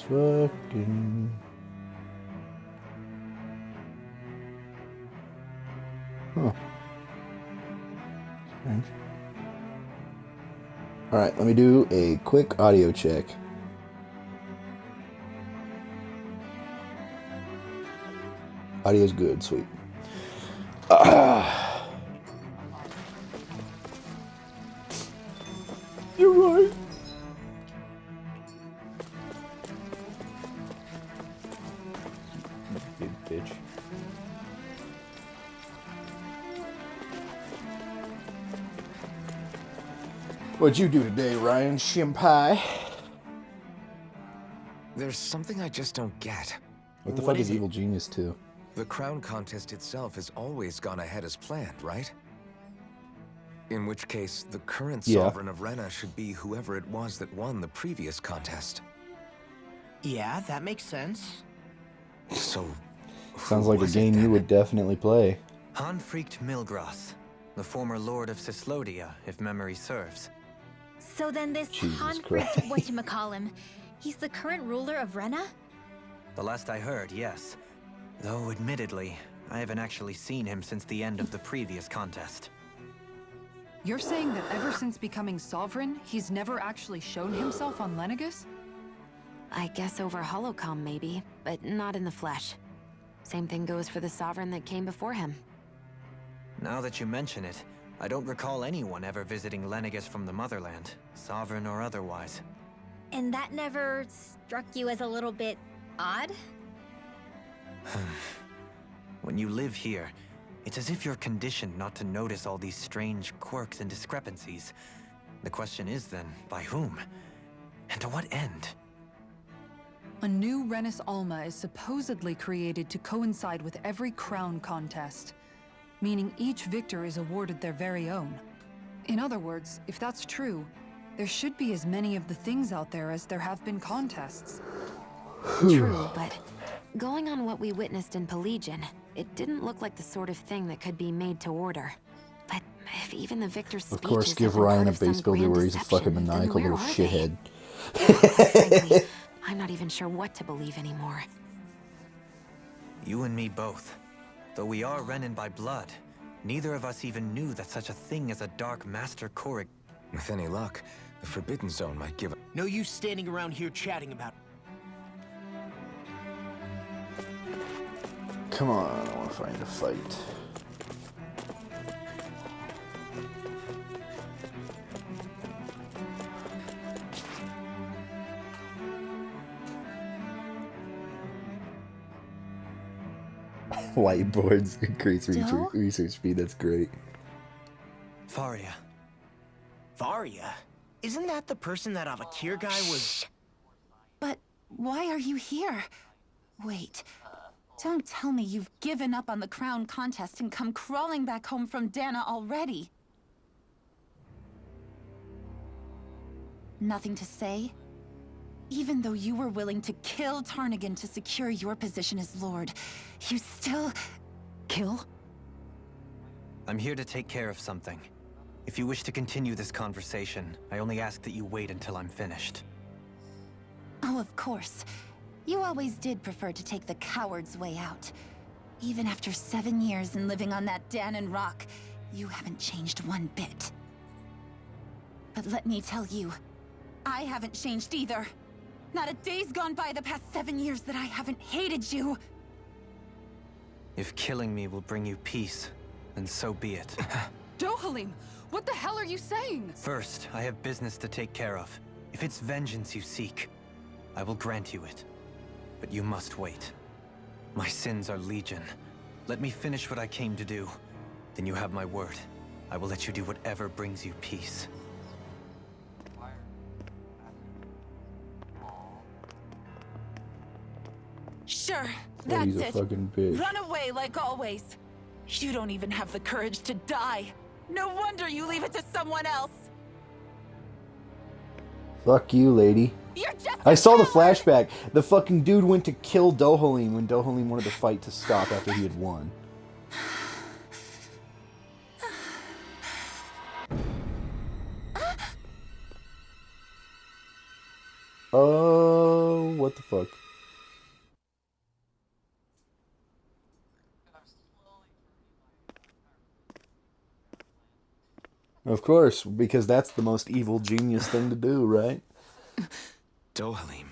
Fucking... Huh. Strange. Alright, let me do a quick audio check. Audio's good, sweet. You're right. Big bitch. What'd you do today, Ryan Shimpai? There's something I just don't get. What the fuck is Evil Genius 2? The crown contest itself has always gone ahead as planned, right? In which case, the current sovereign of Rena should be whoever it was that won the previous contest. Yeah, that makes sense. So, sounds like a game you would definitely play. Hanfried Milgras, the former lord of Cislodia, if memory serves. So then this Jesus Hanfried Christ. whatchamacallem, he's the current ruler of Rena? The last I heard, yes. Though, admittedly, I haven't actually seen him since the end of the previous contest. You're saying that ever since becoming sovereign, he's never actually shown himself on Lenegus? I guess over holocom maybe, but not in the flesh. Same thing goes for the sovereign that came before him. Now that you mention it, I don't recall anyone ever visiting Lenegus from the motherland, sovereign or otherwise. And that never struck you as a little bit odd? When you live here, it's as if you're conditioned not to notice all these strange quirks and discrepancies. The question is then, by whom? And to what end? A new Renis Alma is supposedly created to coincide with every crown contest, meaning each victor is awarded their very own. In other words, if that's true, there should be as many of the things out there as there have been contests. True, but going on what we witnessed in Pelagian, it didn't look like the sort of thing that could be made to order. But if even the victor's speeches Of course, give have been Ryan part a of some base builder grand where he's a fucking deception, then maniacal where little are they? shithead. Frankly, I'm not even sure what to believe anymore. You and me both. Though we are Renin by blood, neither of us even knew that such a thing as a Dark Master Korik. With any luck, the Forbidden Zone might give it. No use standing around here chatting about it. Come on, I want to find a fight. Whiteboards increase research speed, that's great. Faria. Varia? Isn't that the person that Avakir guy was... But why are you here? Wait, don't tell me you've given up on the crown contest and come crawling back home from Dana already. Nothing to say? Even though you were willing to kill Tarnigan to secure your position as Lord, you still... Kill? I'm here to take care of something. If you wish to continue this conversation, I only ask that you wait until I'm finished. Oh, of course. You always did prefer to take the coward's way out. Even after 7 years and living on that Danon rock, you haven't changed one bit. But let me tell you, I haven't changed either. Not a day's gone by the past 7 years that I haven't hated you. If killing me will bring you peace, then so be it. Dohalim, what the hell are you saying? First, I have business to take care of. If it's vengeance you seek, I will grant you it. But you must wait. My sins are legion. Let me finish what I came to do. Then you have my word. I will let you do whatever brings you peace. Sure, Yeah, that's he's a it. fucking bitch. Run away like always. You don't even have the courage to die. No wonder you leave it to someone else. Fuck you, lady. You're just I a saw the coward! flashback. The fucking dude went to kill Dohalim when Dohalim wanted the fight to stop after he had won. Oh, what what the fuck? Of course, because that's the most evil genius thing to do, right? Dohalim.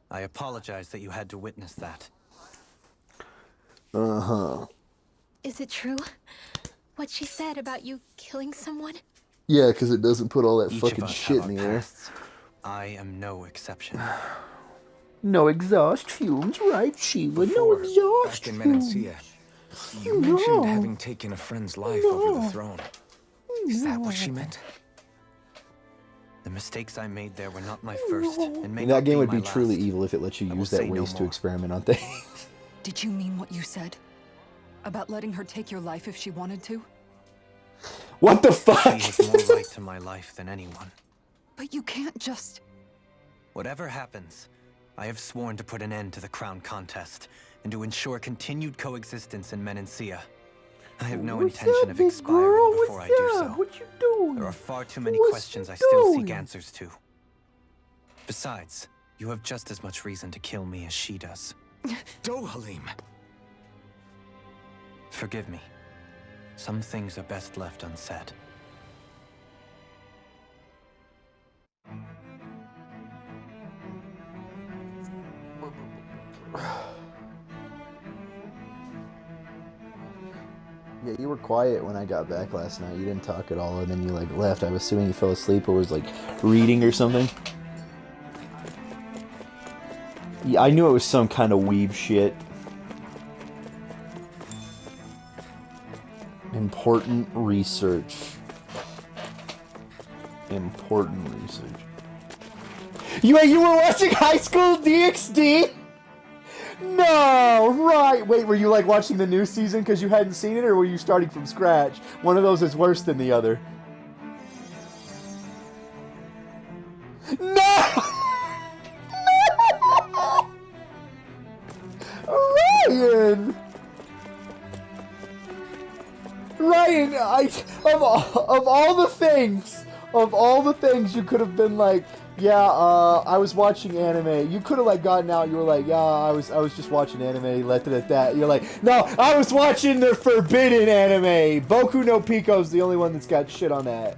I apologize that you had to witness that. Uh-huh. Is it true? What she said about you killing someone? Yeah, because it doesn't put all that Each fucking of us shit have in our the air. pasts. I am no exception. No exhaust fumes, right, Shiva? No Before, exhaust back in fumes. Menancia, you mentioned No. having taken a friend's life over the throne. Is that what she meant? The mistakes I made there were not my first, and may And not that game would my be truly last. evil if it lets you I will use that say no waste to more. experiment on things. Did you mean what you said? About letting her take your life if she wanted to? What the She fuck? has more right to my life than anyone. But you can't just... Whatever happens, I have sworn to put an end to the crown contest and to ensure continued coexistence in Menancia. I have no What's intention up, of big expiring girl? before What's I do up? so. What you doing? There are far too many What's questions you I still doing? seek answers to. Besides, you have just as much reason to kill me as she does. Dohalim! Forgive me. Some things are best left unsaid. Yeah, you were quiet when I got back last night. You didn't talk at all, and then you like left. I was assuming you fell asleep or was like reading or something. Yeah, I knew it was some kind of weeb shit. Important research. Important research. You were watching High School DxD? No, right. Wait, were you like watching the new season because you hadn't seen it, or were you starting from scratch? One of those is worse than the other. No! Ryan! Ryan, of all the things you could have been like, yeah, I was watching anime. You could have like gotten out. You were like, yeah, I was just watching anime. Left it at that. You're like, no, I was watching the forbidden anime. Boku no Pico's the only one that's got shit on that.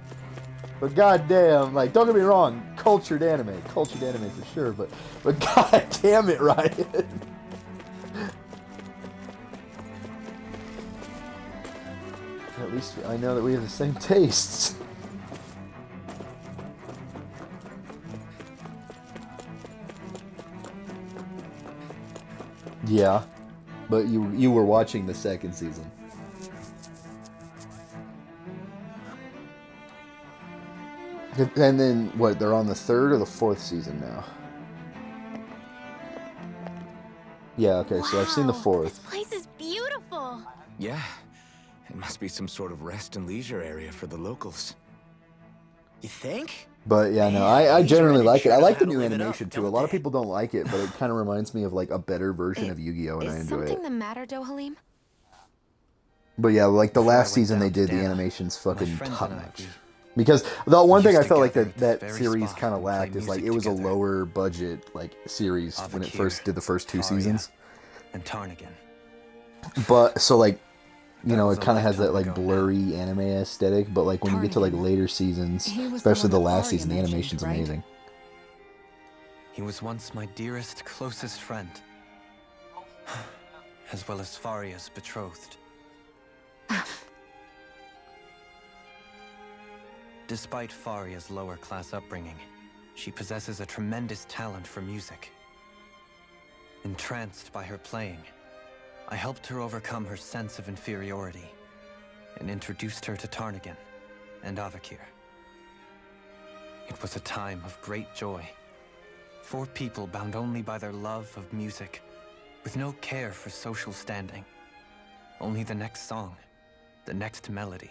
But goddamn, like, don't get me wrong, cultured anime for sure. But god damn it, Ryan. At least I know that we have the same tastes. Yeah, but you were watching the second season. And then what? They're on the third or the fourth season now. Yeah. Okay. So I've seen the Wow, fourth. This place is beautiful. Yeah, it must be some sort of rest and leisure area for the locals. You think? But yeah, no, Man, I these generally Reddit like it. I sure like know the how new to live it up, animation too. A don't lot of they? people don't like it, but it kind of reminds me of like a better version of Yu-Gi-Oh, and I Is enjoy something it. the matter, Dohalim? But yeah, like the Before I last went season they down to did, the Dana, animation's my fucking friends top and I, notch. we Because the one thing I used to felt like gather that at this very series spot kind of and play lacked is like music it was a together. lower budget like series when it Avakir, first did the first two Faria, seasons. and Tarnigan. But so like you That know was it a kind of has that lifetime like ago now. blurry anime aesthetic. But like when you get to like Tarnigan. later seasons, He was the especially the one that last Faria season, the mentioned, animation's right? amazing. He was once my dearest, closest friend. As well as Faria's betrothed. Despite Faria's lower class upbringing, she possesses a tremendous talent for music. Entranced by her playing, I helped her overcome her sense of inferiority and introduced her to Tarnigan and Avakir. It was a time of great joy. 4 people bound only by their love of music, with no care for social standing. Only the next song, the next melody.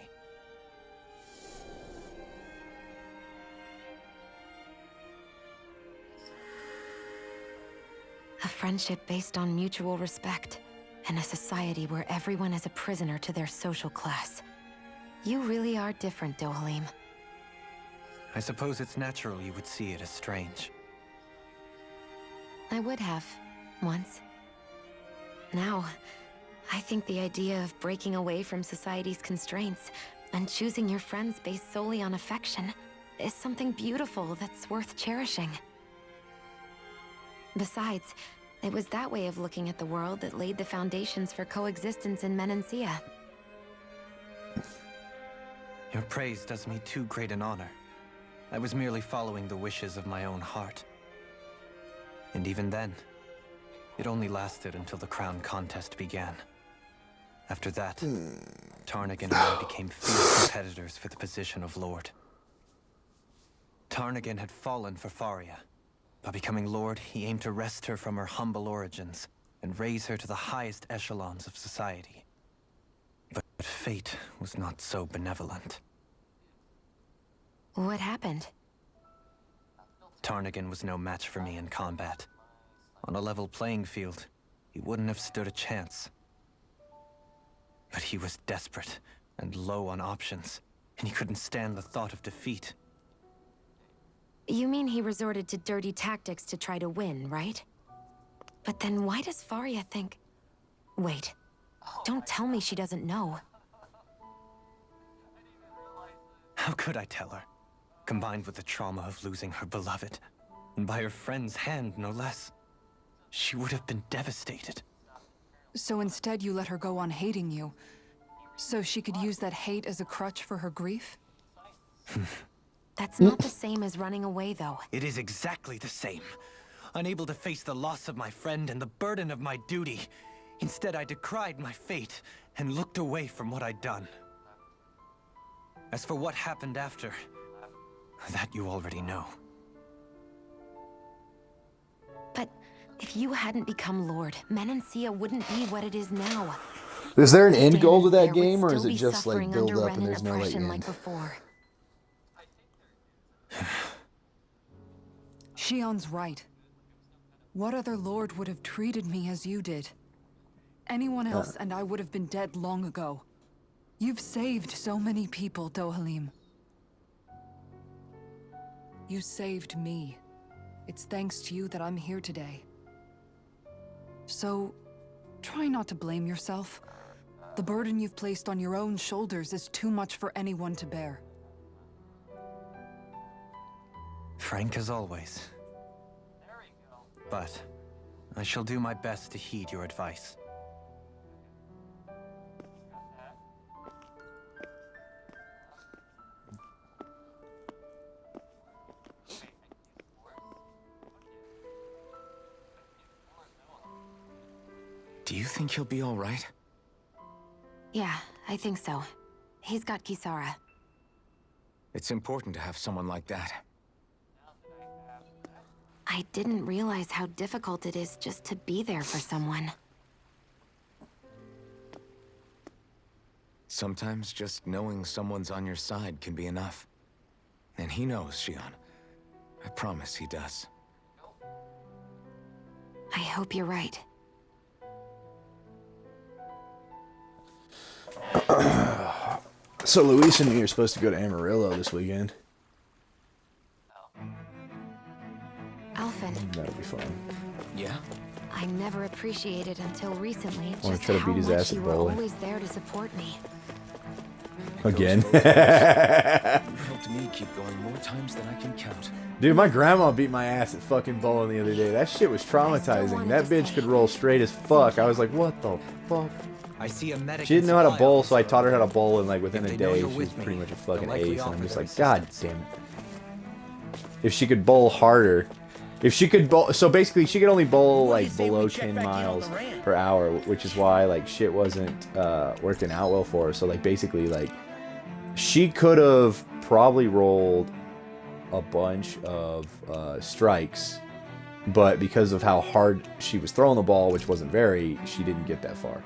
A friendship based on mutual respect, and a society where everyone is a prisoner to their social class. You really are different, Dohalim. I suppose it's natural you would see it as strange. I would have, once. Now, I think the idea of breaking away from society's constraints and choosing your friends based solely on affection is something beautiful that's worth cherishing. Besides, it was that way of looking at the world that laid the foundations for coexistence in Menancia. Your praise does me too great an honor. I was merely following the wishes of my own heart. And even then, it only lasted until the crown contest began. After that, Tarnagan and I became fierce competitors for the position of Lord. Tarnagan had fallen for Faria. By becoming Lord, he aimed to wrest her from her humble origins and raise her to the highest echelons of society. But fate was not so benevolent. What happened? Tarnagan was no match for me in combat. On a level playing field, he wouldn't have stood a chance. But he was desperate and low on options, and he couldn't stand the thought of defeat. You mean he resorted to dirty tactics to try to win, right? But then why does Faria think... Wait, don't tell me she doesn't know. How could I tell her? Combined with the trauma of losing her beloved, and by her friend's hand, no less. She would have been devastated. So instead you let her go on hating you, so she could use that hate as a crutch for her grief? That's not the same as running away, though. It is exactly the same. Unable to face the loss of my friend and the burden of my duty. Instead, I decried my fate and looked away from what I'd done. As for what happened after, that you already know. But if you hadn't become Lord, Menancia wouldn't be what it is now. Is there an end goal to There that would game, or still is it be just like suffering build under up and Renan there's no like oppression end? like before. Shion's right. What other lord would have treated me as you did? Anyone else and I would have been dead long ago. You've saved so many people, Dohalim. You saved me. It's thanks to you that I'm here today. So, try not to blame yourself. The burden you've placed on your own shoulders is too much for anyone to bear. Frank as always. But I shall do my best to heed your advice. Do you think he'll be all right? Yeah, I think so. He's got Kisara. It's important to have someone like that. I didn't realize how difficult it is just to be there for someone. Sometimes just knowing someone's on your side can be enough. And he knows, Shion. I promise he does. I hope you're right. So Luis and me are supposed to go to Amarillo this weekend. Alphen, That would be fun. Yeah? I never appreciated until recently Wanna just try to how beat his much ass at you were bowling. always there to support me. Again. You've helped me keep going more times than I can count. Dude, my grandma beat my ass at fucking bowling the other day. That shit was traumatizing. wanted That to bitch say- could roll straight as fuck. I was like, what the fuck? I see a medic. She didn't know how to and supply bowl, so I officer. taught her how to bowl, and like within If a they know day, you're she was with me, pretty much a they'll fucking likely ace. And I'm offer just their like, God assistance. damn it. If she could bowl harder, if she could bowl, so basically she could only bowl like below 10 miles per hour, which is why like shit wasn't working out well for her. So like basically like she could have probably rolled a bunch of strikes, but because of how hard she was throwing the ball, which wasn't very, she didn't get that far.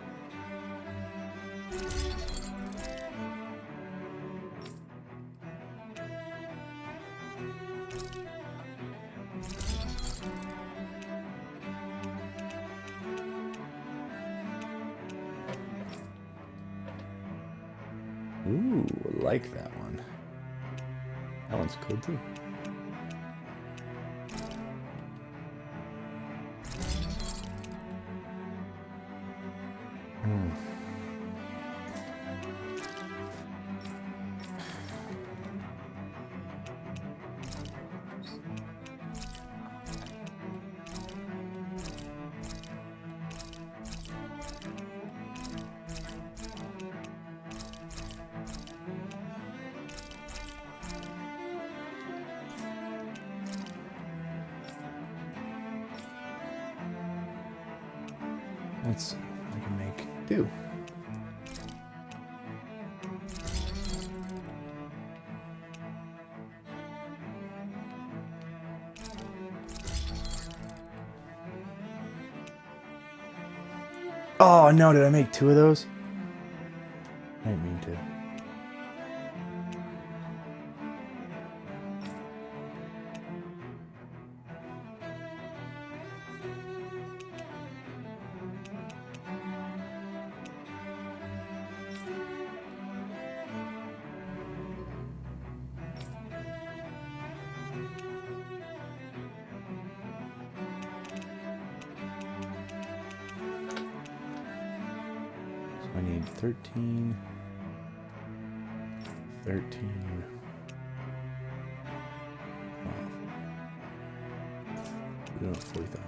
Ooh, I like that one. That one's cool too. Let's see. I can make 2. Oh no, did I make 2 of those? I didn't mean to. I need 13, 13, 12. We don't have 40,000.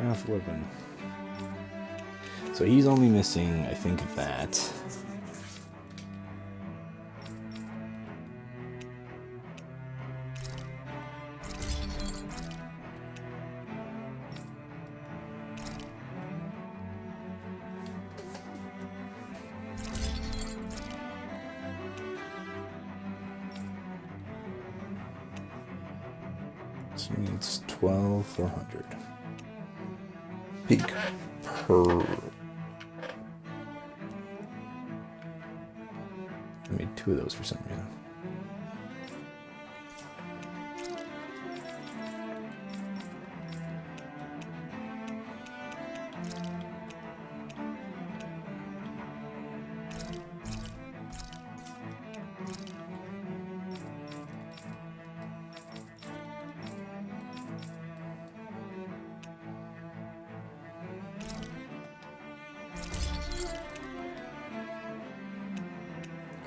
Half weapon. So he's only missing, I think, that. So he needs 12,400. Peak per. I made 2 of those for some reason.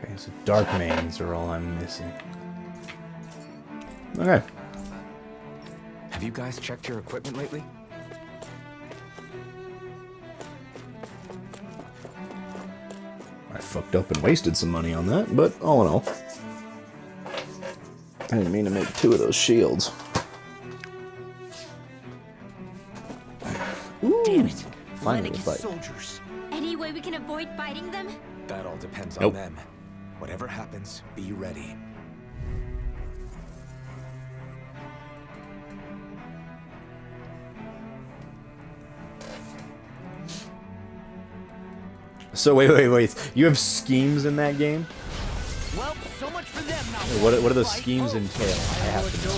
Okay, so dark mains are all I'm missing. Okay. Have you guys checked your equipment lately? I fucked up and wasted some money on that, but all in all, I didn't mean to make 2 of those shields. Ooh, Damn it. finally a Lennox fight. soldiers. Any way we can avoid fighting them? That all depends Nope. on them. Whatever happens, be ready. So wait. You have schemes in that game? Well, so much for them now. What do those schemes entail? I have to know.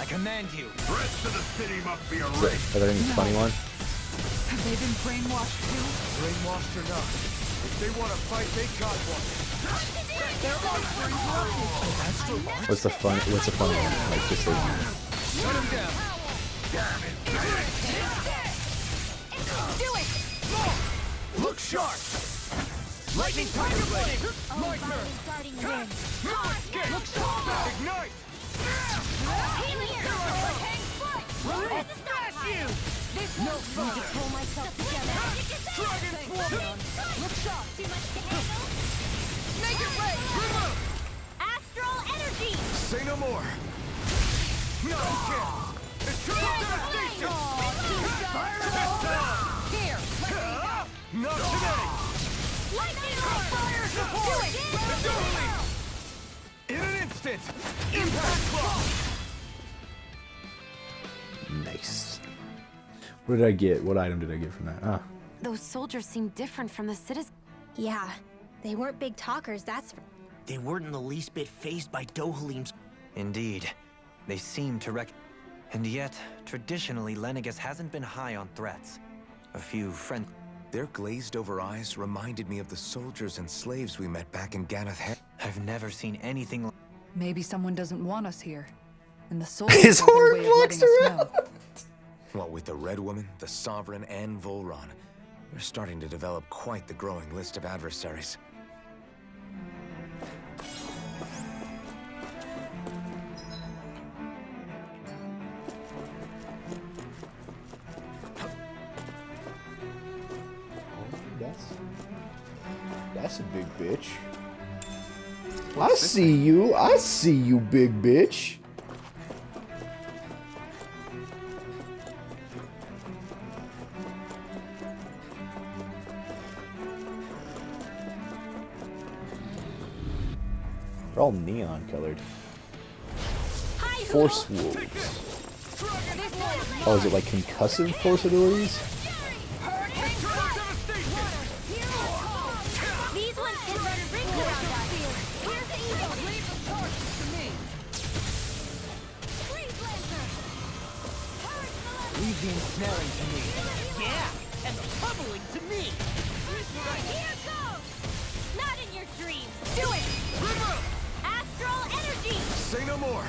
I command you. Rest of the city must be Are erased. there any funny ones? Have they been brainwashed too? Brainwashed or not, if they want to fight, they got one. What's the funny one? Like just like, Shut him down. Do it! Look sharp. Lightning tiger blade. Lightner! Starting wind. Look sharp. Ignite. Smash you! No need to pull myself together. Dragon form. Look sharp. Too much to handle. Make it rain. Remove. Astral energy! Say no more. No kill. It's devastation. Fire. Not today! Lightning fire support! In an instant! Impact block! Nice. What did I get? What item did I get from that? Ah. Those soldiers seem different from the citizens. Yeah, they weren't big talkers, that's for... They weren't in the least bit fazed by Dohalim's... Indeed. They seem to And yet, traditionally, Lenegus hasn't been high on threats. A few friend... Their glazed-over eyes reminded me of the soldiers and slaves we met back in Ganath. I've never seen anything like... Maybe someone doesn't want us here. And the soldiers His have their horn way of walks letting us around. know. What with the Red Woman, the Sovereign, and Volron, we're starting to develop quite the growing list of adversaries. That's a big bitch. I see you. I see you, big bitch. They're all neon colored. Force wolves. Oh, is it like concussive force abilities? Leave the ensnaring to me. Yeah, and the pummeling to me. Here goes! Not in your dreams! Do it! Astral energy! Say no more!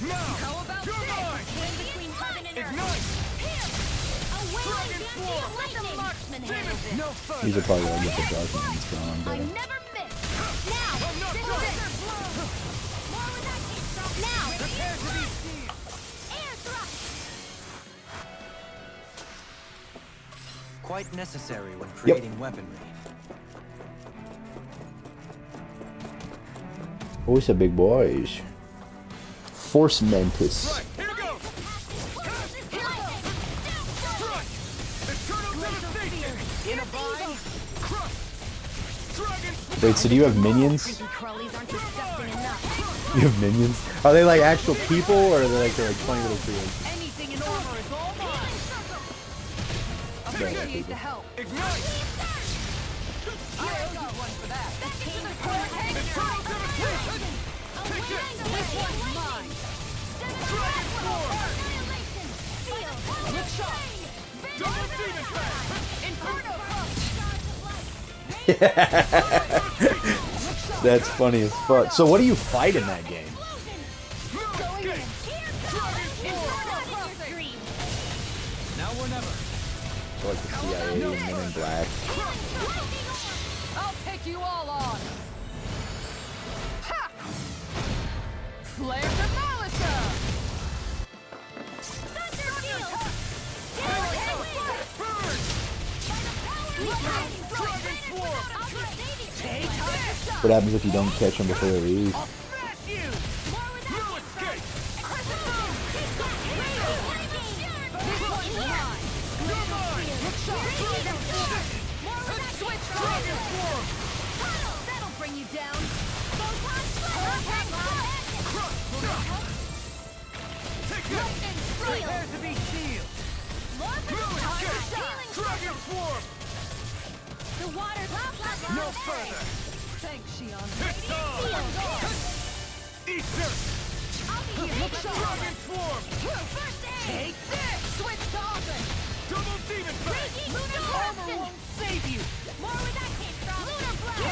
Now! How about You're this? mine! Swing between heaven and earth! Ignite! Here! A wailing Dragon dancing form! let the marksman handle this! No further. These are probably gonna get the dark ones gone, I but never miss! Now! I'm not This done. is it! More with that kick drop! Now! Prepare to be seen! Air thrust! Quite necessary when creating weaponry. oh, it's a big boys. Force Mantis. Right, here goes! Strike! Eternal devastation! In a bind. Crush! Dragon! Wait, so do you have minions? Creepy crawlies aren't disgusting enough! You have minions? Are they like actual people, or are they like they're like funny little creatures? Anything in armor is all mine. Appreciate the help. Ignite! I owe you one for that. Eternal devastation! Take it! This one's mine. Dragon form! Look sharp. Double demon blast! Inferno punch. That's funny as fuck. So what do you fight in that game? No escape! Dragon form! Now or never. So like the CIA, Men in Black. I'll take you all on. Ha! Flare to Malisa. Dragon form! What happens if you don't catch them before they leave? Smash you! No escape! You're mine! Dragon form! Dragon form! That'll bring you down. Take it! Prepare to be sealed! No escape! Dragon form! The water No further! Thanks, Shion. It's on! Easter! Dragon form! Take this. Switch to offense. Double demon blast! Armor won't save you. More with that kick drop! Lunar blast!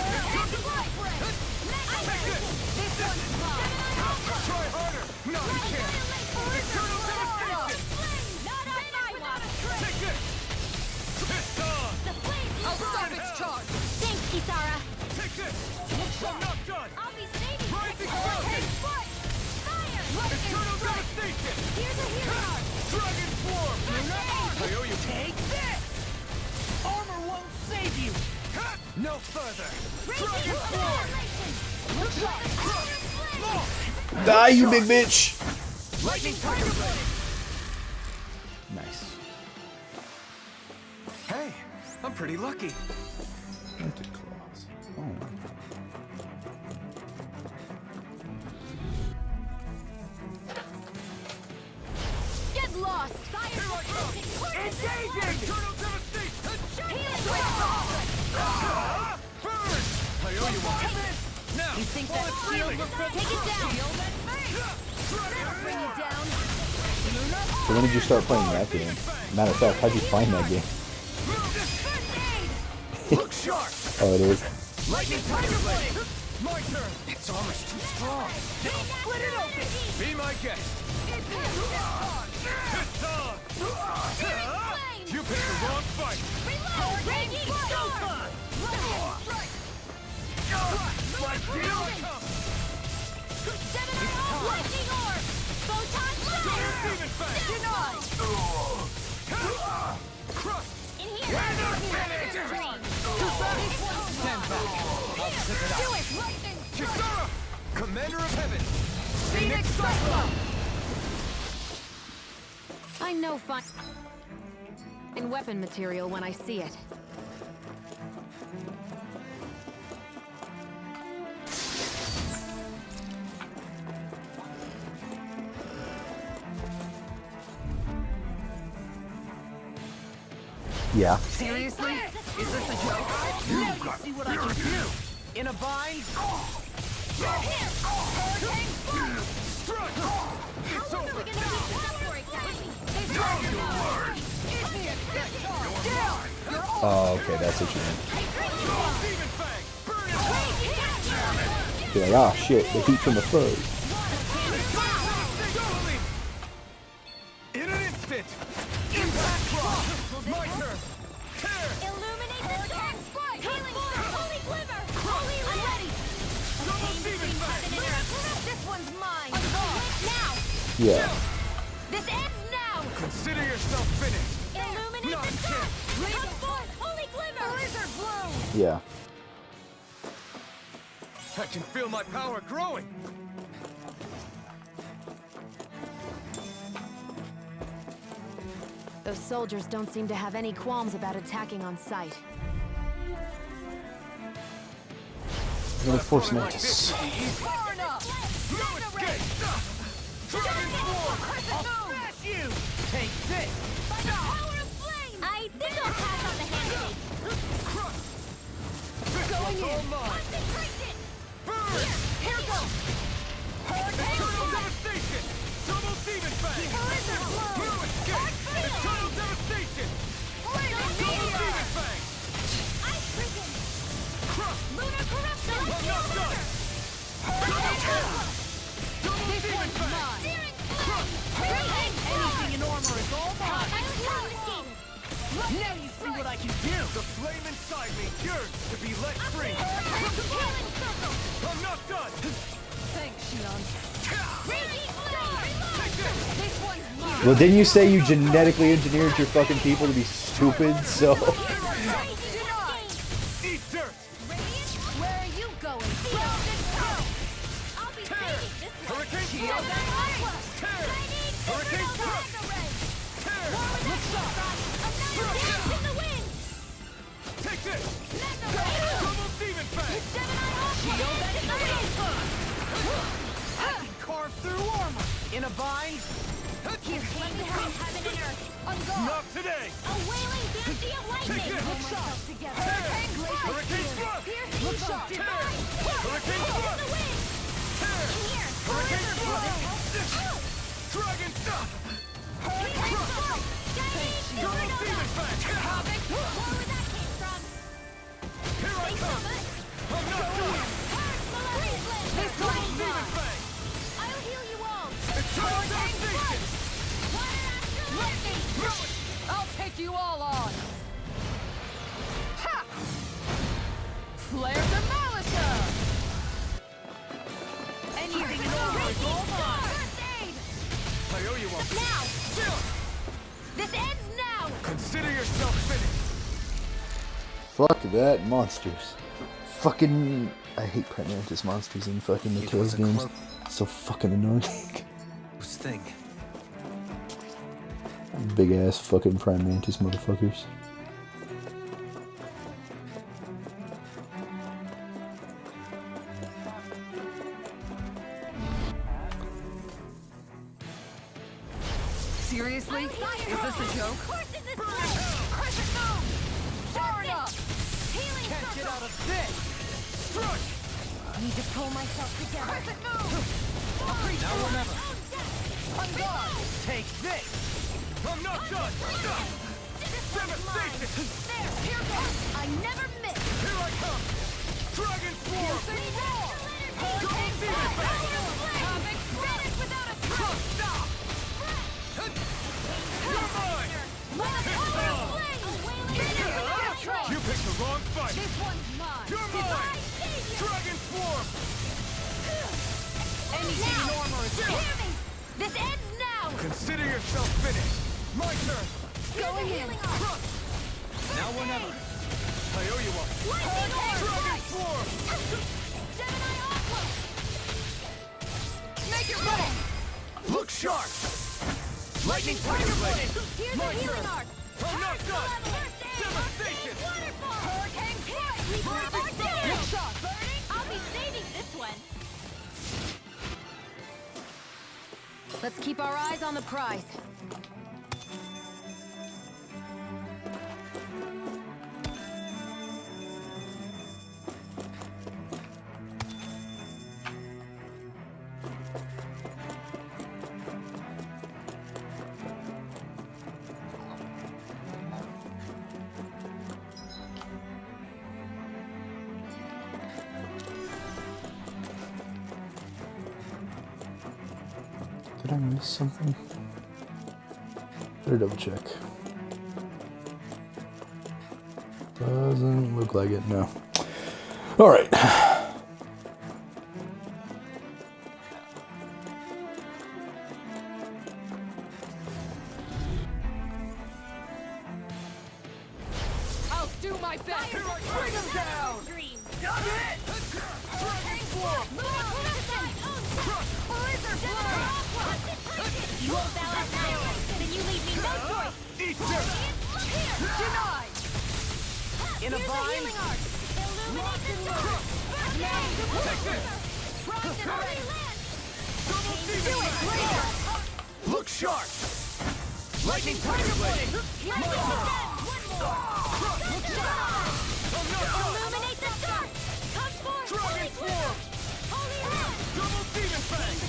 This one's mine. Try harder! No, you can't! Eternal devastation! Not on my watch! Take it! It's on! The flame I'll stop its charge. Thanks, Kisara! Take this! I'm not done! I'll be saving Rising you! Falcon! Fire! Eternal devastation! Here's a hero! Dragon form! I owe you! Take this. Armor won't save you. No further! Dragon Die, you big bitch! Lightning tiger blade. Nice. Hey, I'm pretty lucky. Planted claws. Oh. Get lost! Engaging! Eternal devastation! I owe you one. Now, You think that shield will take it down? That'll bring you down. So when did you start playing that game? Matter of fact, how'd you find that game? look sharp. Oh, it is. Lightning tiger blade. My turn. Its armor's too strong. Split it open! Be my guest. It's on! You picked the wrong fight. Reload! Raging storm! Like Gemini lightning orb! Photon blast! Demon Fang! Denied! Crush! In here! Stand back. I'll zip it Do out. it! Lightning! Kisara! Commander of Heaven. Phoenix Cyclone! I know fine in weapon material when I see it. Yeah. Seriously? Is this a joke? Now you see what I can do! In a bind? How long are we gonna keep this up for exactly? Oh, okay, that's what you meant. Demon Fang! Burn it! You're like, ah, shit, the heat from the fur. In an instant. Impact claw. My turn. Tear. Illuminate the dark! Healing force! Holy glimmer! Holy ready! Double Demon Fang! This one's mine! Now! Yeah. This ends now! Consider yourself finished. Illuminate Not the a dark! chance. Come forth! Holy glimmer! Blizzard bloom! Yeah. I can feel my power growing. Those soldiers don't seem to have any qualms about attacking on sight. Another Force Mantis. Far enough! No escape! Dragon Swarm! I'll smash you! Take this! By the power of flame! I think I'll pass on the handshake. Going in! Concentration! Burn! Here goes! Eternal devastation! Double Demon Fang! Blizzard bloom! No escape! Eternal devastation! Double Demon Fang! Ice prison! Crush! Lunar corruption! I'm not done! Double Demon Fang! Searing flame! Anything in armor is all mine! Confiscated! Now you see what I can do! The flame inside me yearns to be let free! Healing circle! I'm not done! Thanks, Shion. Raging flame! Take this! This one's mine! Well, didn't you say you genetically engineered your fucking people to be stupid? So. Eat dirt! Where are you going? I'll be saving this one. Hurricane Shield Swarm! that Aqua! Tear! Chinese Hurricane Citadel Thrust! Array! Tear! Another dance in the wind! Take this! Mega Double Demon Fang! Gemini Shield that in the wind! I can carve through armor! In a bind? Here came the help, heaven and earth. On guard! Not today! A wailing banshee of lightning! Take it! Pull myself together. Hurricane Glacial Hurricane shield. Thrust! Pierce Look evil. sharp. Divine. Hurricane In Thrust. the wind! Tear! Here! Hurricane Blizzard Thrust! blow. Dragon Stuff! Hurricane Thrust. Chinese Double Citadel. Demon Fang! Havoc. Where that came from? Here I They come! summon. I'm not done! This Double one's Demon mine. Fang! I'll heal you all. Eternal devastation! Water astral lightning. I'll take you all on! Ha! Flare the Malika! Anything in armor is all mine! First aid. I owe you one. Now. Still! This ends now. Consider yourself finished. Fuck that, monsters. Fucking. I hate Prime Mantis monsters in fucking the It Tales was a games. cloak. So fucking annoying. Whose thing? Big ass fucking Prime Mantis motherfuckers. Seriously? Is this a joke? Coursing this blade! Crescent move! Far enough! Healing Can't get circle! out of this! Struck! Need to pull myself together. Crescent move! Now or never! On guard! Take this! I'm not done! Devastation! There, here goes! I never miss! Here I come! Dragon Swarm! Hurricane Demon Blade! Havoc finish without a trace! Stop! You're mine! By the power of flame! A wailing finish without a trace! You picked the wrong fight! This one's mine! You're Divine mine! savior! Dragon Swarm! Anything Now, normal is hear me! This ends now! Consider yourself finished! My turn! Going in! Now or never! I owe you one! Lightning Dragon Swarm! Gemini Aqua! Make it rain! Look sharp! Lightning Tiger Blade! Here's My a healing turn! arc! I'm not done! First aid! Devastation! Waterfall! Hurricane Strike! We burn our Good shot! Burning! I'll be saving this one! Let's keep our eyes on the prize. Did I miss something? Better double check. Doesn't look like it, no. Alright. I'll do my best! Here I bring him down! Dreams! Got it! Dragon Swarm! Blizzard Aqua! You won't bow out now, then you leave me no choice! Eat this! Here! Denied! In a Here's bind? healing arc! Illuminate the dark! Take this! Frost and rain! Double Do Demon it, Blade! Blazer! Look sharp! Lightning Tiger Blade! One more! Look sharp! I'm not done! Illuminate the dark! Come forth! Dragon Holy Swarm! Glitter! Holy Hand! Double Demon Fang!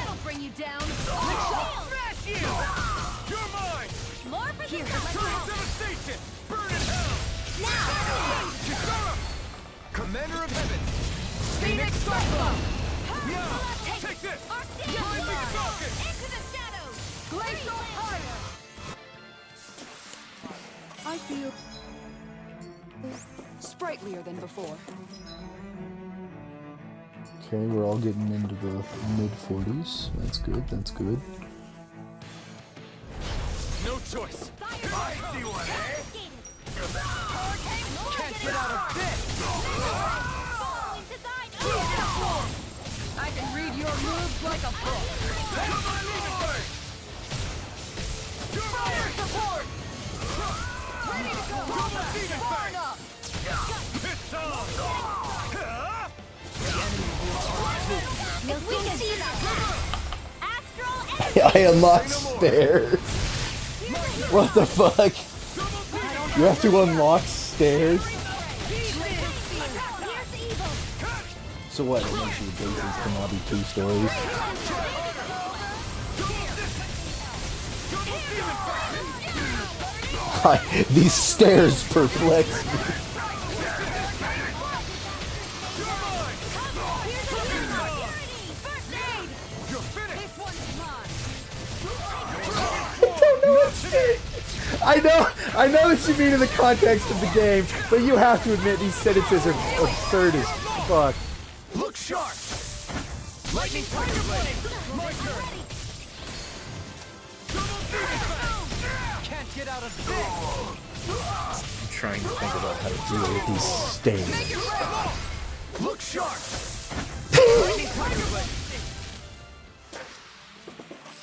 That'll bring you down! Smash you! You're mine! More for the Eternal Devastation! Burn in hell! Now! Kisara! Commander of Heaven! Phoenix Cyclone! Yeah! Take this! Rising Falcon! Into the shadows! Glacial fire! I feel sprightlier than before. Okay, we're all getting into the mid-40s. That's good, that's good. No choice! I see one, eh? Can't Get out of this! I can read your moves like a book. Come on, Lord! You're fire support! Ready to go! Double Demon Far Fang! enough! It's on! If we can see that Astral I unlocked stairs. What the fuck? You have to unlock stairs? So what? Eventually bases can now be 2 stories. These stairs perplex me. I know that you mean in the context of the game, but you have to admit these sentences are absurd as fuck. Look sharp! Lightning Tiger Blade! My turn! Double Demon Fang! Can't get out of this! I'm trying to think about how to deal with these stairs. Look sharp! Lightning Tiger Blade!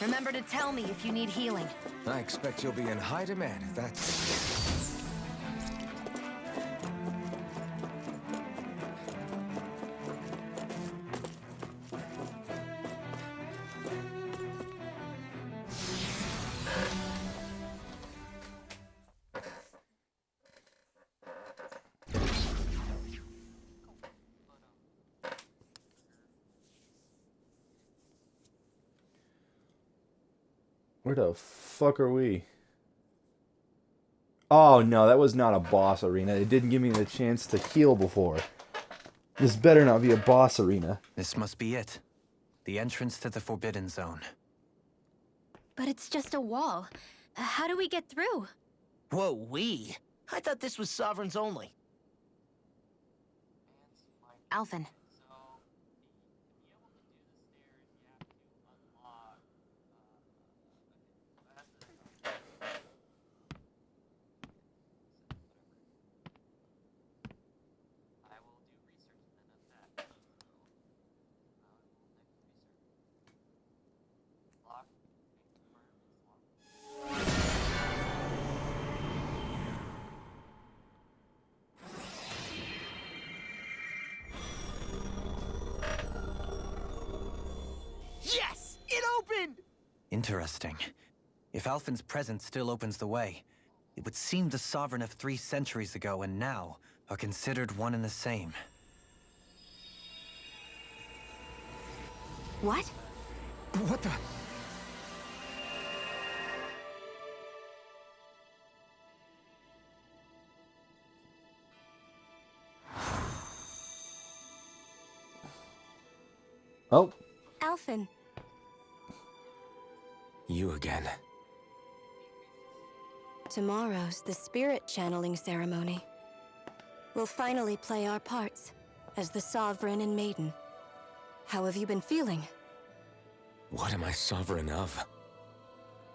Remember to tell me if you need healing. I expect you'll be in high demand if that's... Where the fuck are we? Oh no, that was not a boss arena. It didn't give me the chance to heal before. This better not be a boss arena. This must be it. The entrance to the Forbidden Zone. But it's just a wall. How do we get through? Whoa, we? I thought this was Sovereigns only. Alphen. Yes! It opened! Interesting. If Alphen's presence still opens the way, it would seem the Sovereign of 3 centuries ago and now are considered one and the same. What? What the? Oh. Alphen. You again. Tomorrow's the spirit channeling ceremony. We'll finally play our parts as the Sovereign and Maiden. How have you been feeling? What am I sovereign of?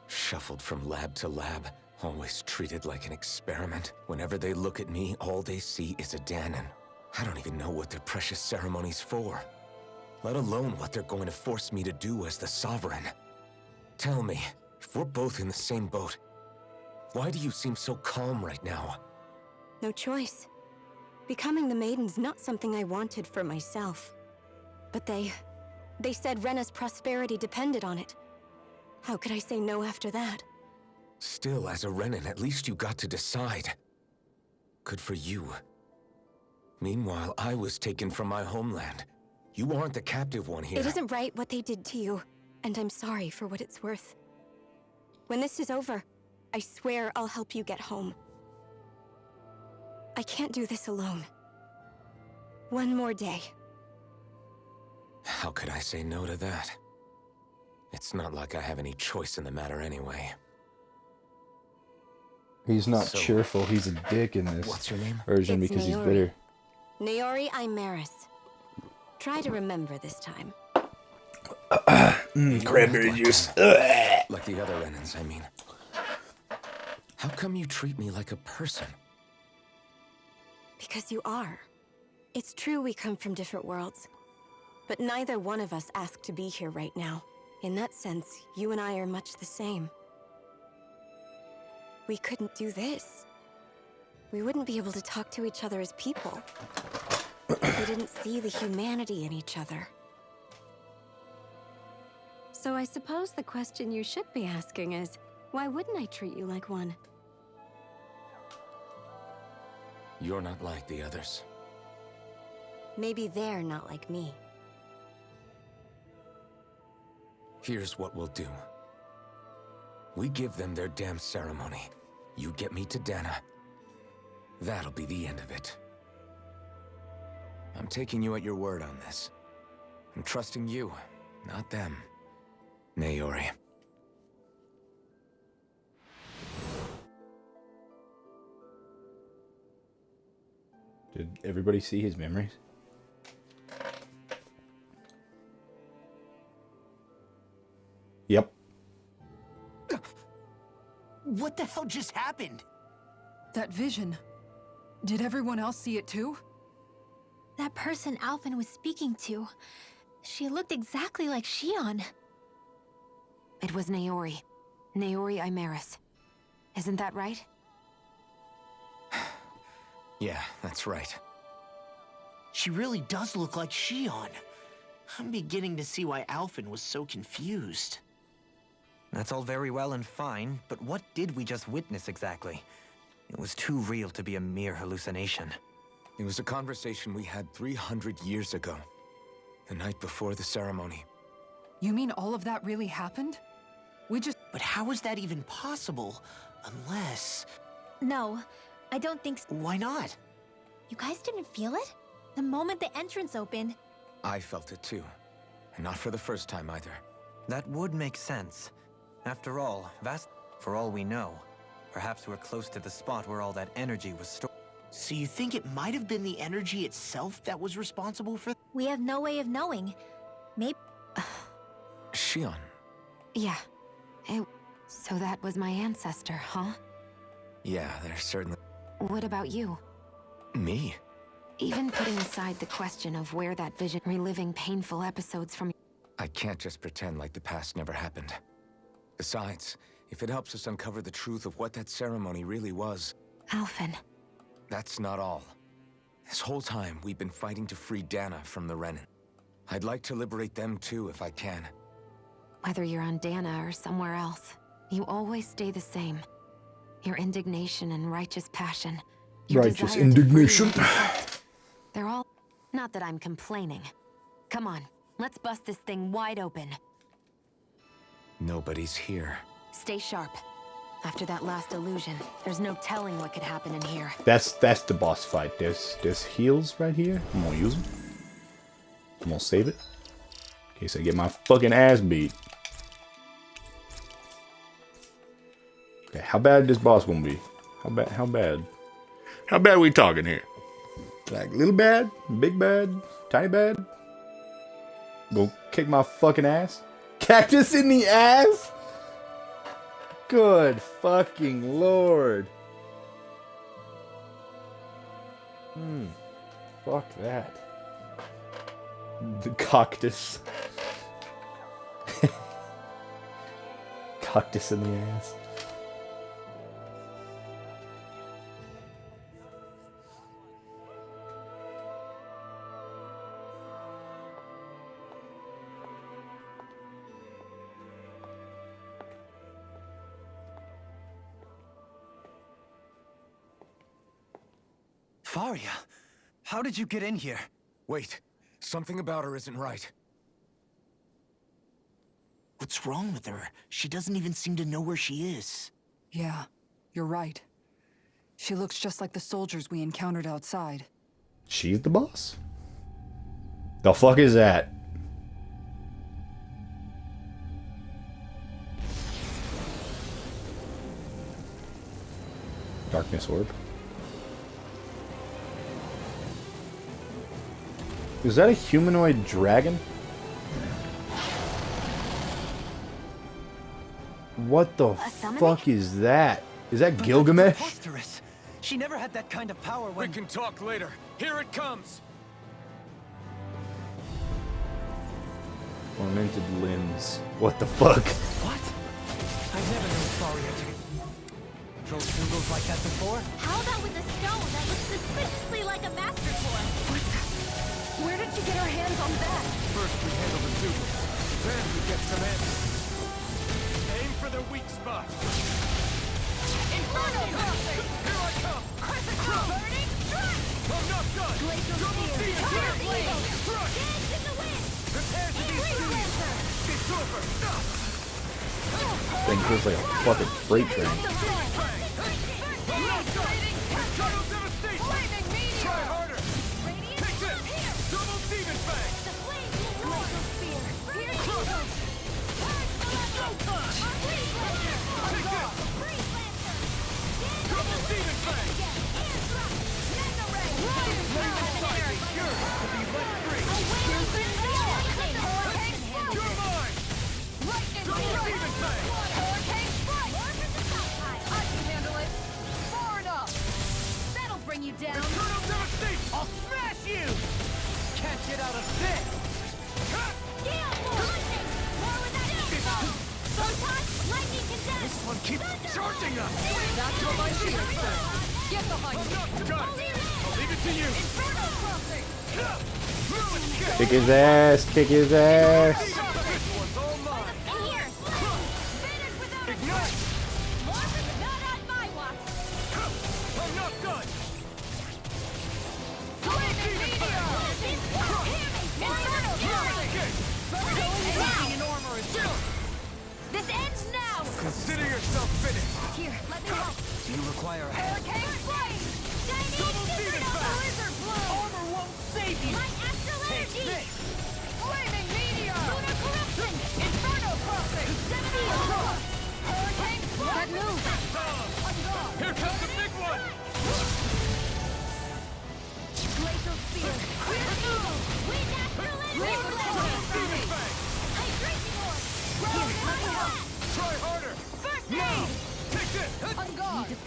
Shuffled from lab to lab, always treated like an experiment. Whenever they look at me, all they see is a Danon. I don't even know what their precious ceremony's for, let alone what they're going to force me to do as the Sovereign. Tell me, if we're both in the same boat, why do you seem so calm right now? No choice. Becoming the Maiden's not something I wanted for myself. But they said Rena's prosperity depended on it. How could I say no after that? Still, as a Renan, at least you got to decide. Good for you. Meanwhile, I was taken from my homeland. You aren't the captive one here. It isn't right what they did to you, and I'm sorry for what it's worth. When this is over, I swear I'll help you get home. I can't do this alone. One more day. How could I say no to that? It's not like I have any choice in the matter anyway. He's not So, cheerful. He's a dick in this what's your name? version It's because he's Naori. bitter. Naori Imaris. Try to remember this time. Cranberry juice. Like the other Renans, I mean. How come you treat me like a person? Because you are. It's true we come from different worlds. But neither one of us asked to be here right now. In that sense, you and I are much the same. We couldn't do this. We wouldn't be able to talk to each other as people. If we didn't see the humanity in each other. So I suppose the question you should be asking is, why wouldn't I treat you like one? You're not like the others. Maybe they're not like me. Here's what we'll do. We give them their damn ceremony. You get me to Dana. That'll be the end of it. I'm taking you at your word on this. I'm trusting you, not them. Naori. Did everybody see his memories? Yep. What the hell just happened? That vision. Did everyone else see it too? That person Alphen was speaking to, she looked exactly like Shion. It was Naori. Naori Imaris. Isn't that right? Yeah, that's right. She really does look like Shion. I'm beginning to see why Alphen was so confused. That's all very well and fine, but what did we just witness exactly? It was too real to be a mere hallucination. It was a conversation we had 300 years ago. The night before the ceremony. You mean all of that really happened? We just... But how is that even possible? Unless... No, I don't think so. Why not? You guys didn't feel it? The moment the entrance opened. I felt it too. And not for the first time either. That would make sense. After all, for all we know, perhaps we're close to the spot where all that energy was stored. So you think it might have been the energy itself that was responsible for... We have no way of knowing. Maybe... Shion. Yeah. So that was my ancestor, huh? Yeah, there's certainly... What about you? Me? Even putting aside the question of where that vision... reliving painful episodes from... I can't just pretend like the past never happened. Besides, if it helps us uncover the truth of what that ceremony really was... Alphen. That's not all. This whole time, we've been fighting to free Dana from the Renin. I'd like to liberate them too, if I can. Whether you're on Dana or somewhere else, you always stay the same. Your indignation and righteous passion. Your Righteous desire to free indignation. and protect. They're all... Not that I'm complaining. Come on, let's bust this thing wide open. Nobody's here. Stay sharp. After that last illusion, there's no telling what could happen in here. That's the boss fight. There's heals right here. I'm gonna use them. I'm gonna save it in case I get my fucking ass beat. Okay, how bad this boss gonna be? How bad? How bad? How bad we talking here? Like little bad, big bad, tiny bad? Go kick my fucking ass? Cactus in the ass? Good fucking lord. Fuck that. The cactus. Cactus in the ass. Faria, how did you get in here? Wait, something about her isn't right. What's wrong with her? She doesn't even seem to know where she is. Yeah, you're right. She looks just like the soldiers we encountered outside. She's the boss? The fuck is that? Darkness orb. Is that a humanoid dragon? What the fuck is that? Is that But Gilgamesh? that's preposterous. She never had that kind of power when... We can talk later. Here it comes! Ornamented limbs. What the fuck? What? I've never known Faria to... Throw symbols like that before? How about with a stone that looks suspiciously like a master sword? Where did she get her hands on that? First we handle the Dougal, then we get some answers. Aim for the weak spot. Inferno crossing! Here I come! Critical! Burning strike! I'm not done! Glacial Double spear! spear! Turret Blade! eagle! Strike! Dance in the wind! Prepare to be Freeze seized! lancer! It's over! Thing feels like a fucking freight train. Shadow devastation! Flaming meteor! Try harder! Radiant Take storm this! here! Double demon fang! The flames will roar! Glacial spear! Pierce eagle! Purge the level! Freeze lancer! Take this! Freeze lancer! Double demon fang! Hand thrust! Mega ray! Riot Flame power! inside is yours to be let free! Hurricane stroke! You're mine! Lightning Double strike! demon fang! Hurricane strike! Orphan to Southside! I can handle it! Far enough! That'll bring you down! Shadow devastation! I'll smash you! Can't get out of this! Gale force! Lightning! More with that info! Photon! Lightning condense! This one keeps charging us! That's what my shield says! Get behind me! Got it! I'll leave it to you! Inferno crossing! Kick his ass, kick his ass. This one's all mine! In here! Finish without a Ignite! Morphin not on my watch! I'm not done! Flaming meteor! Inferno crossing! Okay! Now! This ends now! finished. Here, let me help. Do you require a hand? Hurricane Blade! Chinese Supernova! Blizzard Blow! Armor won't save you. My astral Take energy! this. Flaming meteor. Lunar corruption! Inferno crossing. Gemini Cross! Hurricane That move! Here comes the big one. Glacial Spear! Clear Eagle! Wind astral energy! Demon Fang. Hydration Orb! Here, let me help. Try harder. First Now. aid! Take this. On guard! Demon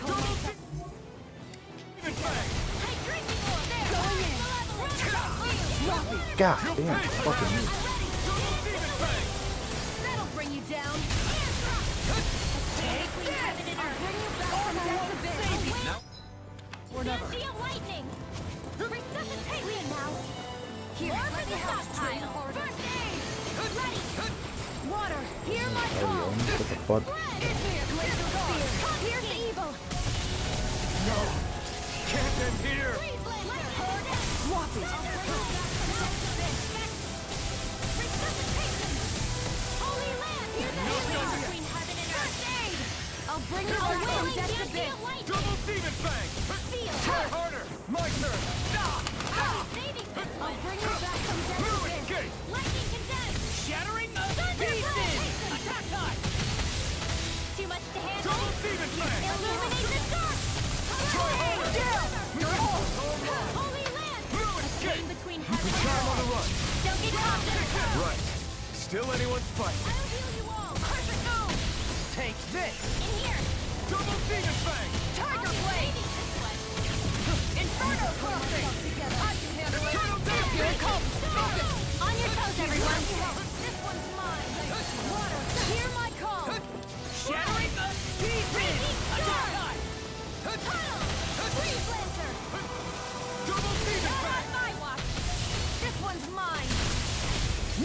Fang. Hydration Orb! There! Going in! God damn, fucking me. Demon Fang. That'll bring you down! Take this! I'll bring you back from death abyss! Now. Or never! Lightning! Resuscitation now! Here, let me help! First aid! Ready! Water! Hear my call! What the fuck? Glacial Spear! Here's evil! Can't end here. Freeze Blazer! Swap it! Resuscitation! Holy Land! Here's the healing between heaven and earth! First aid! I'll bring you back from death abyss! Double Demon Fang. Try harder. My turn. I'll bring you back from death Blue abyss! escape. Lightning condemned! Shattering the Thunderblade! pieces. Attack time. Too much to handle! Double Demon Fang. Illuminate the dark! Try harder. Down! You're all Holy Land! Blue A escape. chain between You heaven can and time on earth! the run. Don't get caught! Right. Still anyone's fight. I'll heal you all! Perfect move! Take this. In here! Double Demon Fang. Tiger Blade! Inferno crossing. I can handle it! Eternal Death. Here it comes! Focus! On your toes, everyone! This one's mine! Water! Hear my call! Shattering the pieces. Attack time. Tunnel! Freeze Lancer! Double Demon Not Fang. on my watch! This one's mine!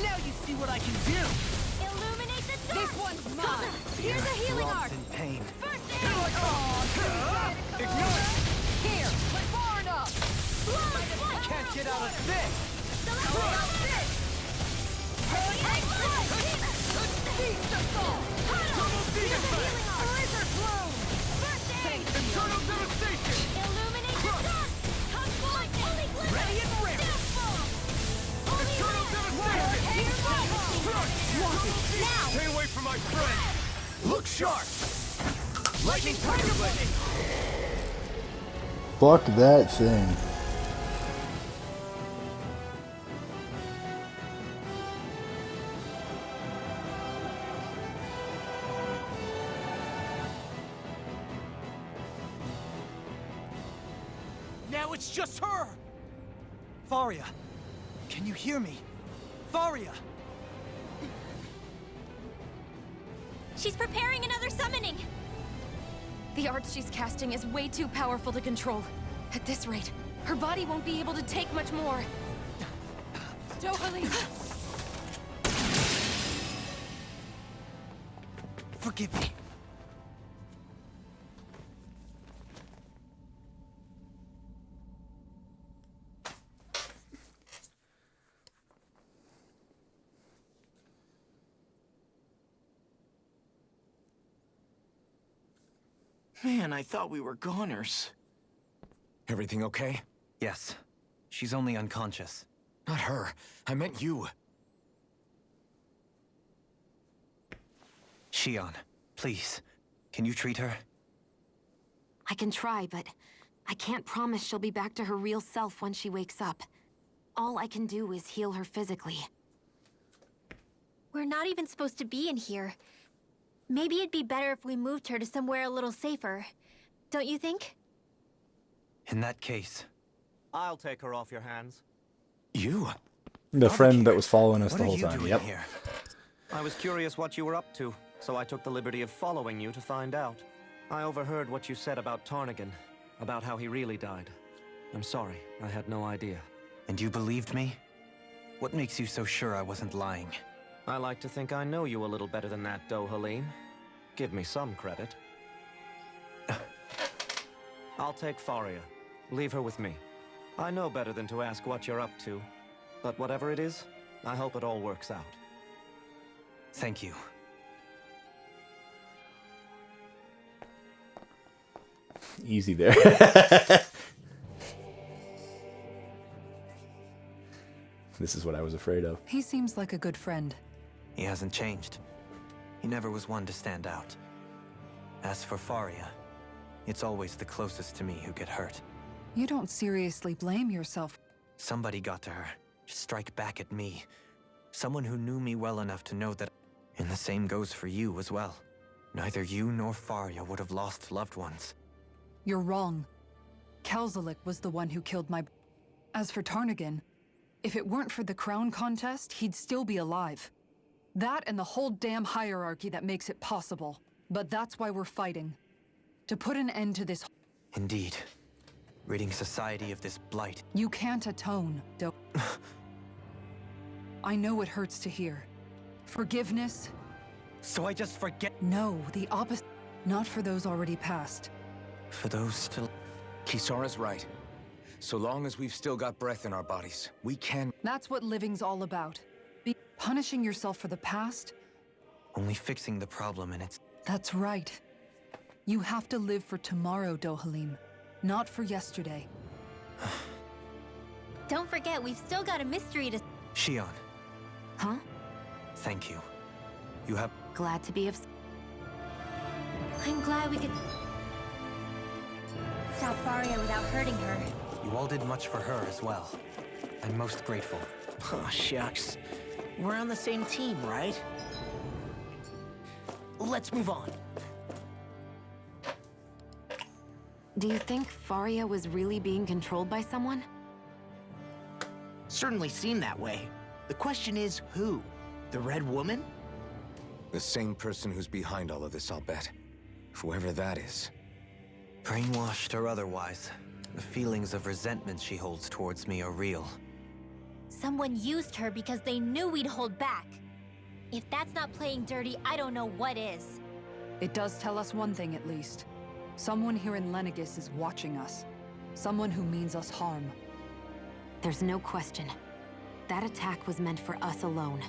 Now you see what I can do. Illuminate the dark! This one's mine! Here's a healing Throbs arc! in pain. First aid! Here I come. Ignite. Here! Far enough! Can't get out of this. Hurricane Blade! Beast Assault. Double Demon Fang. Blizzard Bloom! First aid! Eternal Devastation. Illuminate the dark! Come forward! Holy Blizzard! Ready and ready. Deathfall! Holy Eternal Land! Devastation. Here's my call! Now! Stay away from my friend. Look sharp. Lightning Tiger Blade. Fuck that thing. Now it's just her. Faria! Can you hear me? Faria! She's preparing another summoning! The arts she's casting is way too powerful to control. At this rate, her body won't be able to take much more. Dohalim! Forgive me. Man, I thought we were goners. Everything okay? Yes. She's only unconscious. Not her. I meant you. Shion, please. Can you treat her? I can try, but I can't promise she'll be back to her real self when she wakes up. All I can do is heal her physically. We're not even supposed to be in here. Maybe it'd be better if we moved her to somewhere a little safer. Don't you think? In that case, I'll take her off your hands. You? The friend that was following us what the are whole you time. doing Yep. here? I was curious what you were up to, so I took the liberty of following you to find out. I overheard what you said about Tarnigan, about how he really died. I'm sorry, I had no idea. And you believed me? What makes you so sure I wasn't lying? I like to think I know you a little better than that, Dohalim. Give me some credit. I'll take Faria. Leave her with me. I know better than to ask what you're up to. But whatever it is, I hope it all works out. Thank you. Easy there. This is what I was afraid of. He seems like a good friend. He hasn't changed. He never was one to stand out. As for Faria, it's always the closest to me who get hurt. You don't seriously blame yourself. Somebody got to her, to strike back at me. Someone who knew me well enough to know that... And the same goes for you as well. Neither you nor Faria would have lost loved ones. You're wrong. Kelzelik was the one who killed my... As for Tarnagin, if it weren't for the crown contest, he'd still be alive. That and the whole damn hierarchy that makes it possible. But that's why we're fighting. To put an end to this... Indeed. Ridding society of this blight. You can't atone, though. I know it hurts to hear. Forgiveness? So I just forget... No, the opposite. Not for those already passed. For those still... Kisara's right. So long as we've still got breath in our bodies, we can... That's what living's all about. Punishing yourself for the past? Only fixing the problem and it's... That's right. You have to live for tomorrow, Dohalim. Not for yesterday. Don't forget, we've still got a mystery to... Shion. Huh? Thank you. You have... Glad to be of... I'm glad we could... stop Faria without hurting her. You all did much for her as well. I'm most grateful. Oh, shucks. We're on the same team, right? Let's move on. Do you think Faria was really being controlled by someone? Certainly seemed that way. The question is, who? The Red Woman? The same person who's behind all of this, I'll bet. Whoever that is. Brainwashed or otherwise, the feelings of resentment she holds towards me are real. Someone used her because they knew we'd hold back. If that's not playing dirty, I don't know what is. It does tell us one thing at least. Someone here in Lenegis is watching us. Someone who means us harm. There's no question. That attack was meant for us alone.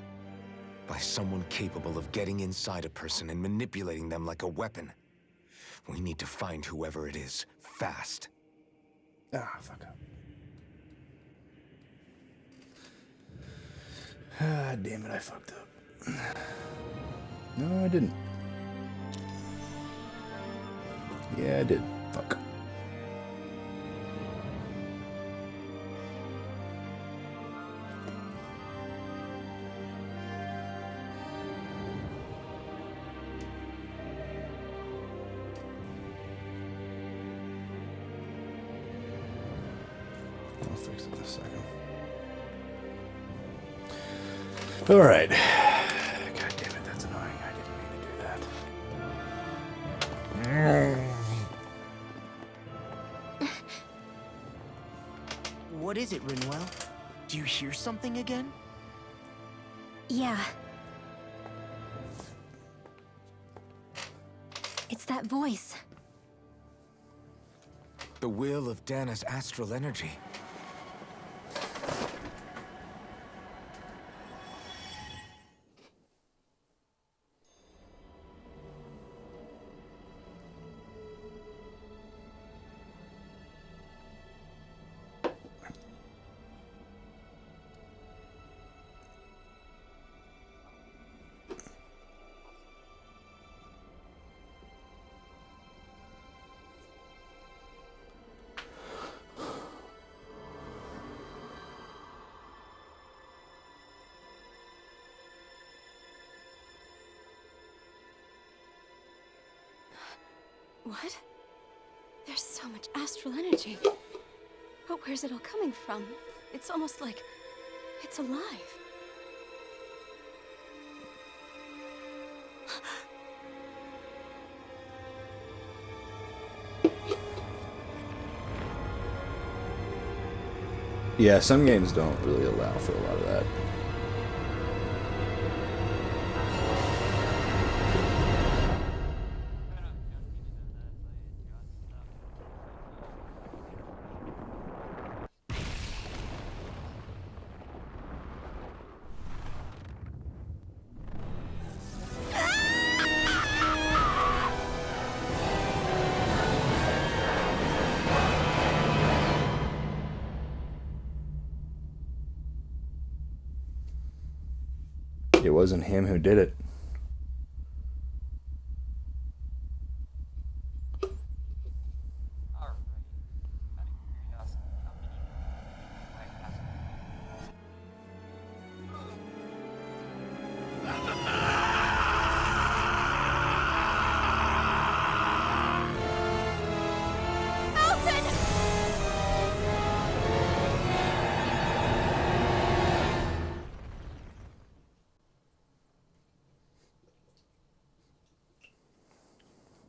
By someone capable of getting inside a person and manipulating them like a weapon. We need to find whoever it is, fast. Ah, fuck up. Ah, damn it, I fucked up. No, I didn't. Yeah, I did. Fuck. I'll fix it in a second. All right. God damn it, that's annoying. I didn't mean to do that. What is it, Rinwell? Do you hear something again? Yeah. It's that voice. The will of Dana's astral energy. What? There's so much astral energy. But where's it all coming from? It's almost like it's alive. Yeah, some games don't really allow for a lot of that. wasn't him who did it.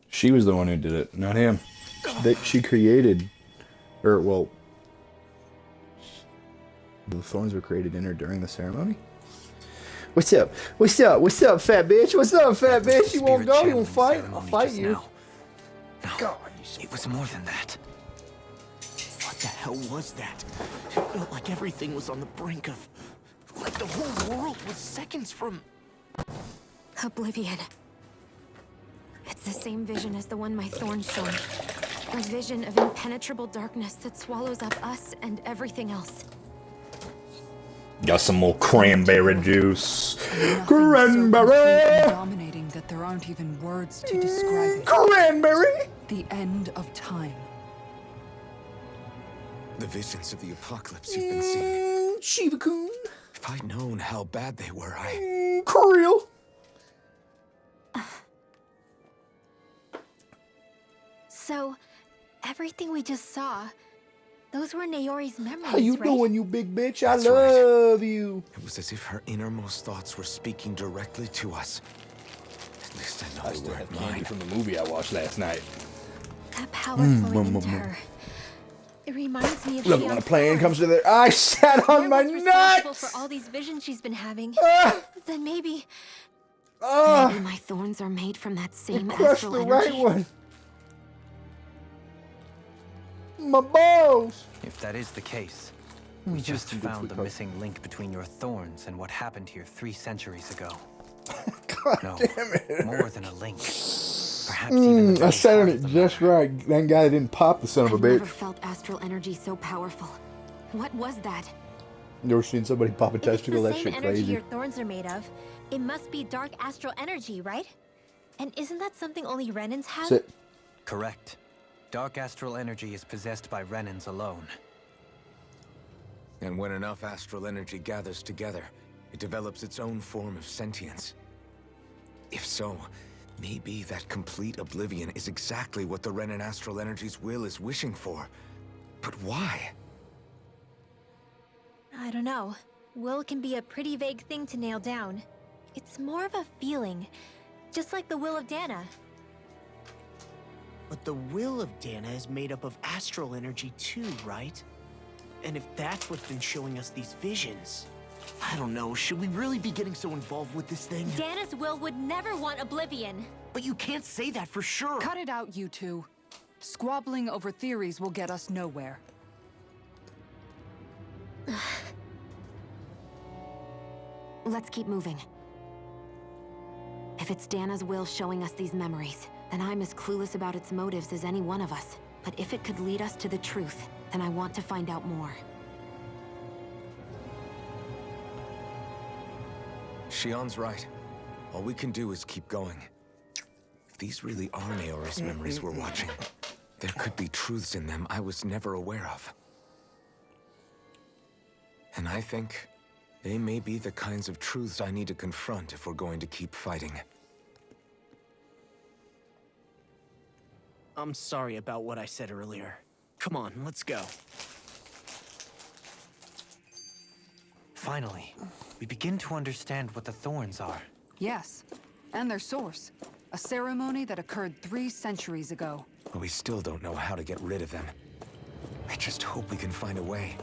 She was the one who did it, not him. She created, or well, the thorns were created in her during the ceremony. What's up? What's up? What's up, fat bitch? What's up, fat bitch? You won't go? You won't fight? I'll fight you. No, God, it was more than that. What the hell was that? It felt like everything was on the brink of... like the whole world was seconds from... Oblivion. It's the same vision as the one my thorns showed. A vision of impenetrable darkness that swallows up us and everything else. Got some more cranberry juice. Nothing Cranberry! so completely dominating that there aren't even words to describe it. Cranberry! The end of time. The visions of the apocalypse you've been seeing. Shiva-kun. If I'd known how bad they were, I... Krill. So, everything we just saw, those were Naori's memories, How you right? doing, you big bitch? I That's right. love you. It was as if her innermost thoughts were speaking directly to us. At least I know I they still weren't have candy mine. from the movie I watched last night. That power flowing into her. It reminds me of Look, when a Shion's plane thorns. comes to there, I sat on They're my what's responsible nuts. for all these visions she's been having. Ah! Then maybe Ah! my thorns are made from that You same crushed astral the energy. right one. My balls. If that is the case, we just found the missing link between your thorns and what happened here 3 centuries ago. God No, damn it. more than a link. Perhaps even the I very sat on heart it of the just matter. right. Thank God I didn't pop the son of a I've never bitch. felt astral energy so powerful. What was that? Never seen somebody pop a If it's testicle. the That same shit energy crazy. your thorns are made of, it must be dark astral energy, right? And isn't that something only Renans have? Sit. Correct. Dark astral energy is possessed by Renans alone. And when enough astral energy gathers together, it develops its own form of sentience. If so, maybe that complete oblivion is exactly what the Renan astral energy's will is wishing for. But why? I don't know. Will can be a pretty vague thing to nail down. It's more of a feeling, just like the will of Dana. But the will of Dana is made up of astral energy too, right? And if that's what's been showing us these visions... I don't know, should we really be getting so involved with this thing? Dana's will would never want oblivion. But you can't say that for sure! Cut it out, you two. Squabbling over theories will get us nowhere. Let's keep moving. If it's Dana's will showing us these memories, then I'm as clueless about its motives as any one of us. But if it could lead us to the truth, then I want to find out more. Shion's right. All we can do is keep going. If these really are Naori's memories we're watching, there could be truths in them I was never aware of. And I think they may be the kinds of truths I need to confront if we're going to keep fighting. I'm sorry about what I said earlier. Come on, let's go. Finally, we begin to understand what the thorns are. Yes, and their source. A ceremony that occurred 3 centuries ago. But we still don't know how to get rid of them. I just hope we can find a way.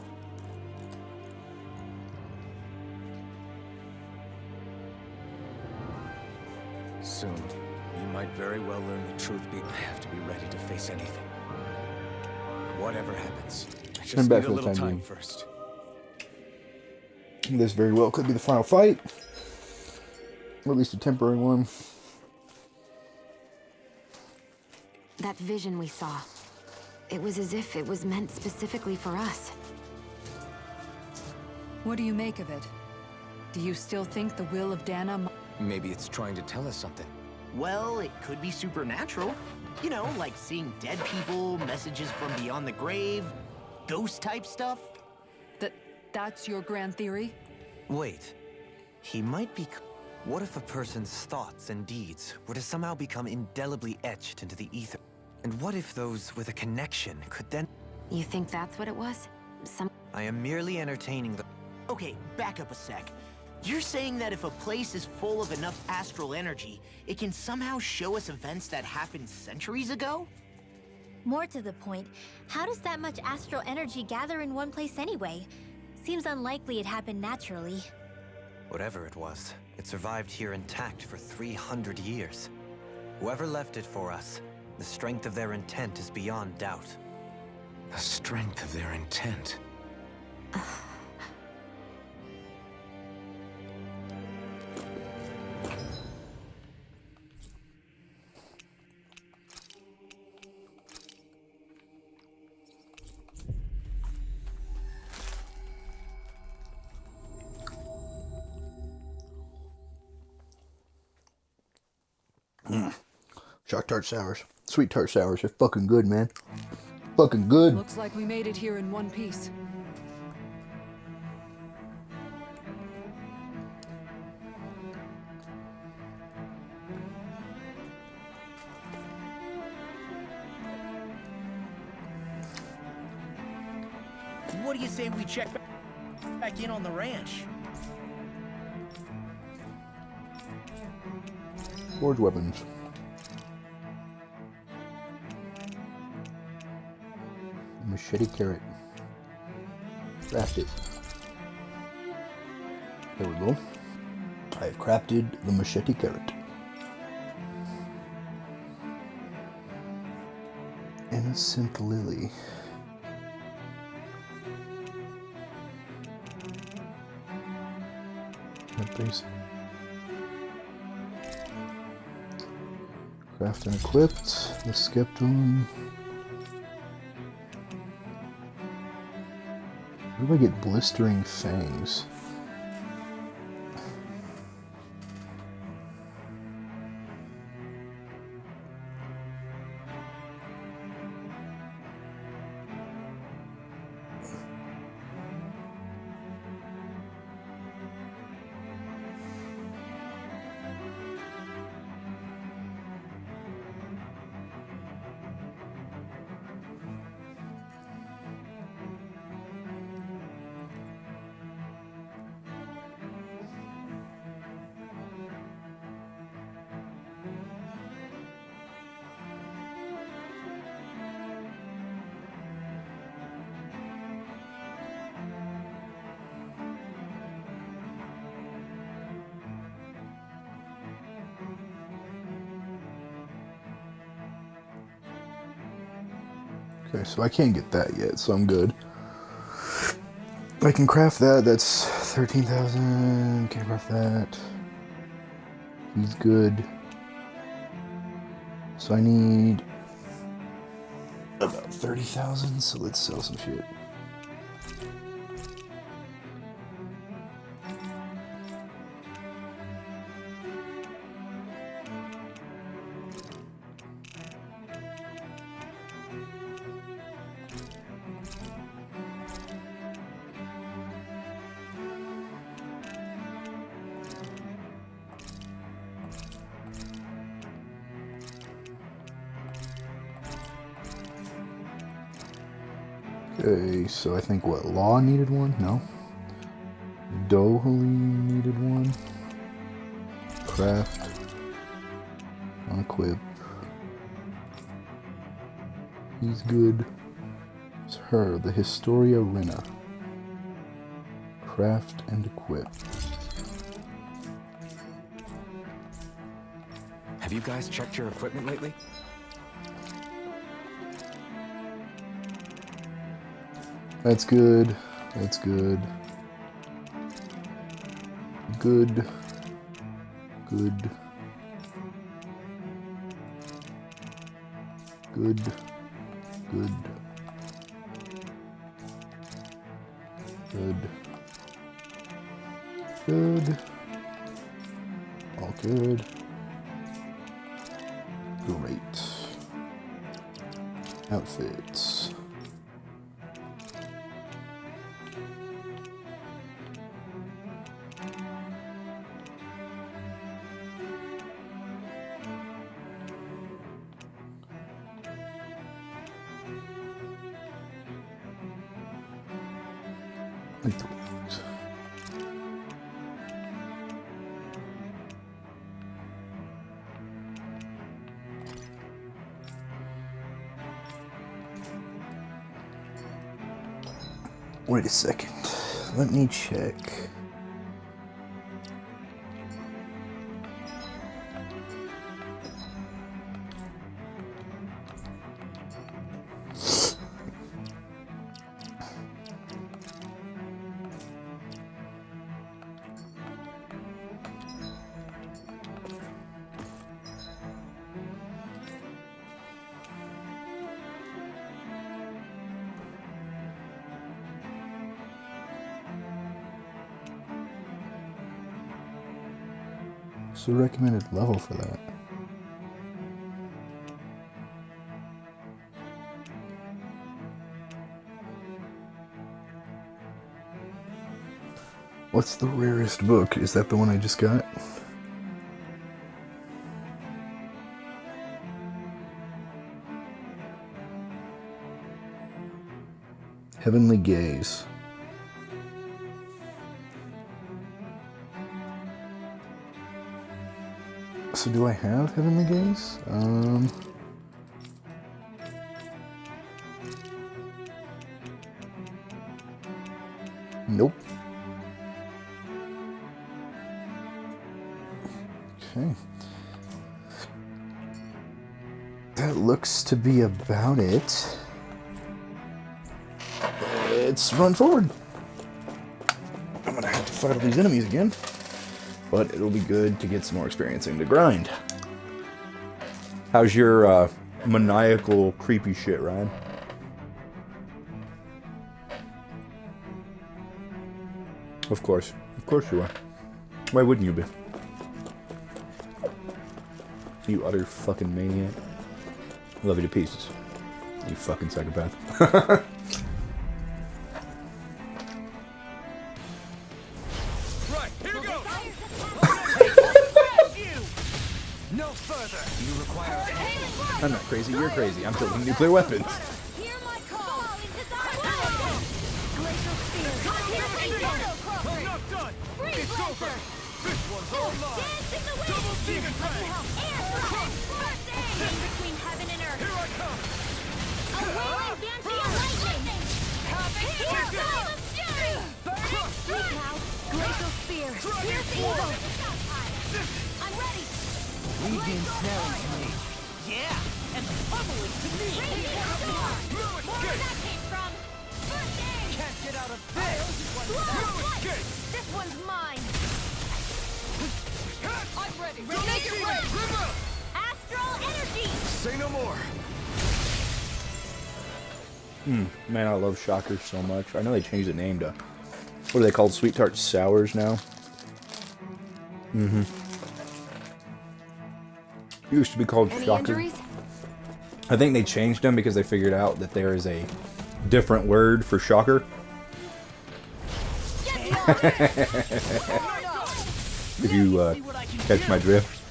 Soon, we might very well learn the truth. I have to be ready to face anything. Whatever happens, I just back need for a the little time time being. first. This very well could be the final fight. Or at least a temporary one. That vision we saw, it was as if it was meant specifically for us. What do you make of it? Do you still think the will of Dana? Maybe it's trying to tell us something. Well, it could be supernatural. You know, like seeing dead people, messages from beyond the grave, ghost-type stuff. That's your grand theory? Wait. He might be... What if a person's thoughts and deeds were to somehow become indelibly etched into the ether? And what if those with a connection could then... You think that's what it was? I am merely entertaining the... Okay, back up a sec. You're saying that if a place is full of enough astral energy, it can somehow show us events that happened centuries ago? More to the point, how does that much astral energy gather in one place anyway? Seems unlikely it happened naturally. Whatever it was, it survived here intact for 300 years. Whoever left it for us, the strength of their intent is beyond doubt. The strength of their intent. Shock tart sours. Sweet tart sours are fucking good, man. Fucking good. Looks like we made it here in one piece. What do you say we check back in on the ranch? Forge weapons. Machete carrot. Craft it. There we go. I have crafted the machete carrot. Innocent lily. That base. Craft and equipped. The skepton. Where do I get blistering fangs? Okay, so I can't get that yet, so I'm good. I can craft that, that's 13,000, can't craft that. He's good. So I need about 30,000, so let's sell some shit. Okay, so I think what, Law needed one? No. Dohalim needed one. Craft. Unequip. He's good. It's her, the Historia Rena. Craft and equip. Have you guys checked your equipment lately? That's good. That's good. Good. Good. Good. Good. Good. Good. All good. Great. Outfits. Wait a second. Let me check. What's the recommended level for that? What's the rarest book? Is that the one I just got? Heavenly Gaze. So do I have Heavenly Gaze? Nope. Okay. That looks to be about it. Let's run forward. I'm gonna have to fight all these enemies again. But it'll be good to get some more experience into grind. How's your maniacal, creepy shit, Ryan? Of course you are. Why wouldn't you be? You utter fucking maniac. Love you to pieces. You fucking psychopath. I'm not crazy, you're crazy. I'm building nuclear weapons. Hear my call! Glacial spear! I'm not done! It's over! This one's all mine! Double demon ray! Stand between heaven and earth. Here I come! A wailing dancing lightning. Here goes! Speak now! Glacial spear! Here's evil! I'm ready. We've been snaring to me. Yeah! And pummeling to me! Where that came from? First aid. Can't get out of this! This one's mine. I'm ready! Make it rain. Astral energy. Say no more! Man, I love Shockers so much. I know they changed the name to... What are they called? Sweet Tart Sours now? Mm-hmm. It used to be called Any Shocker. injuries? I think they changed them because they figured out that there is a different word for shocker. If you catch my drift.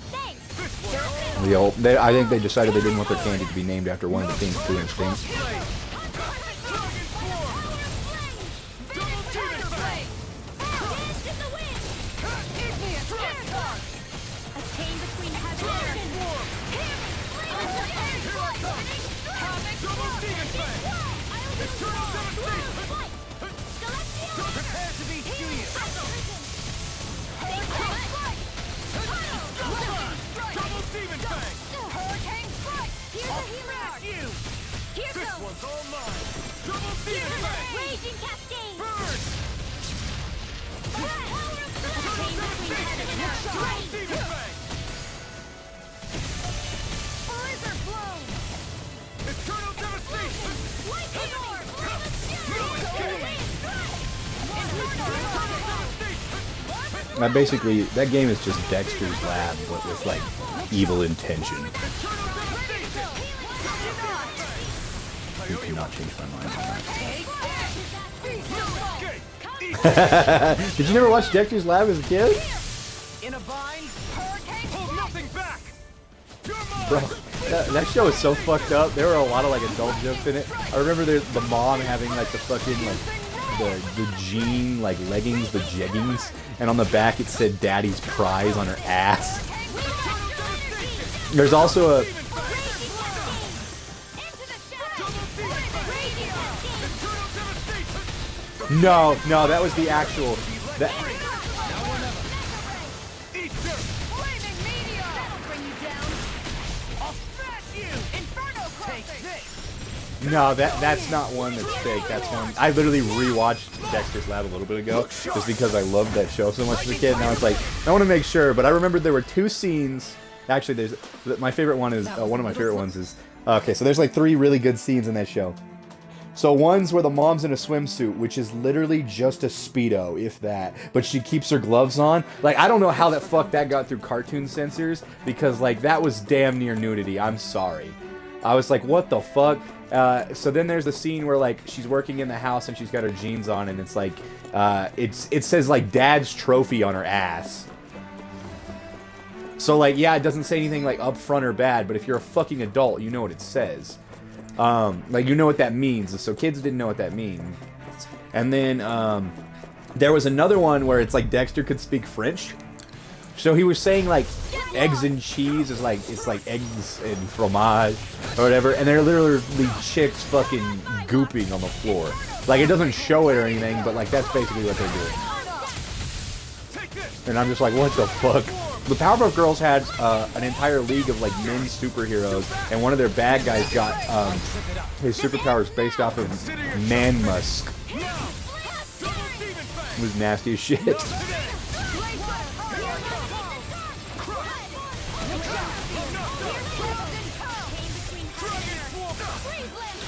I think they decided they didn't want their candy to be named after one of the things True Instinct. Basically, that game is just Dexter's Lab, but with like evil intention. You cannot change my mind on that. Did you never watch Dexter's Lab as a kid? In a bind, hold nothing back. Bro, that show is so fucked up. There were a lot of like adult jokes in it. I remember the mom having like the fucking like the jean like leggings, the jeggings, and on the back it said "Daddy's Prize" on her ass. There's also a no, that was the actual that. No, that's not one that's fake. That's one. I literally rewatched Dexter's Lab a little bit ago just because I loved that show so much as a kid. And I was like, I want to make sure. But I remembered there were 2 scenes. Actually, there's my favorite one is one of my favorite ones is okay. So there's like 3 really good scenes in that show. So one's where the mom's in a swimsuit, which is literally just a Speedo, if that. But she keeps her gloves on. Like, I don't know how that fuck that got through cartoon censors because like that was damn near nudity. I'm sorry. I was like, what the fuck? So then there's the scene where like she's working in the house and she's got her jeans on and it's like it says like Dad's Trophy on her ass. So like yeah, it doesn't say anything like upfront or bad, but if you're a fucking adult, you know what it says. Like you know what that means. So kids didn't know what that means. And then there was another one where it's like Dexter could speak French. So he was saying like eggs and cheese is like it's like eggs and fromage or whatever, and they're literally chicks fucking gooping on the floor. Like it doesn't show it or anything, but like that's basically what they're doing. And I'm just like, what the fuck? The Powerpuff Girls had an entire league of like men superheroes, and one of their bad guys got his superpowers based off of man musk. It was nasty as shit.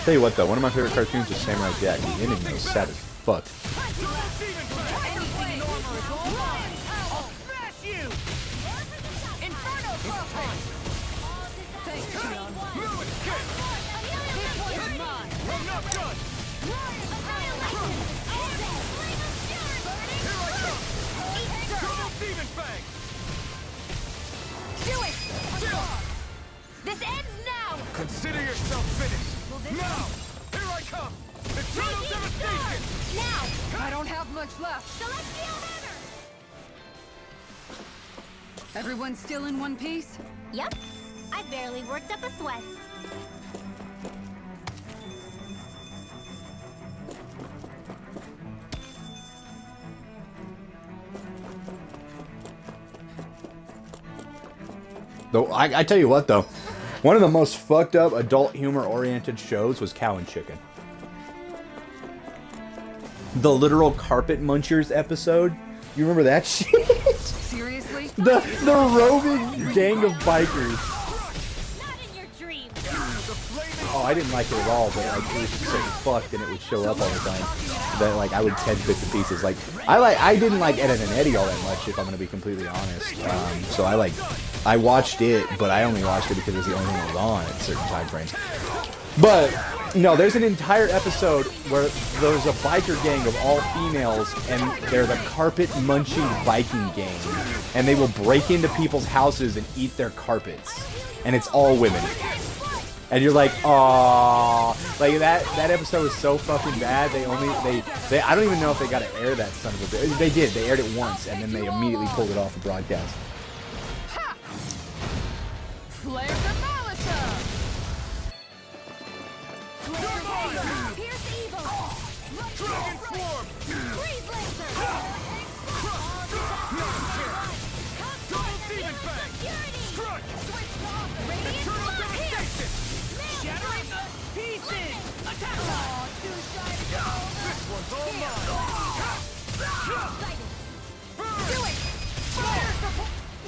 Tell you what though, one of my favorite cartoons is Samurai Jack. The ending was sad as fuck. This ends now! Consider yourself finished! Now! Here I come! Eternal devastation! Now! I don't have much left. Celestial hammer! Everyone still in one piece? Yep. I barely worked up a sweat. Though I tell you what though, one of the most fucked up adult humor oriented shows was Cow and Chicken. The literal carpet munchers episode. You remember that shit? Seriously? The roving gang of bikers. Not in your dreams. Oh, I didn't like it at all, but like it was just so fucked and it would show up all the time that like I would catch bits and pieces. Like I didn't like Ed and Eddie all that much, if I'm gonna be completely honest. So I watched it, but I only watched it because it was the only thing that was on at certain time frames. But no, there's an entire episode where there's a biker gang of all females, and they're the carpet munching Viking gang, and they will break into people's houses and eat their carpets, and it's all women. And you're like, aww, like that episode was so fucking bad. They I don't even know if they got to air that son of a bitch. They did. They aired it once, and then they immediately pulled it off the broadcast. Flare the Malisa! Here's evil! Dragon Swarm! Freeze laser! Double Demon Fang! Strike! Eternal devastation! Shattering the pieces! Attack! This one's all mine! Do it!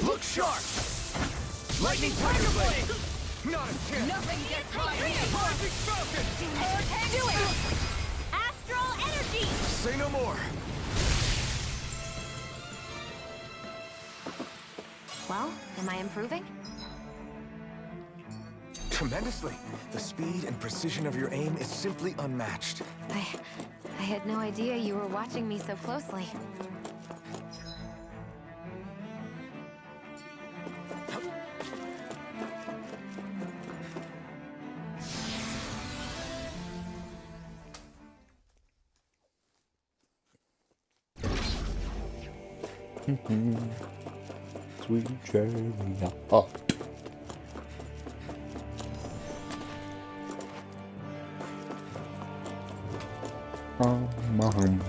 Look sharp! Lightning Tiger Blade! Not a chance! Nothing gets by me! Magic Falcon! Do it! Astral energy! Say no more! Well, am I improving? Tremendously. The speed and precision of your aim is simply unmatched. I had no idea you were watching me so closely. Sweet cherry. Oh. Mom.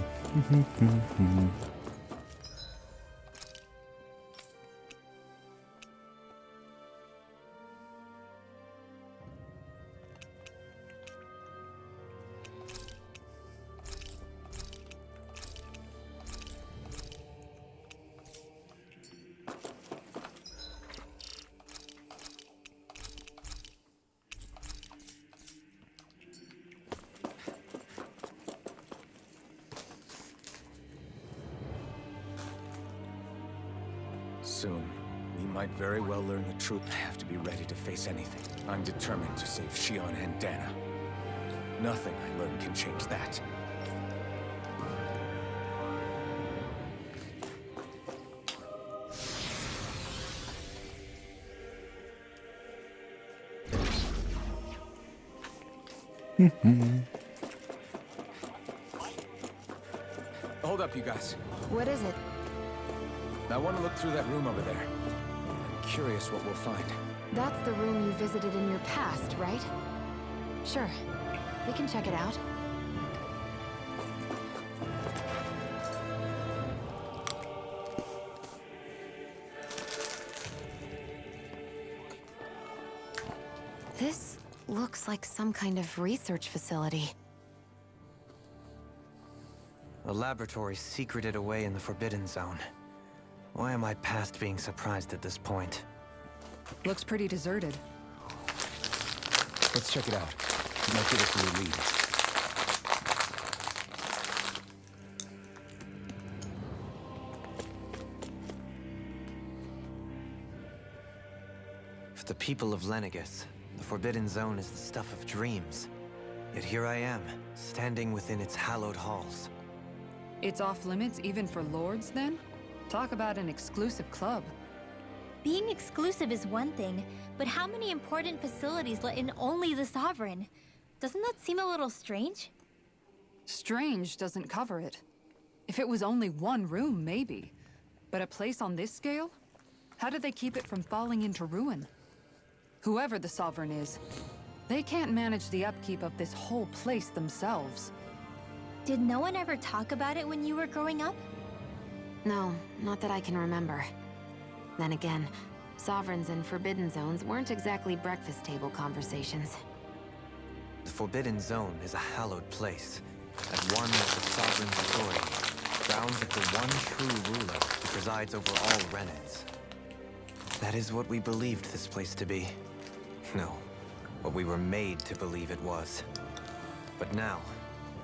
Soon, we might very well learn the truth. I have to be ready to face anything. I'm determined to save Shion and Dana. Nothing I learn can change that. Hold up, you guys. What is it? I want to look through that room over there. I'm curious what we'll find. That's the room you visited in your past, right? Sure. We can check it out. This looks like some kind of research facility. A laboratory secreted away in the Forbidden Zone. Why am I past being surprised at this point? Looks pretty deserted. Let's check it out. It might give us a new lead. For the people of Lenegus, the Forbidden Zone is the stuff of dreams. Yet here I am, standing within its hallowed halls. It's off limits even for lords, then? Talk about an exclusive club. Being exclusive is one thing, but how many important facilities let in only the Sovereign? Doesn't that seem a little strange? Strange doesn't cover it. If it was only one room, maybe. But a place on this scale? How do they keep it from falling into ruin? Whoever the Sovereign is, they can't manage the upkeep of this whole place themselves. Did no one ever talk about it when you were growing up? No, not that I can remember. Then again, Sovereigns and Forbidden Zones weren't exactly breakfast table conversations. The Forbidden Zone is a hallowed place, at one with the Sovereign's authority, grounds of the one true ruler who presides over all Renans. That is what we believed this place to be. No, what we were made to believe it was. But now,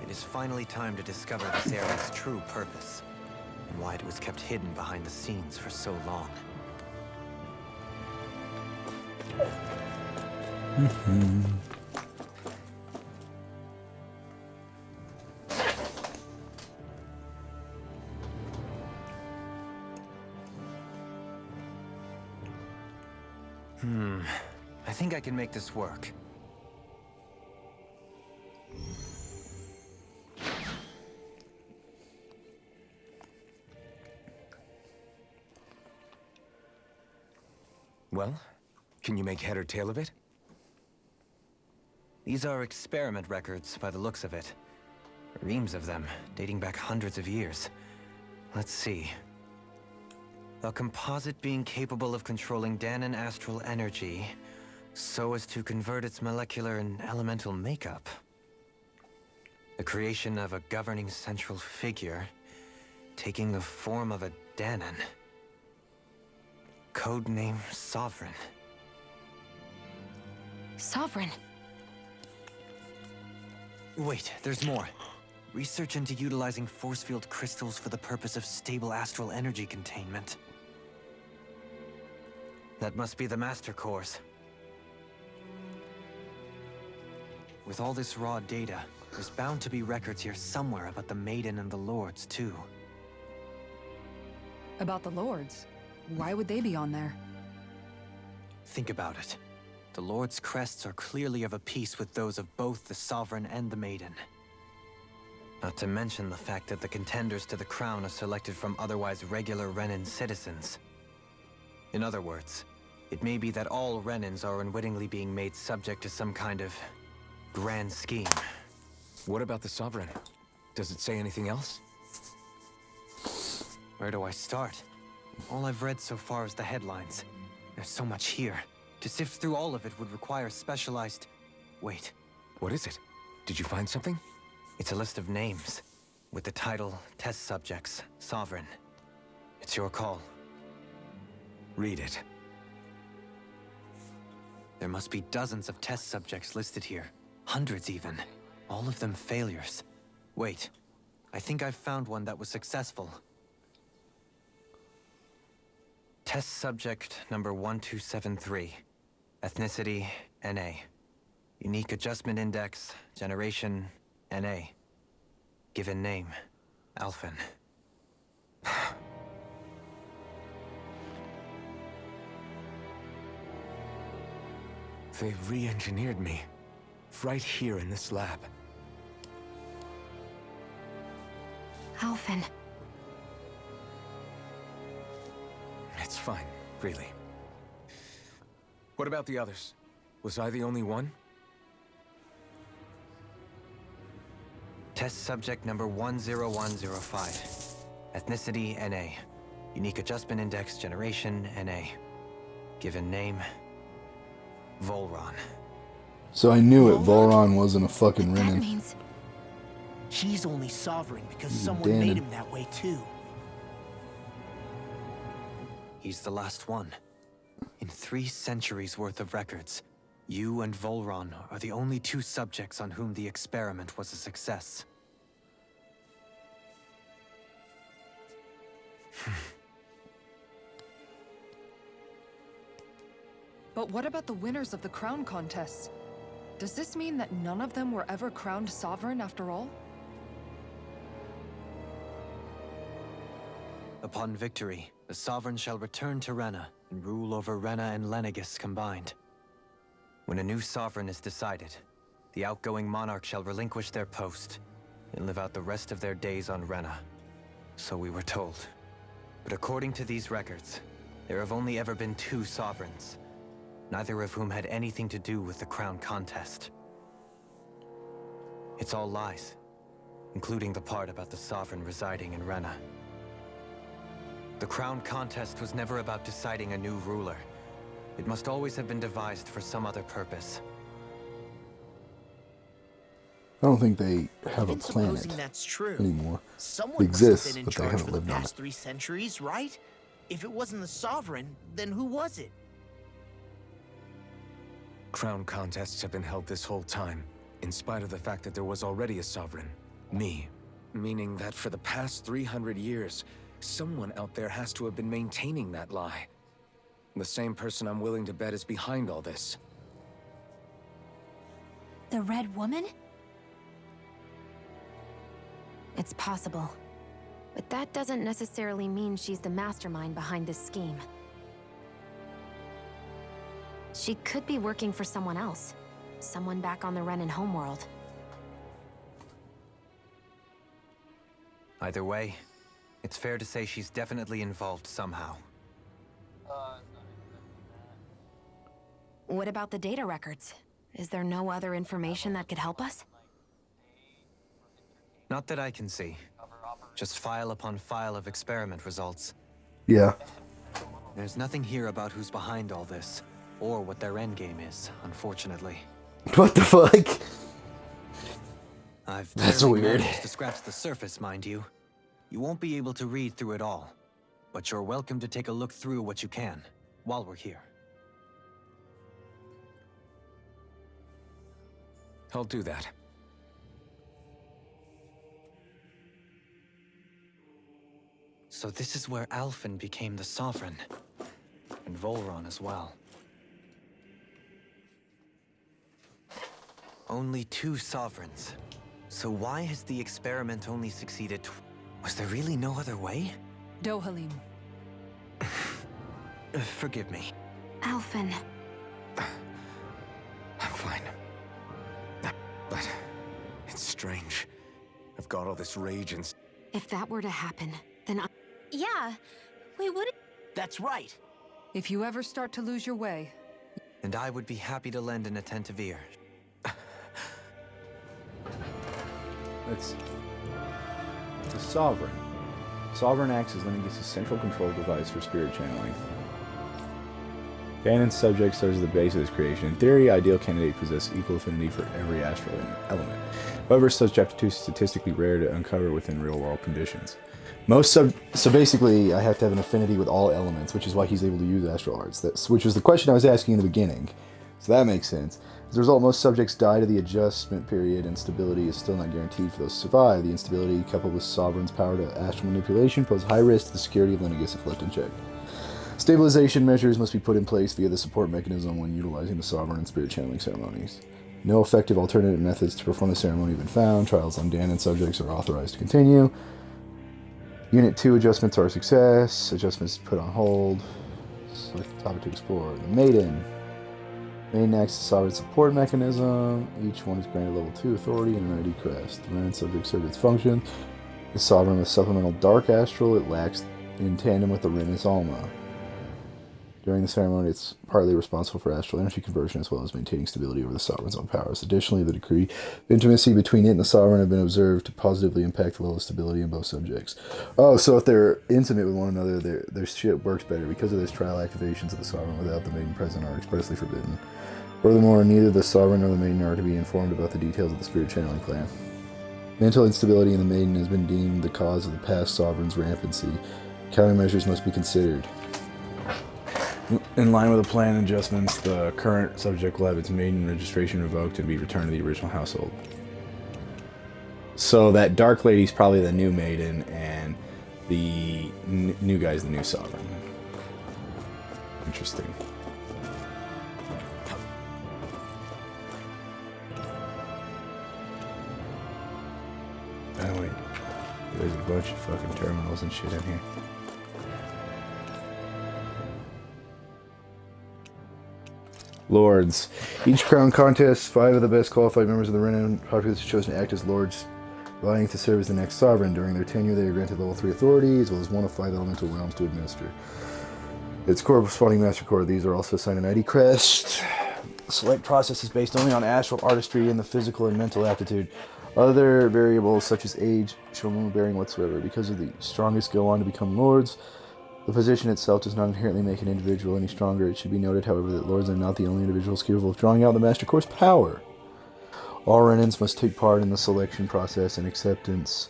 it is finally time to discover this area's true purpose, and why it was kept hidden behind the scenes for so long. I think I can make this work. Well, can you make head or tail of it? These are experiment records, by the looks of it. Reams of them, dating back hundreds of years. Let's see. A composite being capable of controlling Danon astral energy, so as to convert its molecular and elemental makeup. The creation of a governing central figure, taking the form of a Danon. Codename Sovereign. Sovereign! Wait, there's more. Research into utilizing force field crystals for the purpose of stable astral energy containment. That must be the Master Cores. With all this raw data, there's bound to be records here somewhere about the Maiden and the Lords, too. About the Lords? Why would they be on there? Think about it. The Lord's crests are clearly of a piece with those of both the Sovereign and the Maiden. Not to mention the fact that the contenders to the crown are selected from otherwise regular Renan citizens. In other words, it may be that all Renans are unwittingly being made subject to some kind of grand scheme. What about the Sovereign? Does it say anything else? Where do I start? All I've read so far is the headlines. There's so much here. To sift through all of it would require specialized... Wait. What is it? Did you find something? It's a list of names, with the title Test Subjects, Sovereign. It's your call. Read it. There must be dozens of test subjects listed here. Hundreds even. All of them failures. Wait. I think I've found one that was successful. Test subject number 1273. Ethnicity, NA. Unique adjustment index, generation, NA. Given name, Alphen. They re-engineered me. Right here in this lab. Alphen. It's fine, really. What about the others? Was I the only one? Test subject number 10105. Ethnicity, NA. Unique adjustment index, generation, NA. Given name, Volron. So I knew it. Volron wasn't a fucking That Renan. means he's only sovereign because He's a someone Danon. made him that way too. He's the last one. In 3 centuries worth of records, you and Volron are the only 2 subjects on whom the experiment was a success. But what about the winners of the crown contests? Does this mean that none of them were ever crowned sovereign after all? Upon victory, the Sovereign shall return to Rena and rule over Rena and Lenegis combined. When a new Sovereign is decided, the outgoing monarch shall relinquish their post and live out the rest of their days on Rena. So we were told. But according to these records, there have only ever been 2 Sovereigns, neither of whom had anything to do with the crown contest. It's all lies, including the part about the Sovereign residing in Rena. The crown contest was never about deciding a new ruler. It must always have been devised for some other purpose. I don't think they have a Even planet supposing that's true, anymore. someone It must have exists, been in but they charge haven't for the lived on past it. 3 centuries, right? If it wasn't the Sovereign, then who was it? Crown contests have been held this whole time, in spite of the fact that there was already a Sovereign. Me. Meaning that for the past 300 years, someone out there has to have been maintaining that lie. The same person I'm willing to bet is behind all this. The Red Woman? It's possible. But that doesn't necessarily mean she's the mastermind behind this scheme. She could be working for someone else. Someone back on the Renan homeworld. Either way, it's fair to say she's definitely involved somehow. What about the data records? Is there no other information that could help us? Not that I can see. Just file upon file of experiment results. Yeah. There's nothing here about who's behind all this, or what their endgame is, unfortunately. What the fuck? I've That's barely weird. managed to scratch the surface, mind you. You won't be able to read through it all, but you're welcome to take a look through what you can, while we're here. I'll do that. So this is where Alphen became the Sovereign. and Volron as well. Only 2 sovereigns. So why has the experiment only succeeded Was there really no other way? Dohalim. Forgive me. Alphen. I'm fine. But it's strange. I've got all this rage and... If that were to happen, then I... Yeah, we wouldn't... That's right. If you ever start to lose your way... And I would be happy to lend an attentive ear. It's the Sovereign. Sovereign acts as Lineage's central control device for spirit channeling. Ganon's subject serves as the base of this creation. In theory, ideal candidates possess equal affinity for every astral element. However, subject to statistically rare to uncover within real-world conditions. So basically, I have to have an affinity with all elements, which is why he's able to use astral arts. Which was the question I was asking in the beginning. So that makes sense. As a result, most subjects die to the adjustment period, and stability is still not guaranteed for those who survive. The instability, coupled with Sovereign's power to astral manipulation, pose high risk to the security of Lineage if left unchecked. Stabilization measures must be put in place via the support mechanism when utilizing the Sovereign and spirit channeling ceremonies. No effective alternative methods to perform the ceremony have been found. Trials on Danon subjects are authorized to continue. Unit 2 adjustments are a success. Adjustments put on hold. Select the topic to explore. The Maiden. Maiden acts as a sovereign support mechanism. Each one is granted level 2 authority and an ID crest. The Renan subject serves its function. The Sovereign with supplemental dark astral it lacks in tandem with the Renis Alma. During the ceremony, it's partly responsible for astral energy conversion as well as maintaining stability over the Sovereign's own powers. Additionally, the degree of intimacy between it and the Sovereign have been observed to positively impact the level of stability in both subjects. Oh, so if they're intimate with one another, their shit works better. Because of this, trial activations of the Sovereign without the Maiden present are expressly forbidden. Furthermore, neither the Sovereign nor the Maiden are to be informed about the details of the spirit channeling plan. Mental instability in the Maiden has been deemed the cause of the past Sovereign's rampancy. Countermeasures must be considered. In line with the plan adjustments, the current subject will have its Maiden registration revoked and be returned to the original household. So that Dark Lady's probably the new Maiden, and the new guy's the new Sovereign. Interesting. Oh wait, there's a bunch of fucking terminals and shit in here. Lords. Each crown contest, 5 of the best qualified members of the Renan populace are chosen to act as lords, vying to serve as the next sovereign. During their tenure, they are granted level 3 authority, as well as 1 of 5 elemental realms to administer. Its corresponding master core. These are also assigned an ID crest. The select process is based only on astral artistry and the physical and mental aptitude. Other variables, such as age, show no bearing whatsoever. Because of the strongest go on to become lords, the position itself does not inherently make an individual any stronger. It should be noted, however, that lords are not the only individuals capable of drawing out the Master Core's power. All Renans must take part in the selection process, and acceptance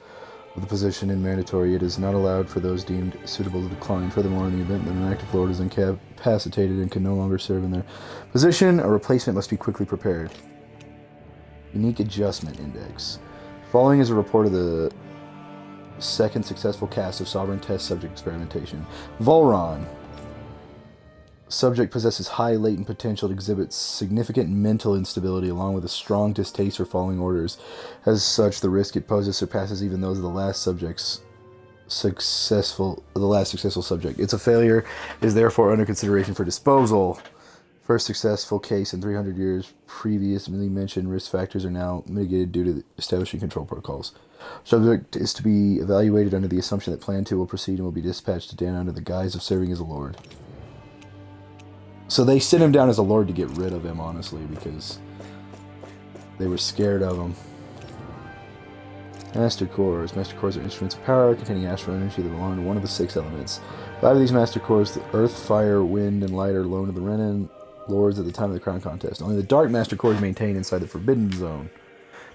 of the position is mandatory. It is not allowed for those deemed suitable to decline. Furthermore, in the event that an active lord is incapacitated and can no longer serve in their position, a replacement must be quickly prepared. Unique Adjustment Index. Following is a report of the second successful cast of Sovereign Test Subject Experimentation. Volron. Subject possesses high latent potential to exhibit significant mental instability along with a strong distaste for following orders. As such, the risk it poses surpasses even those of the last successful subject. Its a failure is therefore under consideration for disposal. First successful case in 300 years. Previously mentioned risk factors are now mitigated due to establishing control protocols. Subject is to be evaluated under the assumption that Plan 2 will proceed and will be dispatched to Dan under the guise of serving as a lord. So they sent him down as a lord to get rid of him, honestly, because they were scared of him. Master Cores. Master Cores are instruments of power containing astral energy that belong to one of the 6 elements. 5 of these Master Cores, the Earth, Fire, Wind, and Light, are loaned to the Renan lords at the time of the Crown Contest. Only the Dark Master Core is maintained inside the Forbidden Zone.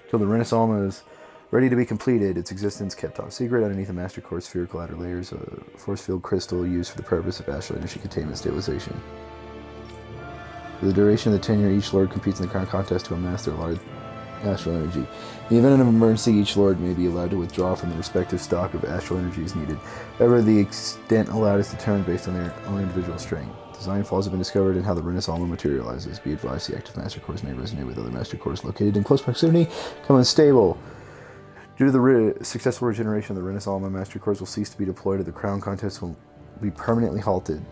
Until the Renis Alma is ready to be completed, its existence kept top secret. Underneath the Master Core's spherical outer layers, a force field crystal used for the purpose of astral energy containment stabilization. For the duration of the tenure, each lord competes in the Crown Contest to amass their large astral energy. In the event of an emergency, each lord may be allowed to withdraw from the respective stock of astral energy as needed. However, the extent allowed is determined based on their own individual strength. Design flaws have been discovered in how the Renis Alma materializes. Be advised, the active master cores may resonate with other master cores located in close proximity, become unstable. Due to the successful regeneration of the Renis Alma, master cores will cease to be deployed, and the crown contest will be permanently halted.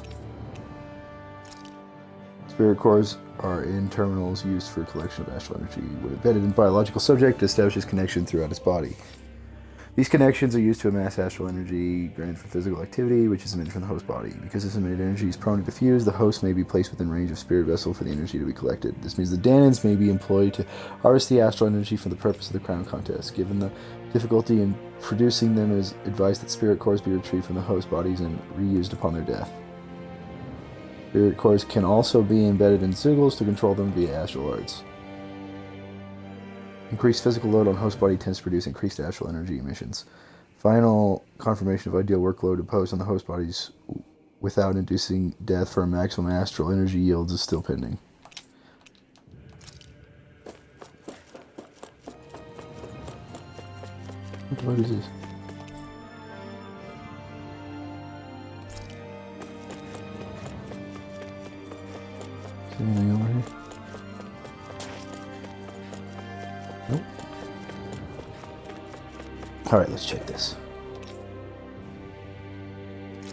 Spirit cores are in terminals used for collection of astral energy. When embedded in biological subject, it establishes connection throughout its body. These connections are used to amass astral energy granted for physical activity, which is emitted from the host body. Because this emitted energy is prone to diffuse, the host may be placed within range of spirit vessel for the energy to be collected. This means the Danans may be employed to harvest the astral energy for the purpose of the crown contest. Given the difficulty in producing them, it is advised that spirit cores be retrieved from the host bodies and reused upon their death. Spirit cores can also be embedded in sigils to control them via astral arts. Increased physical load on host body tends to produce increased astral energy emissions. Final confirmation of ideal workload imposed on the host bodies without inducing death for a maximum astral energy yields is still pending. What the fuck is this? Is there anything over here? Nope. Alright, let's check this.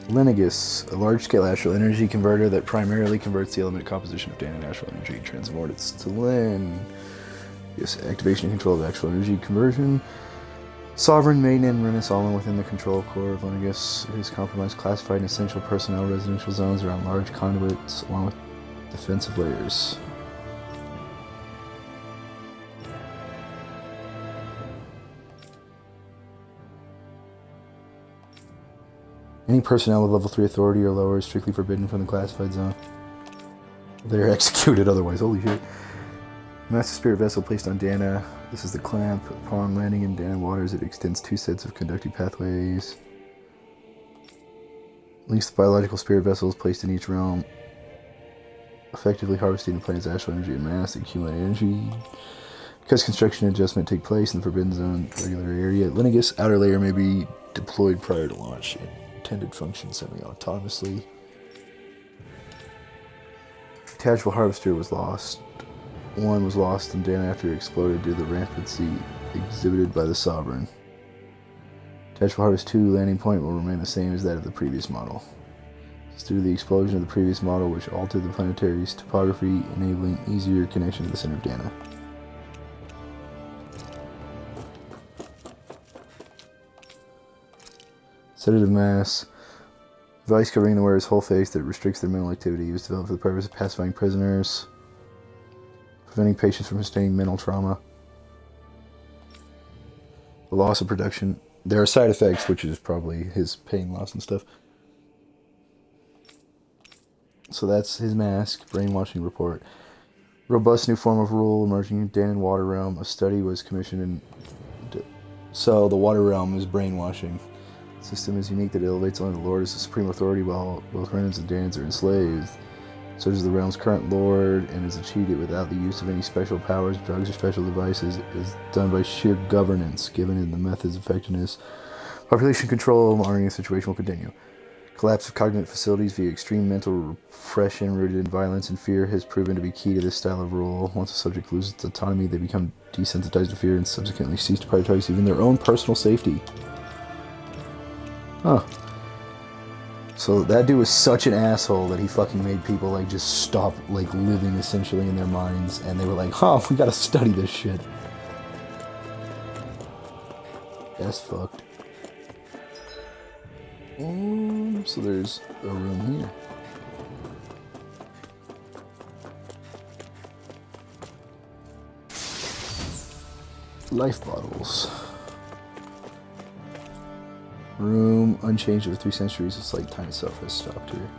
Linegus, a large-scale astral energy converter that primarily converts the element composition of Dan and astral energy. Transmortits to Lin. Yes, activation and control of astral energy conversion. Sovereign Maiden and Renis Alma within the control core of Linegus. It is compromised classified in essential personnel residential zones around large conduits along with defensive layers. Any personnel with level 3 authority or lower is strictly forbidden from the classified zone. They are executed otherwise. Holy shit. Master Spirit Vessel placed on Dana. This is the clamp. Upon landing in Dana waters, it extends 2 sets of conducting pathways. Links the biological spirit vessels placed in each realm, effectively harvesting the planet's astral energy and mass, accumulate energy. Because construction and adjustment take place in the Forbidden Zone regular area, Linegus outer layer may be deployed prior to launch. Intended function semi-autonomously. Detachable harvester was lost. One was lost and Dan after it exploded due to the rampancy exhibited by the Sovereign. Detachable Harvest 2 landing point will remain the same as that of the previous model. It's due to the explosion of the previous model which altered the planetary's topography, enabling easier connection to the center of Dana. Sedative mass. Device covering the wearer's whole face that restricts their mental activity. It was developed for the purpose of pacifying prisoners, preventing patients from sustaining mental trauma. The loss of production. There are side effects, which is probably his pain loss and stuff. So that's his mask. Brainwashing report. Robust new form of rule emerging in Dan and Water Realm. A study was commissioned in... So the Water Realm is brainwashing. The system is unique that it elevates only the Lord as the supreme authority while both Renans and Danans are enslaved. So is the realm's current Lord and is achieved it without the use of any special powers, drugs, or special devices. It is done by sheer governance, given in the method's effectiveness. Population control, monitoring the situation will continue. Collapse of cognitive facilities via extreme mental repression rooted in violence and fear has proven to be key to this style of rule. Once a subject loses its autonomy, they become desensitized to fear and subsequently cease to prioritize even their own personal safety. Huh. So that dude was such an asshole that he fucking made people like just stop like living essentially in their minds, and they were like, "Huh, we gotta study this shit." That's fucked. So there's a room here. Life bottles. Room unchanged over 3 centuries. It's like time itself has stopped here.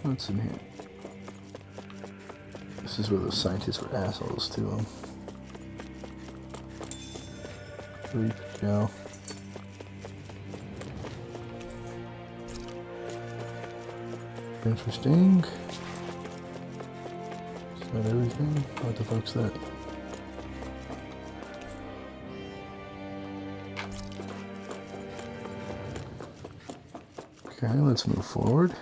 What's in here? This is where those scientists were assholes to them. Creep, gel. Interesting. Is that everything? What the fuck's that? Okay, let's move forward.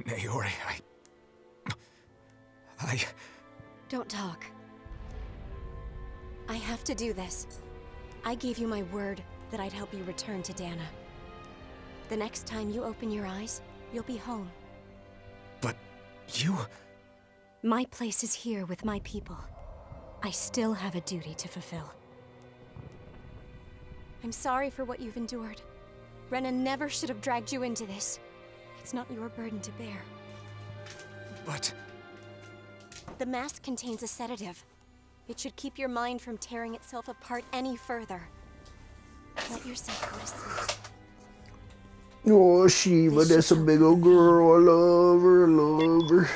Naori, I... Don't talk. I have to do this. I gave you my word that I'd help you return to Dana. The next time you open your eyes, you'll be home. But you... My place is here with my people. I still have a duty to fulfill. I'm sorry for what you've endured. Rena never should have dragged you into this. It's not your burden to bear. But... The mask contains a sedative. It should keep your mind from tearing itself apart any further. Let yourself go to sleep. Oh, Shiva, that's a big old girl. I love her, I love her.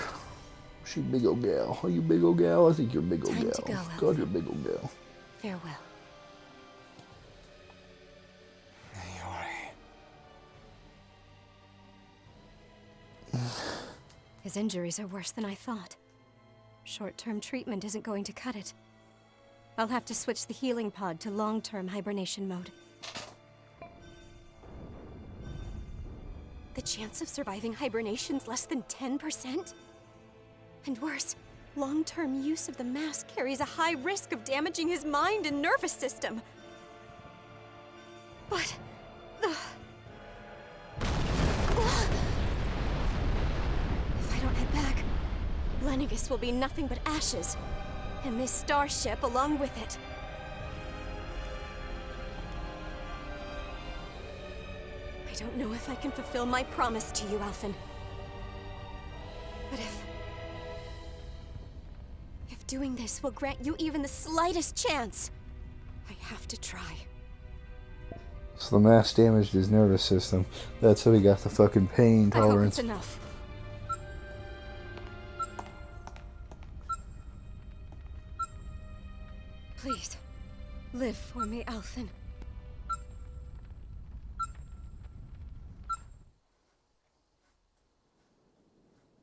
She big old gal. Are you big old gal? I think you're a big old Time gal. to go, God, you're a big old gal. Farewell. His injuries are worse than I thought. Short-term treatment isn't going to cut it. I'll have to switch the healing pod to long-term hibernation mode. The chance of surviving hibernation's less than 10%? And worse, long-term use of the mask carries a high risk of damaging his mind and nervous system. But... If I don't head back, Lennigus will be nothing but ashes, and this starship along with it. I don't know if I can fulfill my promise to you, Alphen. But if doing this will grant you even the slightest chance, I have to try. So the mask damaged his nervous system. That's how he got the fucking pain tolerance. I hope it's enough. Please, live for me, Alphen.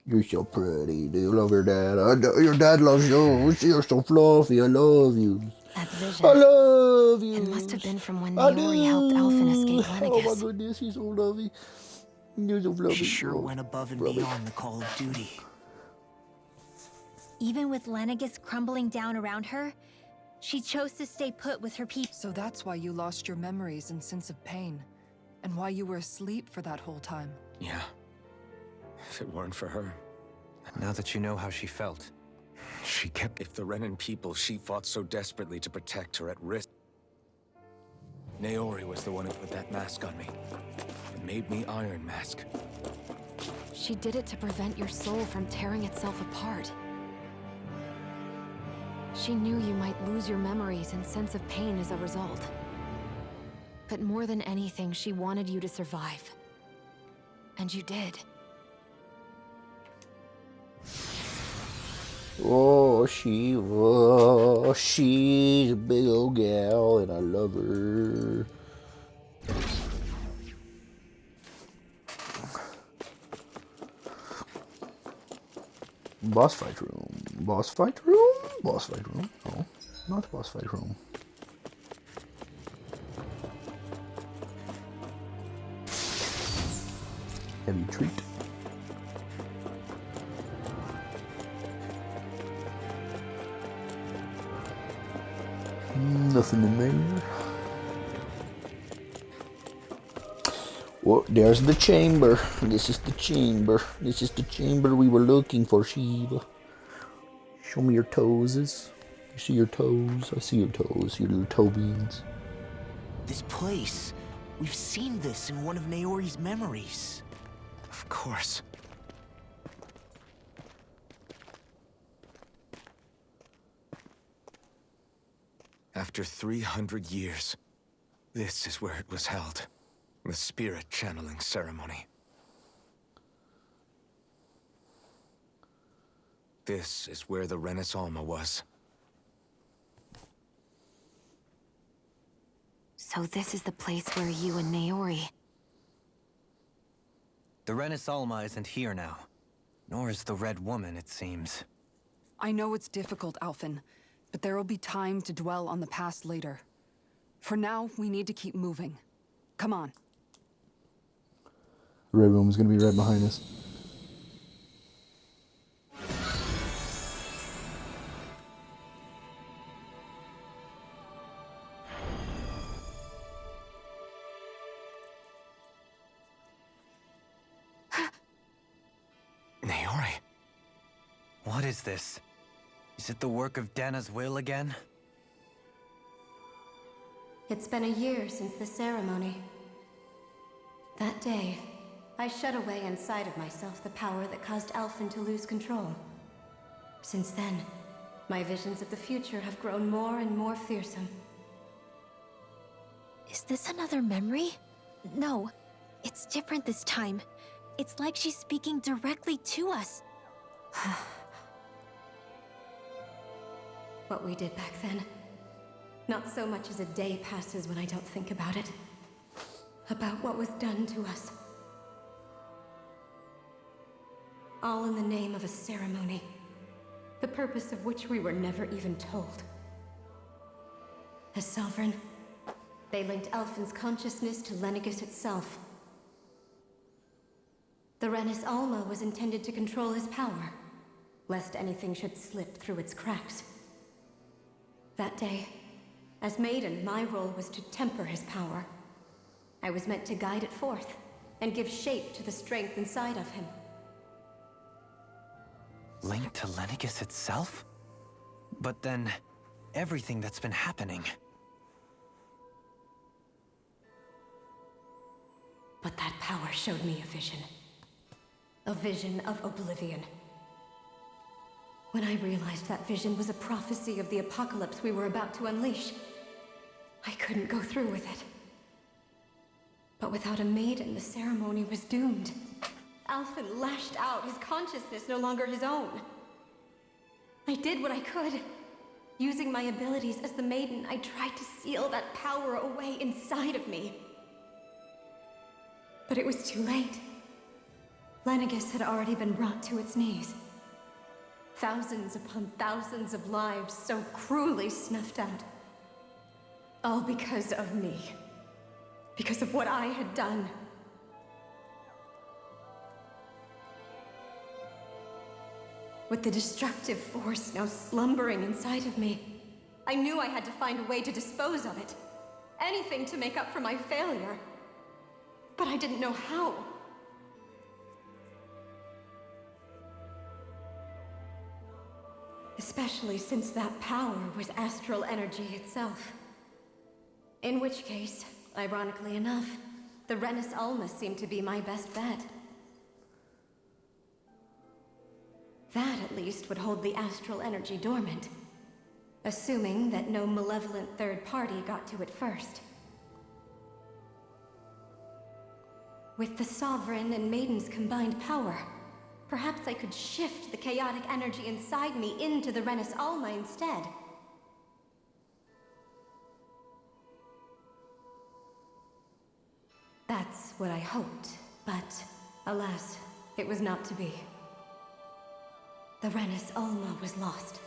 You're so pretty. Do you love your dad? Your dad loves you. You're so fluffy. I love you. That vision. I love you. It must have been from when Naori helped Alphen escape Lennigus. Oh my goodness, he's so lovely. He's so fluffy. She sure went above and beyond the call of duty. Even with Lennigus crumbling down around her, she chose to stay put with her people. So that's why you lost your memories and sense of pain, and why you were asleep for that whole time. Yeah. If it weren't for her. Now that you know how she felt. She kept... If the Renan people she fought so desperately to protect her at risk... Naori was the one who put that mask on me. It made me Iron Mask. She did it to prevent your soul from tearing itself apart. She knew you might lose your memories and sense of pain as a result. But more than anything, she wanted you to survive. And you did. Oh, Shiva. She's a big old gal, and I love her. Boss fight room. Boss fight room? Boss fight room. No, not boss fight room. Heavy treat. Nothing in there. Well, there's the chamber. This is the chamber. This is the chamber we were looking for, Shiva. Show me your toes. You see your toes? I see your toes, your little toe beans. This place. We've seen this in one of Naori's memories. Of course. After 300 years, this is where it was held. The spirit channeling ceremony. this is where the Renis Alma was. So this is the place where you and Naori... The Renis Alma isn't here now. Nor is the Red Woman, it seems. I know it's difficult, Alphen, but there will be time to dwell on the past later. For now, we need to keep moving. Come on. The Red Woman's gonna be right behind us. Naori. What is this? Is it the work of Dana's will again? It's been a year since the ceremony. That day, I shut away inside of myself the power that caused Alphen to lose control. Since then, my visions of the future have grown more and more fearsome. Is this another memory? No, it's different this time. It's like she's speaking directly to us. What we did back then. Not so much as a day passes when I don't think about it. About what was done to us. All in the name of a ceremony. The purpose of which we were never even told. As Sovereign, they linked Alphen's consciousness to Lenegis itself. The Renis Alma was intended to control his power, lest anything should slip through its cracks. That day, as Maiden, my role was to temper his power. I was meant to guide it forth, and give shape to the strength inside of him. Linked to Lenegis itself? But then, everything that's been happening... But that power showed me a vision. A vision of oblivion. When I realized that vision was a prophecy of the apocalypse we were about to unleash, I couldn't go through with it. But without a maiden, the ceremony was doomed. Alphen lashed out, his consciousness no longer his own. I did what I could. Using my abilities as the maiden, I tried to seal that power away inside of me. But it was too late. Lenegis had already been brought to its knees. Thousands upon thousands of lives so cruelly snuffed out. All because of me. Because of what I had done. With the destructive force now slumbering inside of me, I knew I had to find a way to dispose of it. Anything to make up for my failure. But I didn't know how. Especially since that power was astral energy itself. In which case, ironically enough, the Renis Alma seemed to be my best bet. That, at least, would hold the astral energy dormant. Assuming that no malevolent third party got to it first. With the Sovereign and Maiden's combined power, perhaps I could shift the chaotic energy inside me into the Renis Alma instead. That's what I hoped, but alas, it was not to be. The Renis Alma was lost,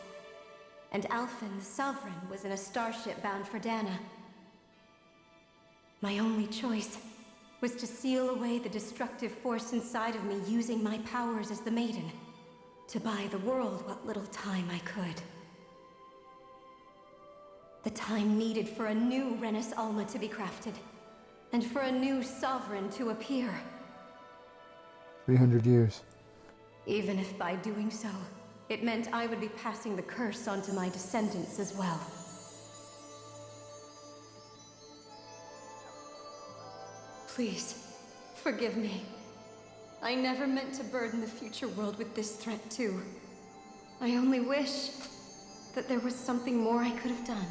and Alphen, the Sovereign, was in a starship bound for Dana. My only choice was to seal away the destructive force inside of me using my powers as the Maiden, to buy the world what little time I could. The time needed for a new Renis Alma to be crafted, and for a new Sovereign to appear. 300 years. Even if by doing so, it meant I would be passing the curse onto my descendants as well. Please, forgive me. I never meant to burden the future world with this threat too. I only wish that there was something more I could have done.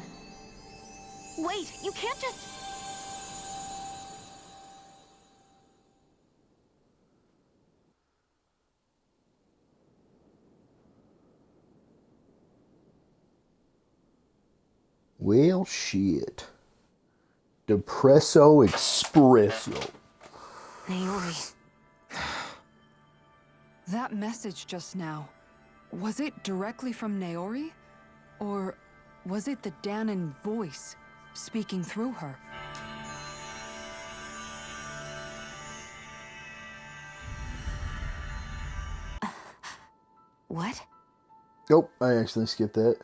Wait, you can't just... Well, shit. Depresso Espresso. Naori. That message just now, was it directly from Naori? Or was it the Danon voice speaking through her? What? Nope, I actually skipped that.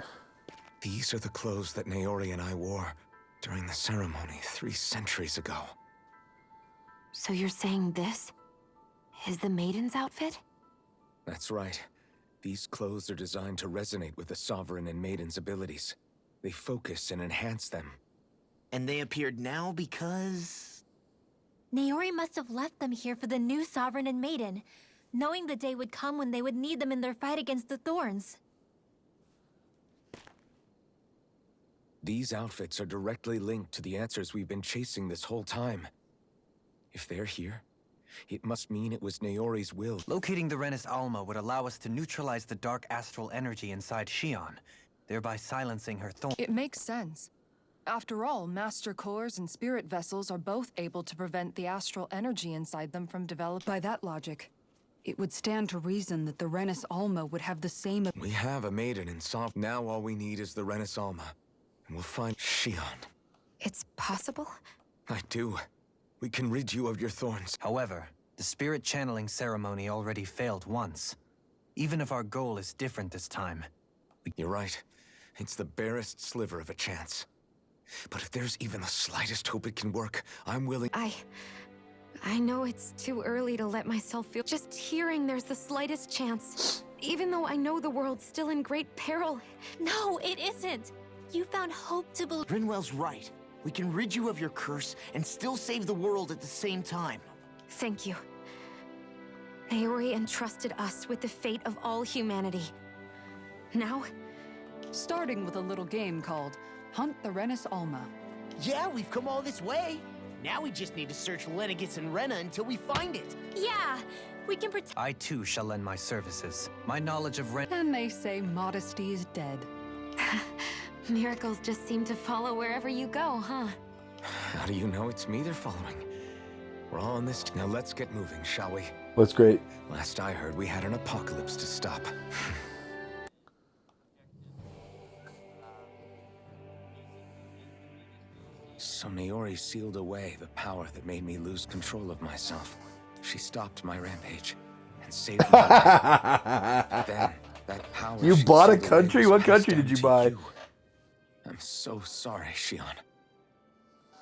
These are the clothes that Naori and I wore during the ceremony 3 centuries ago. So you're saying this is the maiden's outfit? That's right. These clothes are designed to resonate with the Sovereign and Maiden's abilities. They focus and enhance them. And they appeared now because... Naori must have left them here for the new Sovereign and Maiden, knowing the day would come when they would need them in their fight against the Thorns. These outfits are directly linked to the answers we've been chasing this whole time. If they're here, it must mean it was Naori's will. Locating the Renis Alma would allow us to neutralize the dark astral energy inside Shion, thereby silencing her thorn. It makes sense. After all, Master Cores and Spirit Vessels are both able to prevent the astral energy inside them from developing. By that logic, it would stand to reason that the Renis Alma would have the same... We have a Maiden in Sov. Now all we need is the Renis Alma. And we'll find Shion. It's possible? I do. We can rid you of your thorns. However, the spirit channeling ceremony already failed once. Even if our goal is different this time. You're right. It's the barest sliver of a chance. But if there's even the slightest hope it can work, I'm willing... I know it's too early to let myself feel... Just hearing there's the slightest chance, even though I know the world's still in great peril. No, it isn't! You found hope to believe. Rinwell's right. We can rid you of your curse and still save the world at the same time. Thank you. Naori entrusted us with the fate of all humanity. Now... Starting with a little game called Hunt the Renis Alma. Yeah, we've come all this way. Now we just need to search Lenegis and Rena until we find it. Yeah, we can pretend. I too shall lend my services. My knowledge of And they say modesty is dead. Miracles just seem to follow wherever you go, huh? How do you know it's me they're following? We're all on this... Now let's get moving, shall we? That's great. Last I heard, we had an apocalypse to stop. So Naori sealed away the power that made me lose control of myself. She stopped my rampage and saved my life. Then, that power You she bought a sealed away country? was What passed country down did you to buy? I'm so sorry, Shion.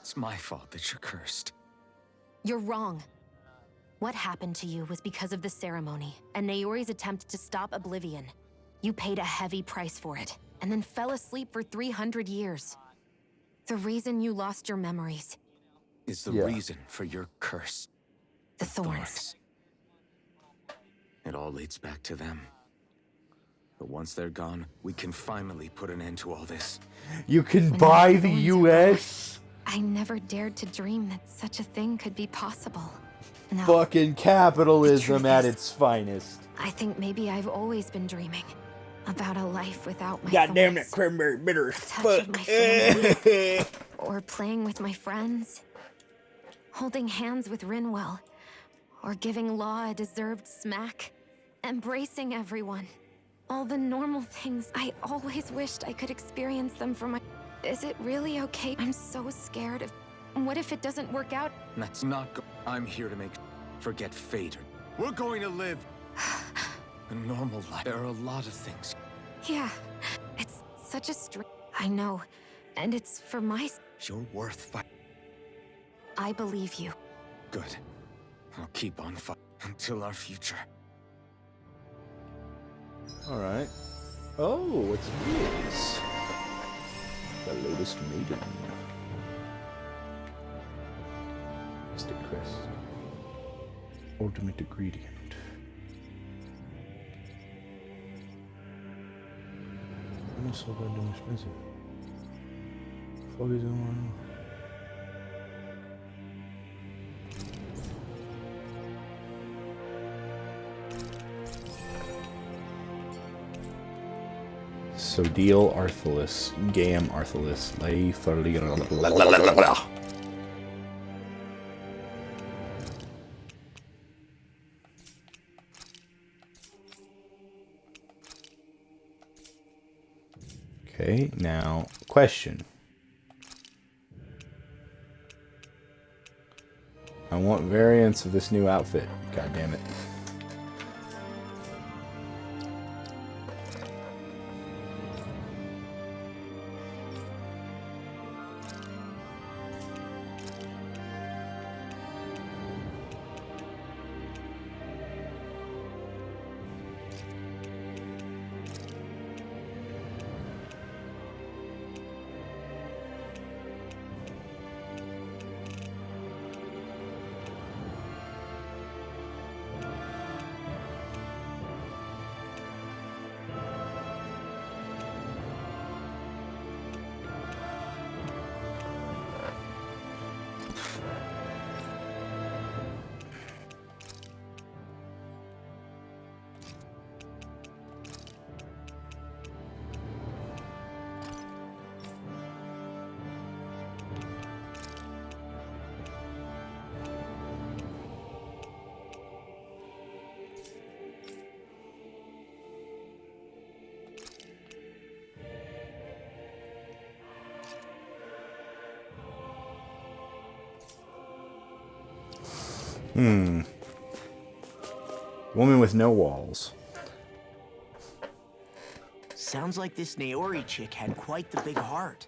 It's my fault that you're cursed. You're wrong. What happened to you was because of the ceremony, and Naori's attempt to stop Oblivion. You paid a heavy price for it, and then fell asleep for 300 years. The reason you lost your memories... Is the reason for your curse. The thorns. It all leads back to them. But once they're gone, we can finally put an end to all this. You can buy the US? I never dared to dream that such a thing could be possible. No. Fucking capitalism at its finest. I think maybe I've always been dreaming about a life without my God damn thorns. it, cranberry bitter. Touch of my family. Or playing with my friends. Holding hands with Rinwell. Or giving Law a deserved smack. Embracing everyone. All the normal things. I always wished I could experience them for my... Is it really okay? I'm so scared of... What if it doesn't work out? That's not I'm here to make... Forget fate. We're going to live... a normal life. There are a lot of things. Yeah. It's such a I know. And it's for my... You're worth fighting. I believe you. Good. I'll keep on fighting until our future. Alright. Oh, what's this? The latest maiden. Mystic Crest. Ultimate ingredient. I'm not so goddamn expensive. Fuck is going on? Sodil Arthelus, Gam Arthelus, Lay Okay, now question. I want variants of this new outfit. God damn it. Woman with no walls. Sounds like this Naori chick had quite the big heart.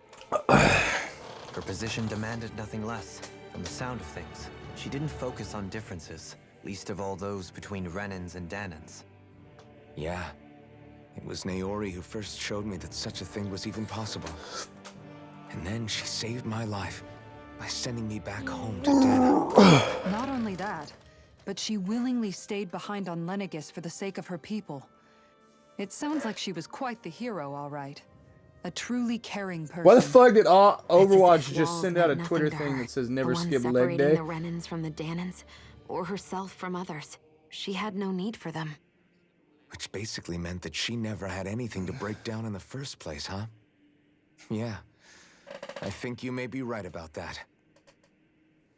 Her position demanded nothing less. From the sound of things, she didn't focus on differences, least of all those between Renans and Danans. Yeah. It was Naori who first showed me that such a thing was even possible. And then she saved my life by sending me back home to Dana. Not only that, but she willingly stayed behind on Lenegis for the sake of her people. It sounds like she was quite the hero, all right. A truly caring person. Why the fuck did Overwatch It's as if just walls send meant out a nothing Twitter to thing her. that says The never one skip leg separating day? the Renans from the Danans, or herself from others. She had no need for them. Which basically meant that she never had anything to break down in the first place, huh? Yeah. I think you may be right about that.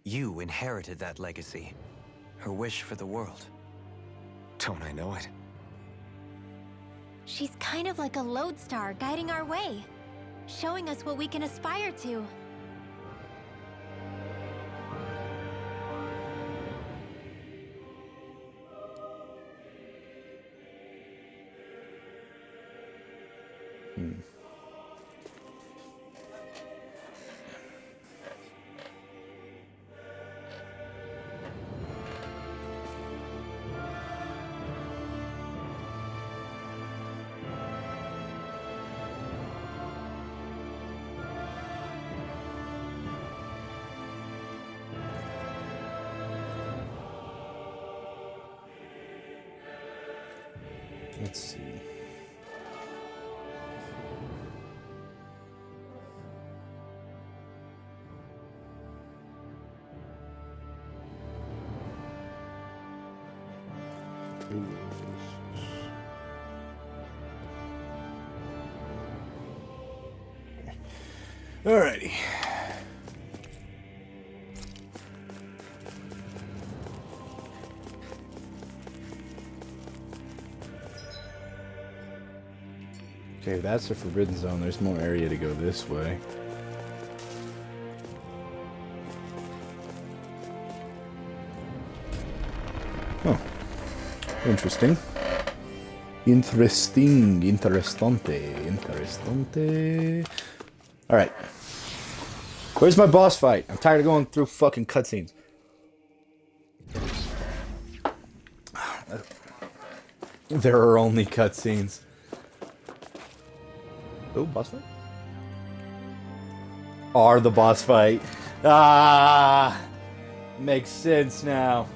You inherited that legacy. Her wish for the world. Don't I know it? She's kind of like a lodestar guiding our way, showing us what we can aspire to. Let's see. Alrighty. Okay, that's the forbidden zone. There's more area to go this way. Oh. Interesting. Interessante. Alright. Where's my boss fight? I'm tired of going through fucking cutscenes. There are only cutscenes. Oh, boss fight? Are the boss fight. Ah! Makes sense now.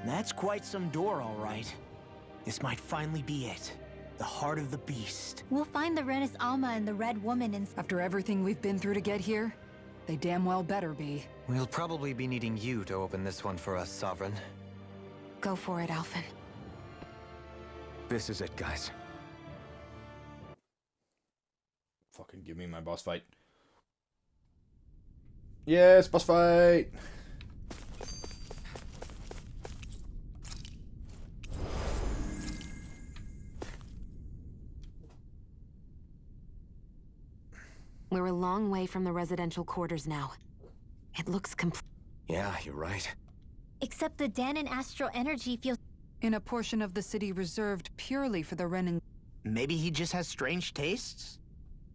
That's quite some door, all right. This might finally be it. The heart of the beast. We'll find the Renis Alma and the Red Woman in... After everything we've been through to get here, they damn well better be. We'll probably be needing you to open this one for us, Sovereign. Go for it, Alphen. This is it, guys. Fucking give me my boss fight. Yes, boss fight! We're a long way from the residential quarters now. It looks complete. Yeah, you're right. Except the Danon astral energy feels... In a portion of the city reserved purely for the Renin. Maybe he just has strange tastes?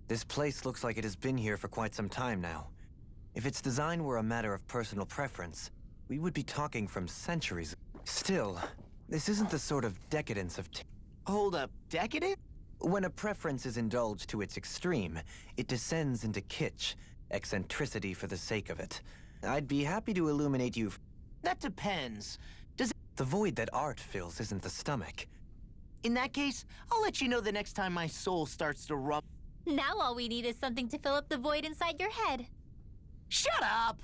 This place looks like it has been here for quite some time now. If its design were a matter of personal preference, we would be talking from centuries. Still, this isn't the sort of decadence of... Hold up, decadent? When a preference is indulged to its extreme, it descends into kitsch, eccentricity for the sake of it. I'd be happy to illuminate you... That depends. Does it... The void that art fills isn't the stomach. In that case, I'll let you know the next time my soul starts to rub... Now all we need is something to fill up the void inside your head. Shut up!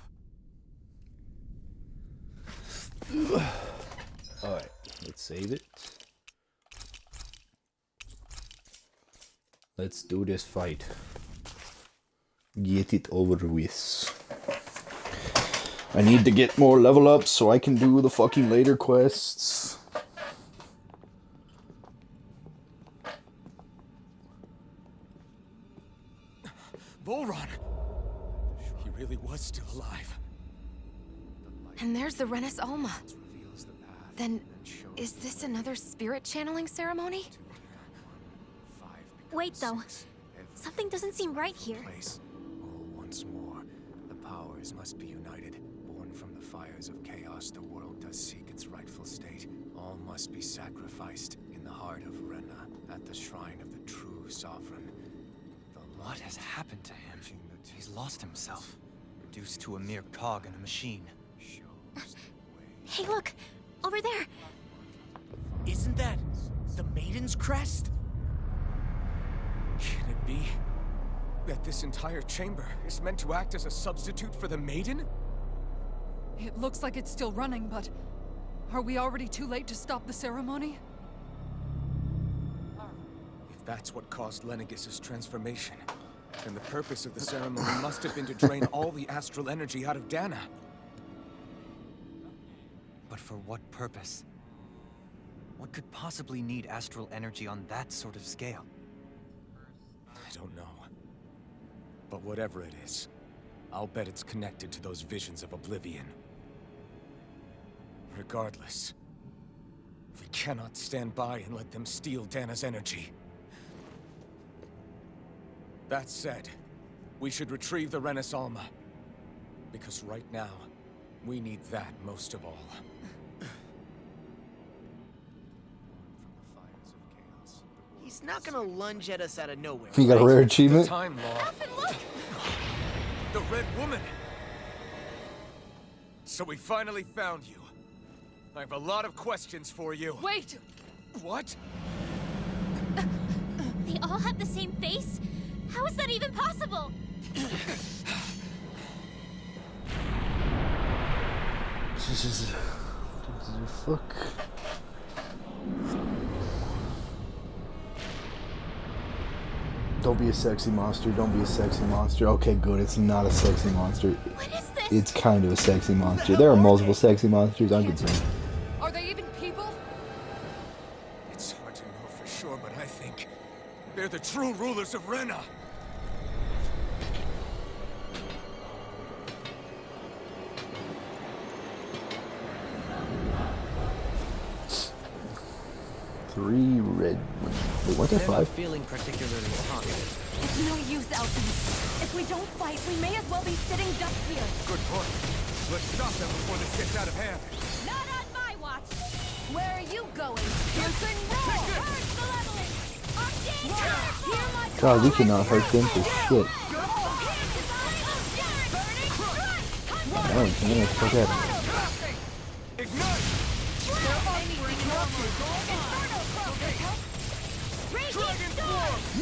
Alright, let's save it. Let's do this fight. Get it over with. I need to get more level ups so I can do the fucking later quests. Volron! He really was still alive. And there's the Renis Alma. Then, is this another spirit channeling ceremony? Wait, though. Something doesn't seem right here. Oh, once more, the powers must be united. Born from the fires of chaos, the world does seek its rightful state. All must be sacrificed in the heart of Rena, at the shrine of the true sovereign. What has happened to him? He's lost himself, reduced to a mere cog in a machine. Hey, look! Over there! Isn't that the Maiden's crest? Can it be that this entire chamber is meant to act as a substitute for the Maiden? It looks like it's still running, but... Are we already too late to stop the ceremony? If that's what caused Lenegis' transformation, then the purpose of the ceremony must have been to drain all the astral energy out of Dana. But for what purpose? What could possibly need astral energy on that sort of scale? I don't know. But whatever it is, I'll bet it's connected to those visions of oblivion. Regardless, we cannot stand by and let them steal Dana's energy. That said, we should retrieve the Renis Alma. Because right now, we need that most of all. He's not gonna lunge at us out of nowhere. You got a rare achievement? The Time Law. The Red Woman. So we finally found you. I have a lot of questions for you. Wait! What? They all have the same face? How is that even possible? Fuck. Don't be a sexy monster. Don't be a sexy monster. Okay, good. It's not a sexy monster. What is this? It's kind of a sexy monster. There are multiple sexy monsters. I'm concerned. Are they even people? It's hard to know for sure, but I think they're the true rulers of Rena. Three red women. Wait, weren't there I'm not five? feeling particularly talkative. It's no use, Alphen. If we don't fight, we may as well be sitting ducks here. Good point. Let's stop them before this gets out of hand. Not on my watch. Where are you going? Piercing roll! Purge the leveling! On danger! Hear my God, we cannot hurt them for shit. Oh, man, let's fuck that. Ignite!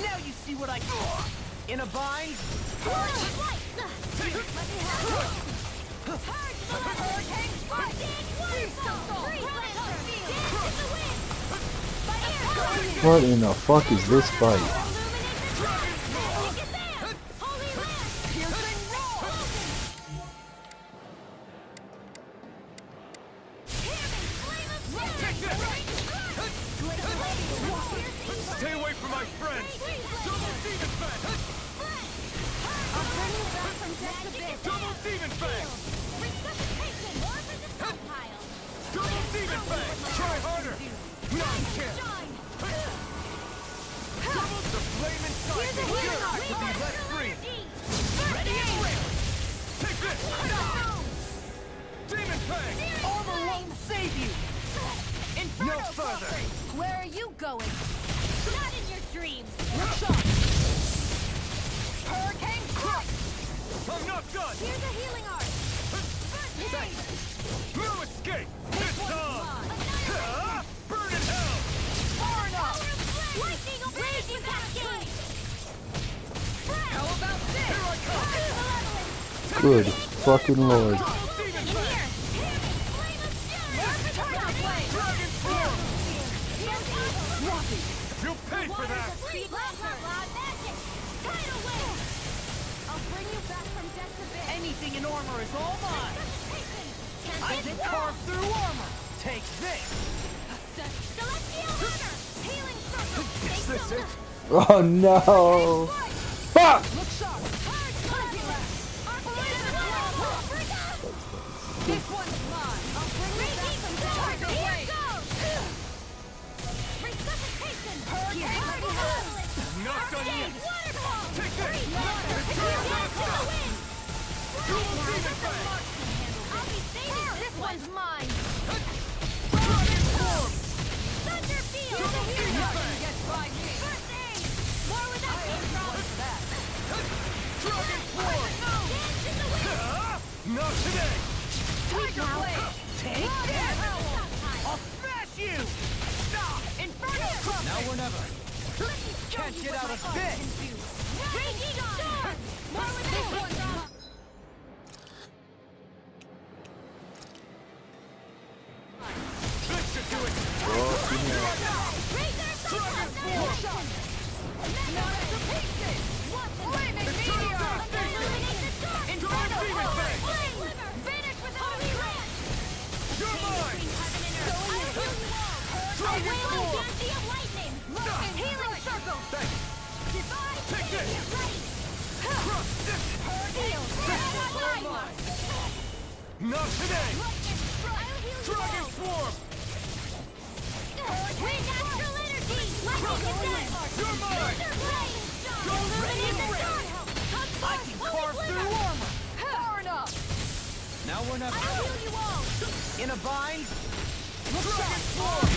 Now you see what I got. In a bind? Hurricane strike! What in the fuck is this fight? Stay away from my friends! Double Demon Fang! Double Demon Fang! Double Demon Fang! Try harder! Not a chance! The flame inside me yearns to be let free! Ready and ready! Take this! Demon Fang! Armor won't save you! No further! Where are you going? Not in your dreams! Hurricane Crush! I'm not done! Here's a healing art! No escape! This time! Burn in hell! Far enough! Lightning raging cascade! How about this? Here I come! Good fucking lord. Double Demon Fang! Dragon Form! You'll pay for that! I'll bring you back from death to bit. Anything in armor is all mine! I can carve through armor! Take this! Celestial Hunter! Healing circle! Is this it? Oh no! Fuck! Look sharp! This one's mine! I'll bring you back from death to bit. Here goes! Resuscitation! Not done yet! Waterfall! Take this! Double Demon Fang! I'll be saving this one's mine! Dragon Form! Thunder Field! Double Demon Fang! Gets by me! First aid! More where that came from! Dragon Form! Dance in the wind! Not today! Tiger Blade! Take this! I'll Smash you! Stop! Inferno Crush! Now or never. Can't get out of this! Raging Storm! More where that came from! This should do it! Razor Cyclone! Not to pieces! Flaming Meteor! Illuminate the storm! Inferno Demon Crush! Fang! Flame! Vanish without a trace! You're mine! Dragon Form! of lightning! Healing circle! Divide! Take this! Ready! Crush this! Heal! Not today! Dragon Swarm! Wind astral energy! Lightning descent! You're mine! Ready in the dark! I can carve through armor! Far enough! Now or never. I'll heal you all! In a bind? Dragon Swarm!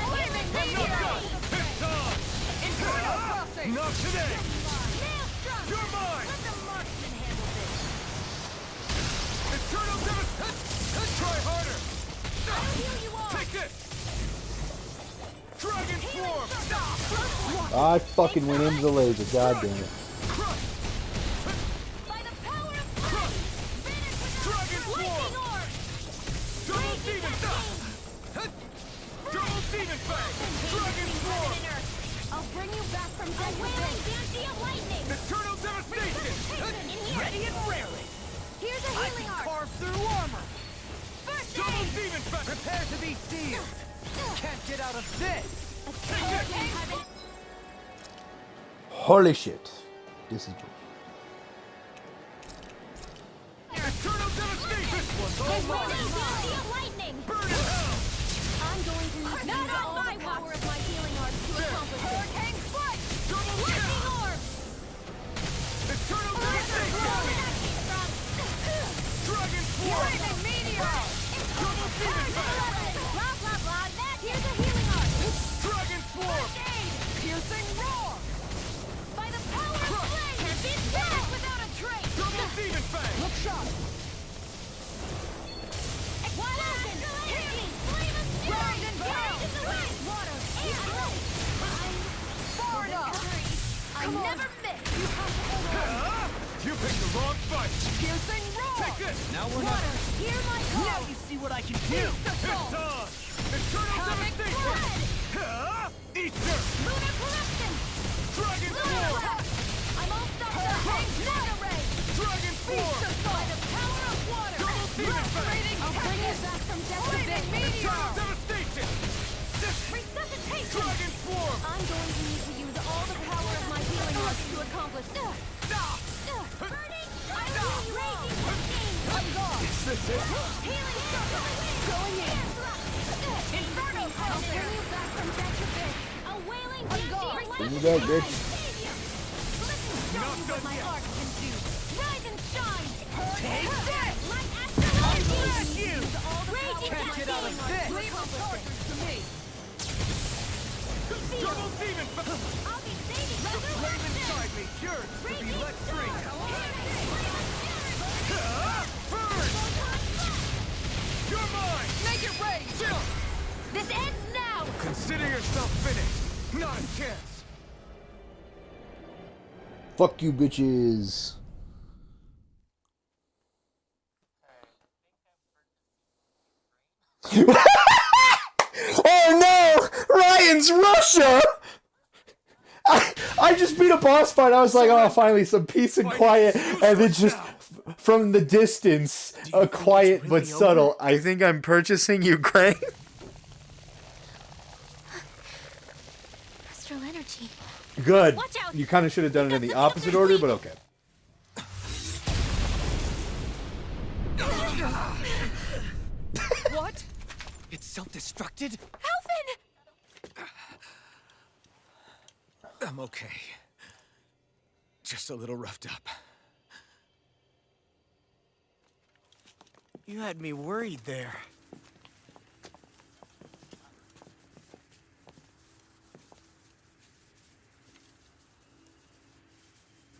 Flaming I'm not Meteor! done! This time! Inferno Crossing! Not today! Maelstrom! You're mine! Let the marksman handle this! Eternal Devastation! Try harder! I'll heal you all! Take this! Dragon Swarm! I fucking went into the laser, god damn it. By the power of flame! Vanish Dragon without lightning Swarm! orb! Double Demon Fang! Double Demon Fang! Dragon Swarm! I'll bring you back from death to bit! Banshee of lightning! Eternal Devastation! In here! Ready and rarely! Here's a I healing can art! carve through armor! First Double aid! Demon Fang! Prepare to be sealed! Can't get out of this! Holy shit. This is Eternal Devastation! This one's all mine! Banshee of lightning! Burn in hell! I'm going to use Not all on the my power watch. of my healing arts to accomplish this! Hurricane Strike! Double Lightning kill! orb! Eternal Devastation! Dragon Swarm! Flaming Meteor! Double Demon Fang! Blah blah blah! Here's a healing art! Dragon Swarm! Piercing Roar! By the power of flame! Can't be stopped without a trace! Double Demon Fang! Look sharp! Explosion! Hit! Flame of fury! Rise and Rise pound! in the wind! Water! Air! Far enough! I never miss! You have to hold on! You picked the wrong fight! Piercing Roar! Take this! Now or Water! never. Hear my Now call! you see what I can do! It's on! Eternal devastation! Easter! Lunar corruption! Dragon Lunar form! breath! I'm all stuffed up! Mega ray! Dragon form! By the power of water! Double demon Lacerating fang! I'll bring you back from death to big meteor! Eternal devastation! Resuscitation! Dragon swarm! I'm going to need to use all the power of my healing arts to accomplish this. Burning! I will raging machine! I'm gone! Is this it? Healing circle! Going in! Inferno! I'll bring you back from death to big. A wailing banshee! Bring me back, bitch. Not done My yet! art can do. Rise and shine! Take this! Like I asteroids! blast you! Use all the Raging power of my Can't get out of healing arts this! to accomplish this. to me! Double demon fang! I'll be saving The flame inside me yearns to be let free! Burn! You're mine! Make it rain! Jump! This ends now! Consider yourself finished! Not a chance! Fuck you, bitches. Oh no! Ryan's Russia! I just beat a boss fight. I was like, oh, finally some peace and quiet. And then just from the distance, a quiet but subtle. I think I'm purchasing Ukraine. Astral energy. Good. Watch out. You kind of should have done it in the opposite order, but okay. What? It's self-destructed? Alvin! I'm okay. Just a little roughed up. You had me worried there.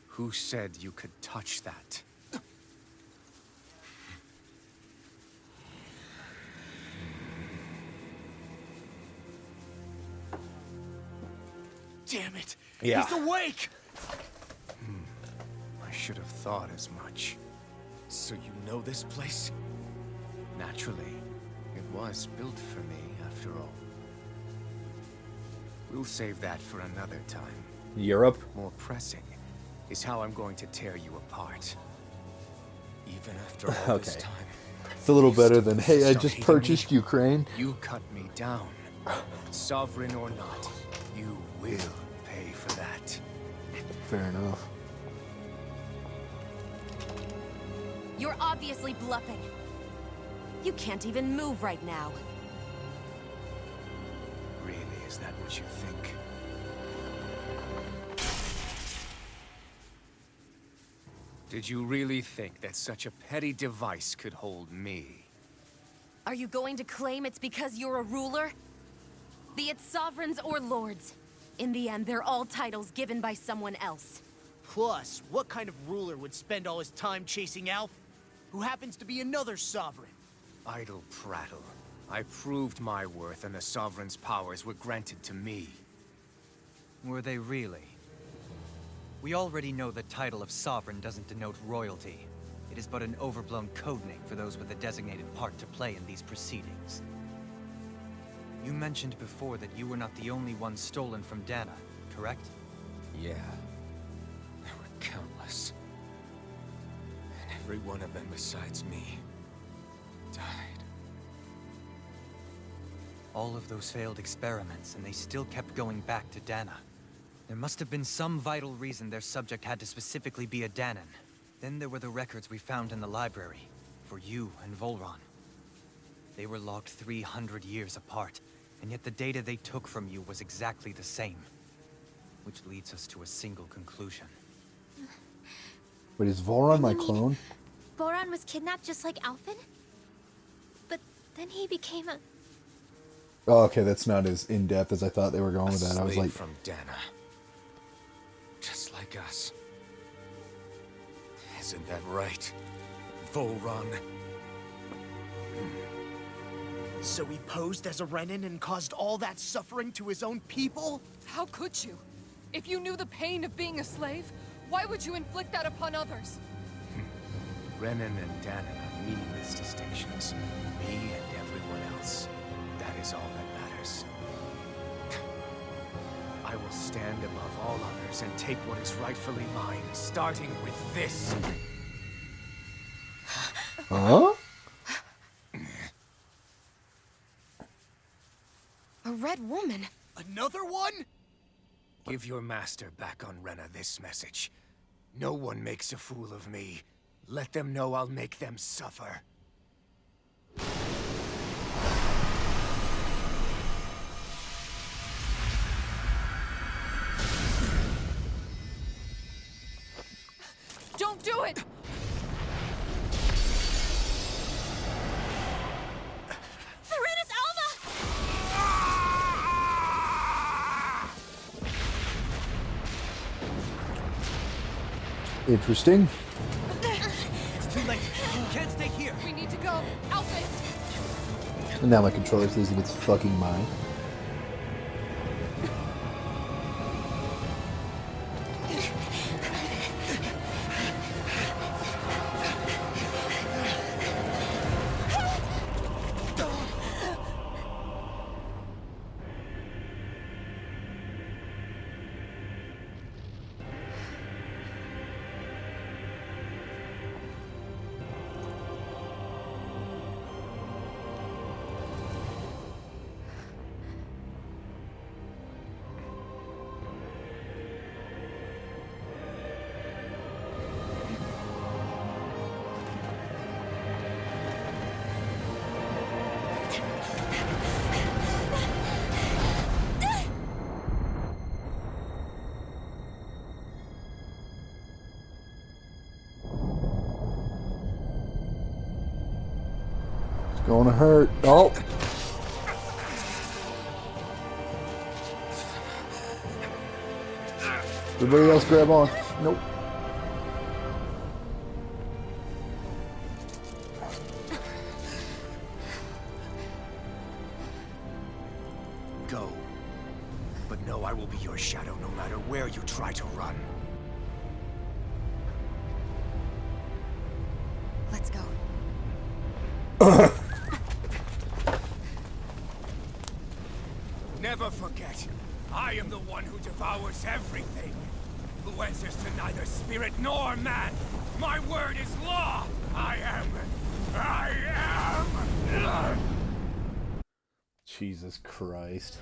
Who said you could touch that? Damn it! Yeah. He's awake! I should have thought as much. So you know this place? Naturally, it was built for me, after all. We'll save that for another time. Europe? More pressing is how I'm going to tear you apart. Even after all this Okay. time. It's a little better than, hey, I just purchased Ukraine. You cut me down. Sovereign or not, you will pay for that. Fair enough. You're obviously bluffing. You can't even move right now. Really, is that what you think? Did you really think that such a petty device could hold me? Are you going to claim it's because you're a ruler? Be it sovereigns or lords. In the end, they're all titles given by someone else. Plus, what kind of ruler would spend all his time chasing Alf? Who happens to be another sovereign? Idle prattle. I proved my worth and the Sovereign's powers were granted to me. Were they really? We already know the title of Sovereign doesn't denote royalty. It is but an overblown codename for those with a designated part to play in these proceedings. You mentioned before that you were not the only one stolen from Dana, correct? Yeah. There were countless. And every one of them besides me died. All of those failed experiments, and they still kept going back to Dana. There must have been some vital reason their subject had to specifically be a Danan. Then there were the records we found in the library, for you and Volron. They were logged 300 years apart, and yet the data they took from you was exactly the same. Which leads us to a single conclusion. Wait, is Voron my clone? Voron was kidnapped just like Alphen? But then he became a... Oh, okay, that's not as in-depth as I thought they were going with that. I was Slave like... from Dana. Just like us. Isn't that right, Volron? So he posed as a Renin and caused all that suffering to his own people? How could you? If you knew the pain of being a slave, why would you inflict that upon others? Renin and Danan are meaningless distinctions. Me and everyone else. That is all above all others and take what is rightfully mine, starting with this. Huh? A red woman. Another one? Give your master back on Rena this message. No one makes a fool of me. Let them know I'll make them suffer. Don't do it! Serenus Alma! Interesting. It's too late. You can't stay here. We need to go. Alpha! And now my controller's losing its fucking mind. Gonna hurt. Oh. Everybody else grab on. Nope. Go. But know I will be your shadow no matter where you try to run. Let's go. Never forget, I am the one who devours everything. Who answers to neither spirit nor man. My word is law. I am. Jesus Christ.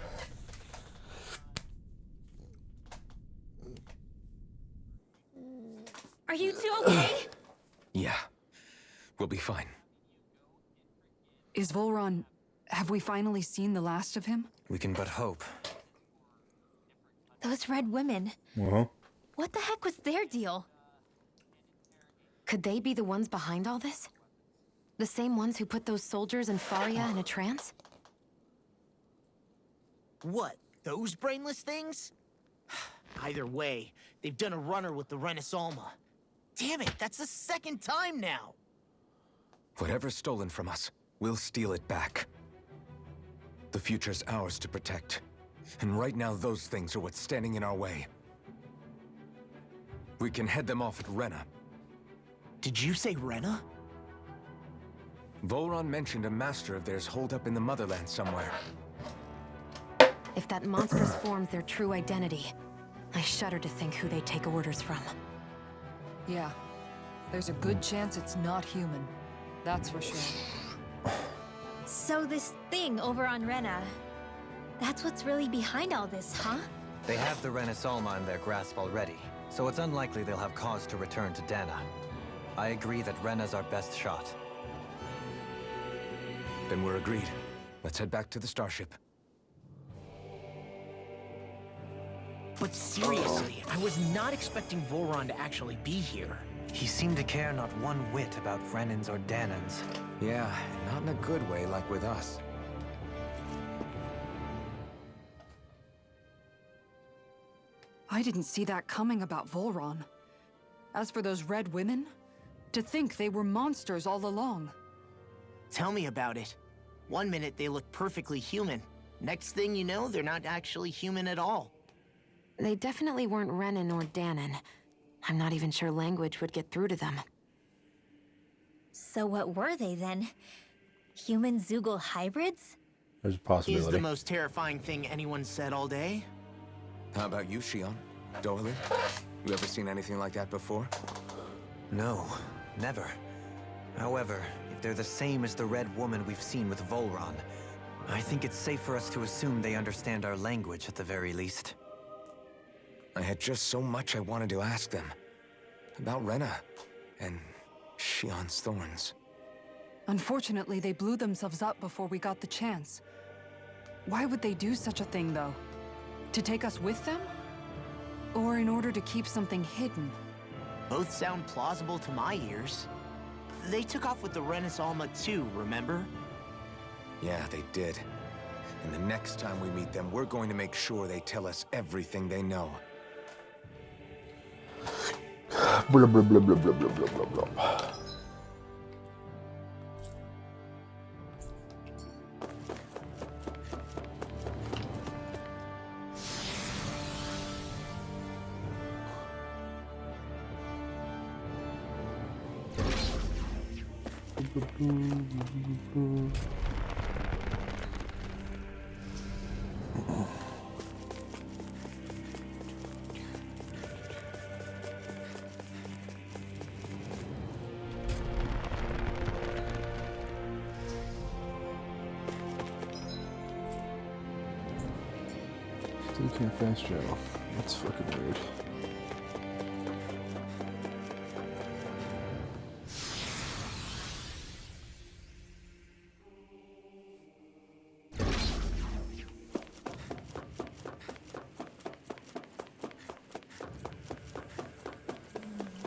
Are you two okay? Yeah, we'll be fine. Is Volron... Have we finally seen the last of him? We can but hope. Those red women. Uh-huh. What the heck was their deal? Could they be the ones behind all this? The same ones who put those soldiers and Faria in a trance? What? Those brainless things? Either way, they've done a runner with the Renus Alma. Damn it, that's the second time now! Whatever's stolen from us, we'll steal it back. The future's ours to protect. And right now, those things are what's standing in our way. We can head them off at Rena. Did you say Rena? Volron mentioned a master of theirs holed up in the motherland somewhere. If that monstrous form's their true identity, I shudder to think who they take orders from. Yeah. There's a good chance it's not human. That's for sure. So this thing over on Rena, that's what's really behind all this, huh? They have the Renus Alma in their grasp already, so it's unlikely they'll have cause to return to Dana. I agree that Rena's our best shot. Then we're agreed. Let's head back to the starship. But seriously, I was not expecting Volron to actually be here. He seemed to care not one whit about Renans or Danans. Yeah, not in a good way like with us. I didn't see that coming about Volron. As for those red women, to think they were monsters all along. Tell me about it. One minute they look perfectly human. Next thing you know, they're not actually human at all. They definitely weren't Renan or Danan. I'm not even sure language would get through to them. So what were they then? Human Zoogle hybrids? There's a Is possibility. the most terrifying thing anyone said all day? How about you, Shion? Doily? You ever seen anything like that before? No, never. However, if they're the same as the Red Woman we've seen with Volron, I think it's safe for us to assume they understand our language at the very least. I had just so much I wanted to ask them. About Rena, and Shion's thorns. Unfortunately, they blew themselves up before we got the chance. Why would they do such a thing, though? To take us with them? Or in order to keep something hidden? Both sound plausible to my ears. They took off with the Renis Alma too, remember? Yeah, they did. And the next time we meet them, we're going to make sure they tell us everything they know. Blah, blah, blah, blah, blah, blah, blah, blah, blah. Still can't fast travel. That's fucking weird.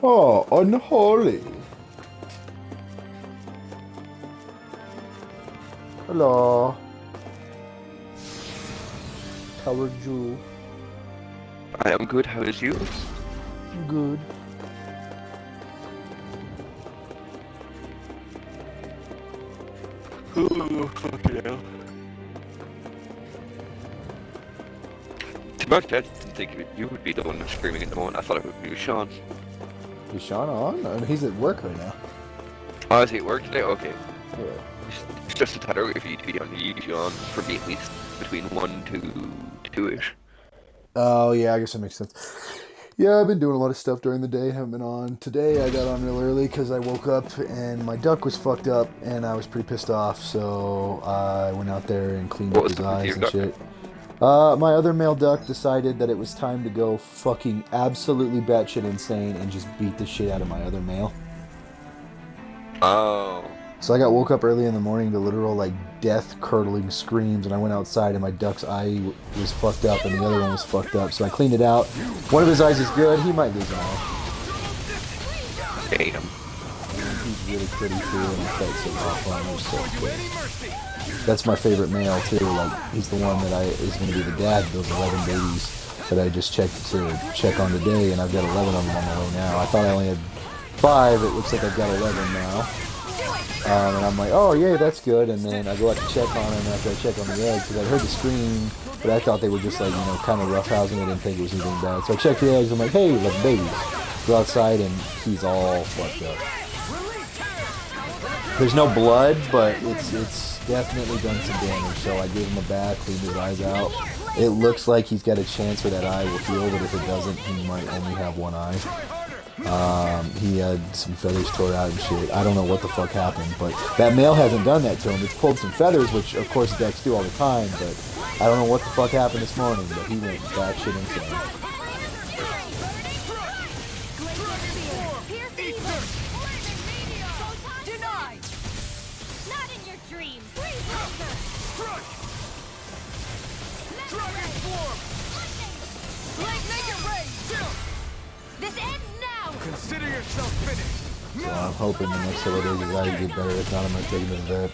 Oh, unholy. Hello. How are you? I am good, how is you? Good. Ooh, fucking hell. To be honest, I didn't think you would be the one screaming in the morning. I thought it would be Sean. Is Sean on? I mean, he's at work right now. Oh, is he at work today? Okay. Yeah. It's just a tighter way for you to be on the usually on for me at least between 1 to 2-ish. Oh, yeah, I guess that makes sense. Yeah, I've been doing a lot of stuff during the day. Haven't been on. Today I got on real early because I woke up and my duck was fucked up and I was pretty pissed off. So I went out there and cleaned up his eyes and shit. My other male duck decided that it was time to go fucking absolutely batshit insane and just beat the shit out of my other male. Oh. So I got woke up early in the morning to literal like death-curdling screams, and I went outside and my duck's eye was fucked up and the other one was fucked up. So I cleaned it out. One of his eyes is good. He might lose an eye. Damn. He's really pretty too, and I felt so awful. And it was so good. That's my favorite male too. Like he's the one that is going to be the dad of those 11 babies that I just checked to check on today, and I've got 11 of them on the way now. I thought I only had 5. It looks like I've got 11 now. And I'm like, oh yeah, that's good. And then I go out to check on him after I check on the eggs because I heard the scream, but I thought they were just like, you know, kind of roughhousing. I didn't think it was anything bad. So I checked the eggs. I'm like, hey, 11 babies. Go outside and he's all fucked up. There's no blood, but it's definitely done some damage. So I gave him a bath, cleaned his eyes out. It looks like he's got a chance where that eye will heal, but if it doesn't, he might only have one eye. He had some feathers tore out and shit. I don't know what the fuck happened, but that male hasn't done that to him. It's pulled some feathers, which of course ducks do all the time, but I don't know what the fuck happened this morning, but he went batshit insane. Not in your dreams. This ends now. Consider yourself finished. So I'm hoping the next couple of days his eyes get better. If not, I'm gonna take him to the vet.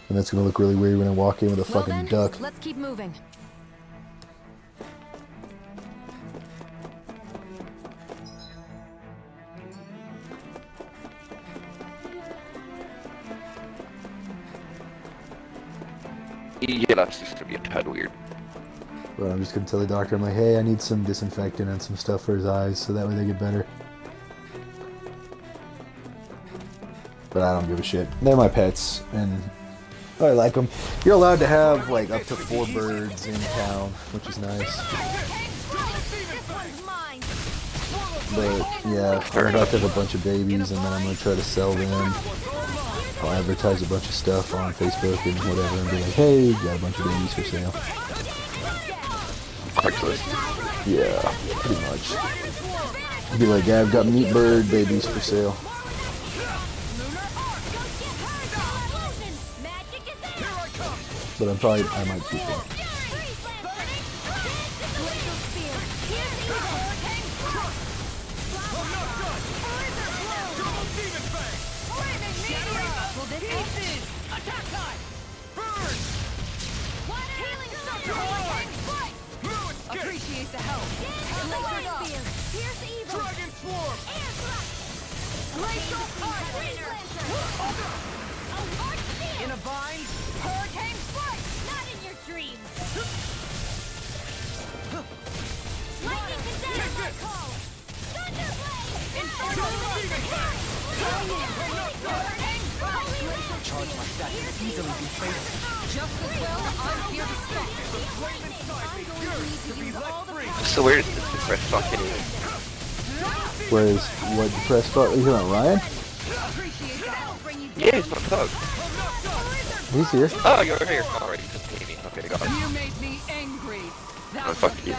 And that's gonna look really weird when I walk in with a fucking duck. Let's keep moving. Yeah, that's just gonna be a tad weird. But I'm just gonna tell the doctor, I'm like, hey, I need some disinfectant and some stuff for his eyes so that way they get better. But I don't give a shit. They're my pets, and I like them. You're allowed to have like up to 4 birds in town, which is nice. But yeah, I'm about to have a bunch of babies, and then I'm gonna try to sell them. I'll advertise a bunch of stuff on Facebook and whatever, and be like, "Hey, got a bunch of babies for sale." Yeah, pretty much. Be like, "Yeah, I've got meat bird babies for sale." But I might keep them. Appreciate the help. Here's evil. Dragon swarm. Glacial in a bind. Hurricane strike. Not in your dreams. Lightning condemn my call. Thunderblade. Charge my stack can easily be faced. Just as well, I'm here to stop it. So where is this depressed fuck anyway? Whereas, what depressed fuck? Are you talking about Ryan? Yeah, he's not Tug. He's here. Oh, you're here. Alright, just me. Okay, got it. You made me angry. Oh, fuck you.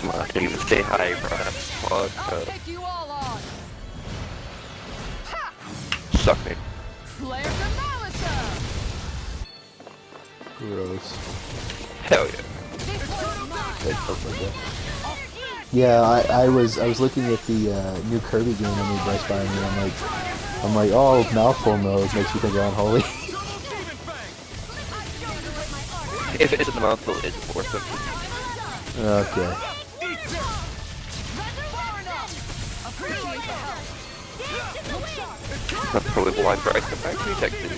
Come on, I didn't even say hi, bro. Fuck up. Suck me. Gross. Hell yeah. Yeah, I was looking at the new Kirby game I made Bryce buy me. I'm like, oh, mouthful nose makes me think of Unholy. If it isn't the mouthful, it's worth it. Okay. That's probably why Bryce got back to me texting.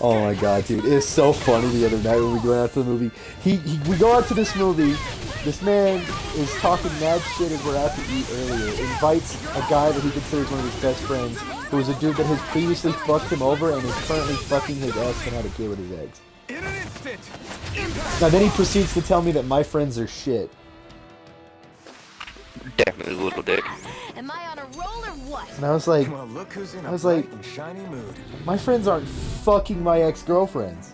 Oh my god, dude. It's so funny the other night when we went out to the movie. We go out to this movie. This man is talking mad shit as we're out to eat earlier. Invites a guy that he considers one of his best friends, who is a dude that has previously fucked him over and is currently fucking his ex and had a kid with his ex. Now then he proceeds to tell me that my friends are shit. Definitely a little dick. Am I on a roll or what? And I was like, Well, look who's in a bright bright and shiny mood. my friends aren't fucking my ex-girlfriends.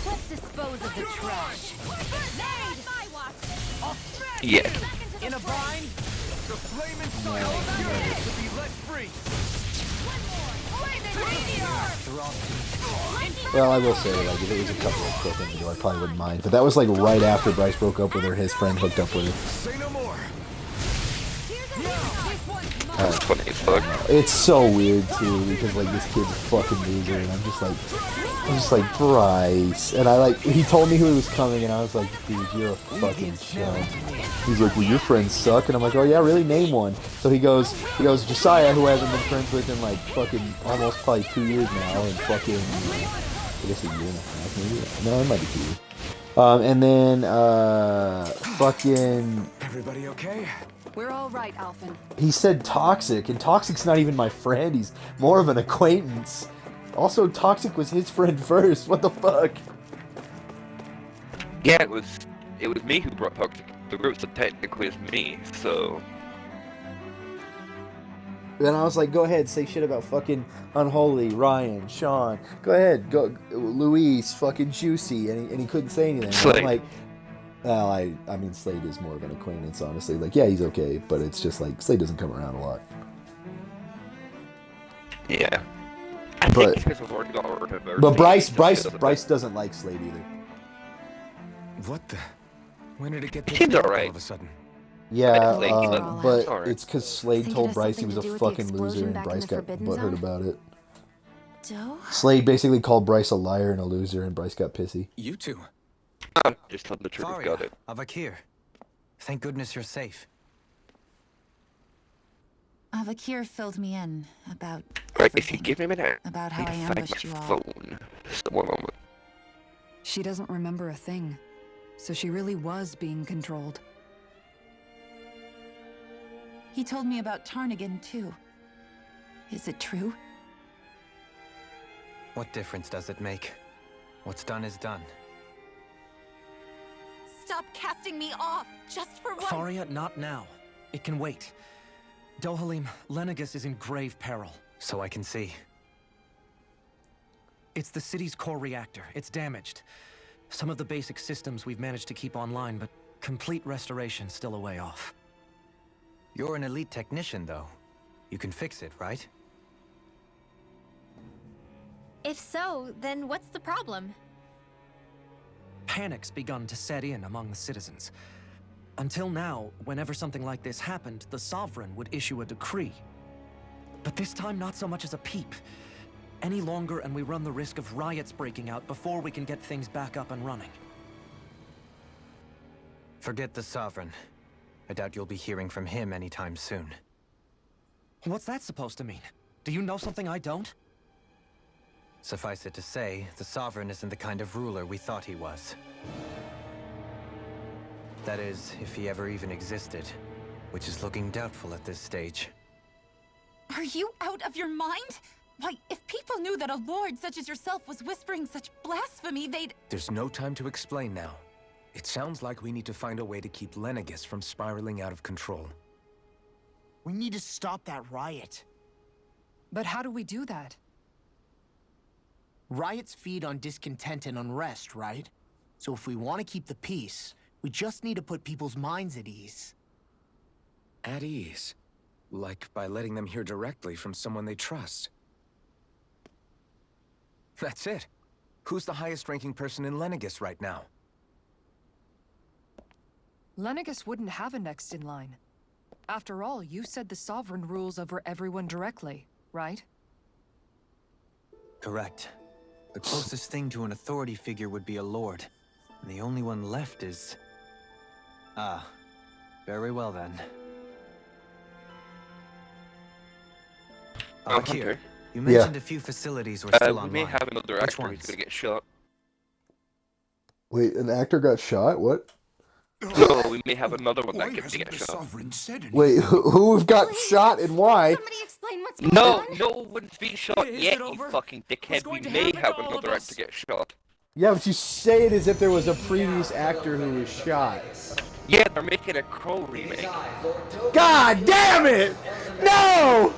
Let's dispose of the trash. Yeah. In a bind, the flame inside to be let free. Well, I will say, like, if it was a couple of quick things ago, I probably wouldn't mind. But that was like right after Bryce broke up with her, his friend hooked up with her. Say no more. Funny as fuck. It's so weird too, because like this kid's a fucking loser, and I'm just like Bryce, and he told me who he was coming, and I was like, dude, you're a fucking chump. He's like, well, your friends suck, and I'm like, oh yeah, really, name one. So he goes, Josiah, who I haven't been friends with in like fucking almost probably 2 years now, and fucking, I guess a year and a half maybe. No, it might be 2 years. And then fucking. Everybody okay? We're all right, Alphen. He said Toxic, and Toxic's not even my friend. He's more of an acquaintance. Also, Toxic was his friend first. What the fuck? Yeah, it was me who brought Toxic to the group, so technically it's me, so... Then I was like, go ahead, say shit about fucking Unholy, Ryan, Sean. Go ahead, go, Luis, fucking Juicy, and he couldn't say anything. And I'm like, well, I mean, Slade is more of an acquaintance, honestly. Like, yeah, he's okay, but it's just like, Slade doesn't come around a lot. Yeah. I think it's because we've already got rid of But Bryce doesn't like Slade either. What the? When did it get this Seems dark alright. all of a sudden? Yeah, but Alright. it's because Slade Think it told has Bryce he something was to a do with the fucking loser, explosion and back in Bryce the got Forbidden butthurt Zone? about it. Joe? Slade basically called Bryce a liar and a loser, and Bryce got pissy. You two. Just tell the truth, Faria, got it. Avakir. Thank goodness you're safe. Avakir filled me in about Right, if you give me a minute, about how I need to find ambushed my you all. phone. Just one moment. She doesn't remember a thing, so she really was being controlled. He told me about Tarnigan, too. Is it true? What difference does it make? What's done is done. Stop casting me off, just for once! Faria, not now. It can wait. Dohalim, Lenegus is in grave peril. So I can see. It's the city's core reactor. It's damaged. Some of the basic systems we've managed to keep online, but complete restoration's still a way off. You're an elite technician, though. You can fix it, right? If so, then what's the problem? Panic's begun to set in among the citizens. Until now, whenever something like this happened, the Sovereign would issue a decree. But this time, not so much as a peep. Any longer, and we run the risk of riots breaking out before we can get things back up and running. Forget the Sovereign. I doubt you'll be hearing from him anytime soon. What's that supposed to mean? Do you know something I don't? Suffice it to say, the Sovereign isn't the kind of ruler we thought he was. That is, if he ever even existed, which is looking doubtful at this stage. Are you out of your mind? Why, if people knew that a lord such as yourself was whispering such blasphemy, they'd... There's no time to explain now. It sounds like we need to find a way to keep Lenegus from spiraling out of control. We need to stop that riot. But how do we do that? Riots feed on discontent and unrest, right? So if we want to keep the peace, we just need to put people's minds at ease. At ease? Like by letting them hear directly from someone they trust. That's it. Who's the highest-ranking person in Lenegus right now? Lenegus wouldn't have a next in line. After all, you said the Sovereign rules over everyone directly, right? Correct. The closest thing to an authority figure would be a lord. And the only one left is... Ah. Very well then. Hunter. You mentioned a few facilities were still online. We may have another Which actor ones? who's gonna get shot. Wait, an actor got shot? What? No, we may have another one that gets to get shot. Wait, who got shot and why? Somebody explain what's going No, on? no one's being shot yet, you fucking dickhead. We may have another actor get shot. Yeah, but you say it as if there was a previous actor who was shot. Yeah, they're making a Crow remake. God damn it! No!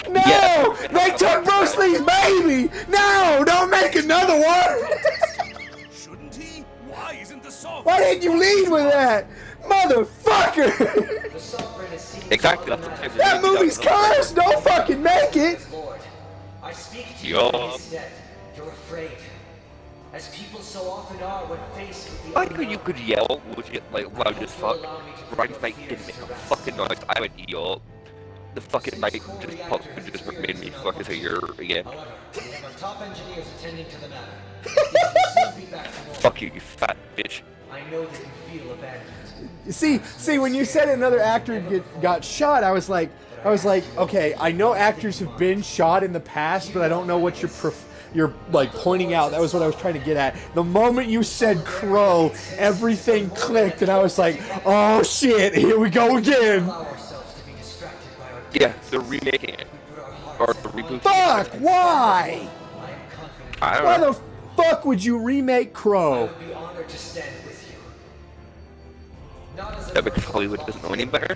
No! Yeah. They took Bruce Lee's baby! No! Don't make another one! Shouldn't he? Why isn't the Sovereign? Why didn't you lead with that? Motherfucker! Exactly, that's what I'm That movie's cursed! Don't fucking make it! Lord, I speak to you Yo. instead. You're afraid. As people so often are when faced with the Like how you could yell, would you, like, loud as fuck? Right, like, didn't make a fucking noise. I would yell. The fucking mic just popped and just made me fucking say again. However, we have our top engineers attending to the matter. These will soon be back to normal. Fuck you fat bitch. I know that you feel abandoned. See, when you said another actor got shot, I was like, okay, I know actors have been shot in the past, but I don't know what you're like pointing out. That was what I was trying to get at. The moment you said Crow, everything clicked, and I was like, oh shit, here we go again. Yeah, they're remaking it. Or the reboot. Fuck, why? I Why don't know. the fuck would you remake Crow? Be honored to stand with you. Not as a Yeah, because Hollywood doesn't know any better.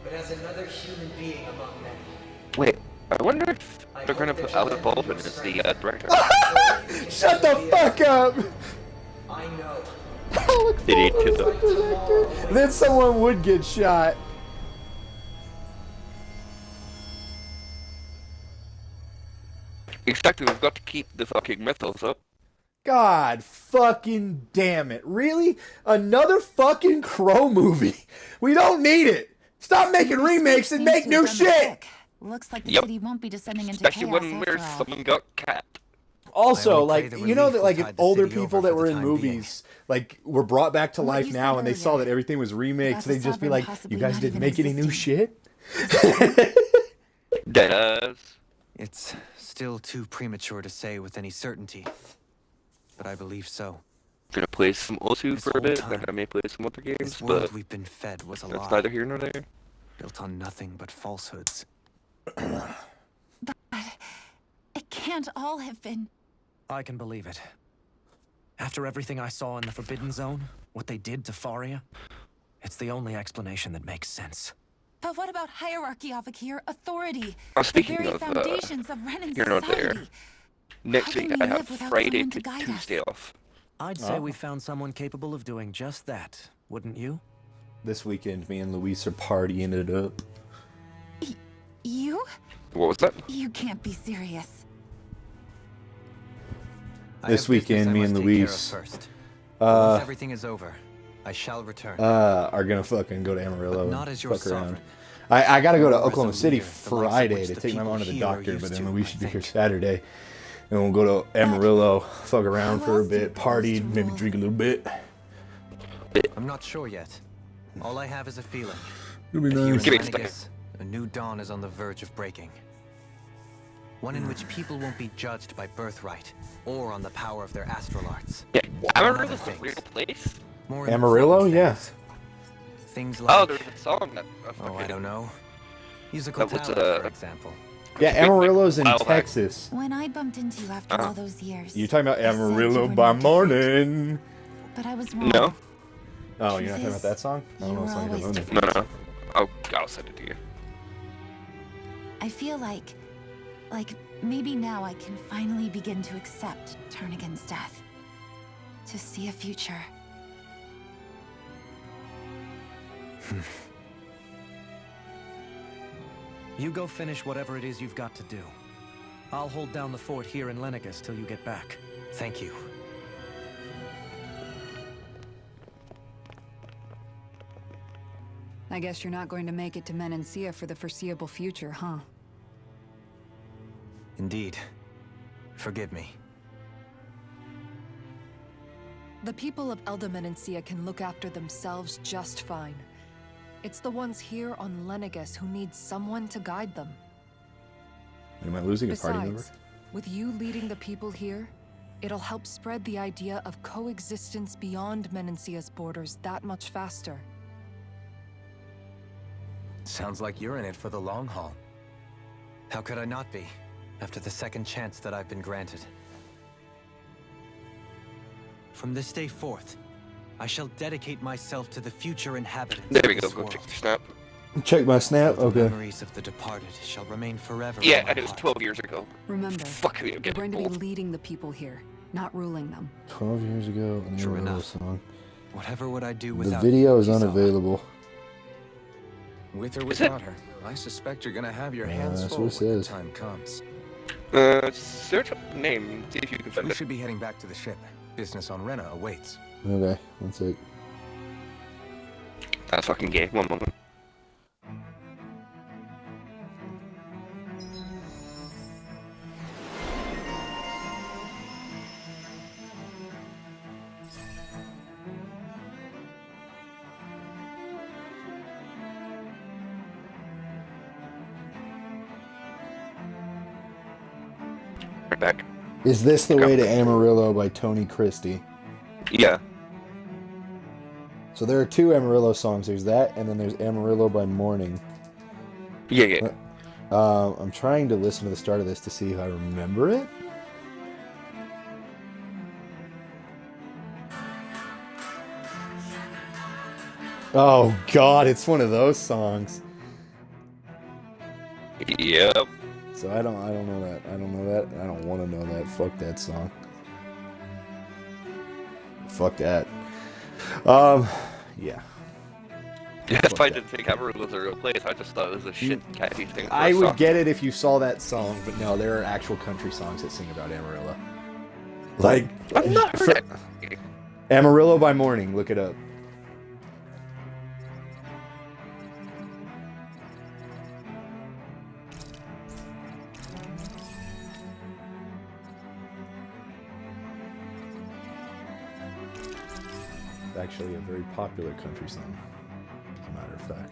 but as another human being among many. Wait, I wonder if they're gonna put Alec Baldwin as the director. Shut the fuck up! I know. They need to though. Then someone would get shot. Exactly, we've got to keep the fucking mythos up. God fucking damn it. Really? Another fucking Crow movie? We don't need it. Stop making remakes and make new shit. Looks like the Yep. city won't be descending into Especially chaos when after all. someone got capped. Also, I only like, pray the you know relief that will like tide the older city people over that for were the in time movies, like, were brought back to What life you now said and they saw earlier that everything was remakes, about the they'd just be Sovereign like, possibly you guys not didn't even make any new existing. shit? Deadass. It's still too premature to say with any certainty. But I believe so. Gonna play some Osu This for a whole bit, time, then I may play some other games, This world but we've been fed was a that's lie. neither here nor there. built on nothing but falsehoods. But it can't all have been... I can believe it. After everything I saw in the Forbidden Zone, what they did to Faria, it's the only explanation that makes sense. But what about hierarchy, Avakir? Authority? Speaking the very of, foundations of Renan you're not there. society. Next How week can I we have live without Friday someone to to guide us? Tuesday off. I'd say we found someone capable of doing just that, wouldn't you? This weekend, me and Luis are partying it up. You? What was that? You can't be serious. This weekend, me and Luis Once everything is over, I shall return. are gonna fucking go to Amarillo But not and as your fuck around. sovereign. I gotta go to Nor as a Oklahoma City leader, the likes of Friday which to the take my mom to the people here are doctor, but used then to, Luis I should be here think. Saturday. And we'll go to Amarillo, fuck around How for a else do you bit, propose party, to maybe rule? drink a little bit. I'm not sure yet. All I have is a feeling. It'll be that here nice. Give me in a second. Lanigus, a new dawn is on the verge of breaking. One in which people won't be judged by birthright or on the power of their astral arts. Yeah, Among Amarillo's other a things. real place? More Amarillo, important yeah. things Oh, like, there's a song that... I don't know. Musical That was, talent, for example. Yeah, Amarillo's in While back. Texas. When I bumped into you after all those years... You talking about you said you Amarillo were by no different. morning? But I was wrong. No? Oh, you're not Truth talking about is, that song? I don't you know what were song you're always talking about. No, no. I'll send it to you. I feel like maybe now I can finally begin to accept Turnigan's death. To see a future. You go finish whatever it is you've got to do. I'll hold down the fort here in Lenigus till you get back. Thank you. I guess you're not going to make it to Menancia for the foreseeable future, huh? Indeed. Forgive me. The people of Elda Menancia can look after themselves just fine. It's the ones here on Lenigus who need someone to guide them. Am I losing a party member? Besides, with you leading the people here, it'll help spread the idea of coexistence beyond Menancia's borders that much faster. Sounds like you're in it for the long haul. How could I not be, after the second chance that I've been granted? From this day forth, I shall dedicate myself to the future inhabitants There of we go, this go world. check your snap. Check my snap? The Okay. memories of the departed shall remain forever in Yeah, my and it was heart. 12 years ago. Remember, Fuck me, I'm you're getting going to be old. leading the people here, not ruling them. 12 years ago, an True Amarillo enough. song. Whatever would I do The without video is Kizawa? unavailable. With or Is it? without her, I suspect you're gonna have your hands that's full what it when the says. time comes. Search up the name, see if you can find We it. should be heading back to the ship. Business on Rena awaits. Okay, that's it. That's fucking gay. One moment. Right back. Is this the Okay. way to Amarillo by Tony Christie? Yeah. So there are two Amarillo songs. There's that, and then there's Amarillo by Morning. Yeah, yeah. I'm trying to listen to the start of this to see if I remember it. Oh God, it's one of those songs. Yep. So I don't know that. I don't know that. I don't want to know that. Fuck that song. Fuck that. Yeah. Yeah, if I didn't think Amarillo was a real place, I just thought it was a shit catchy thing. For I a would song. get it if you saw that song, but no, there are actual country songs that sing about Amarillo. Like, I've not heard it. Amarillo by Morning, look it up. It's actually a very popular country song, as a matter of fact.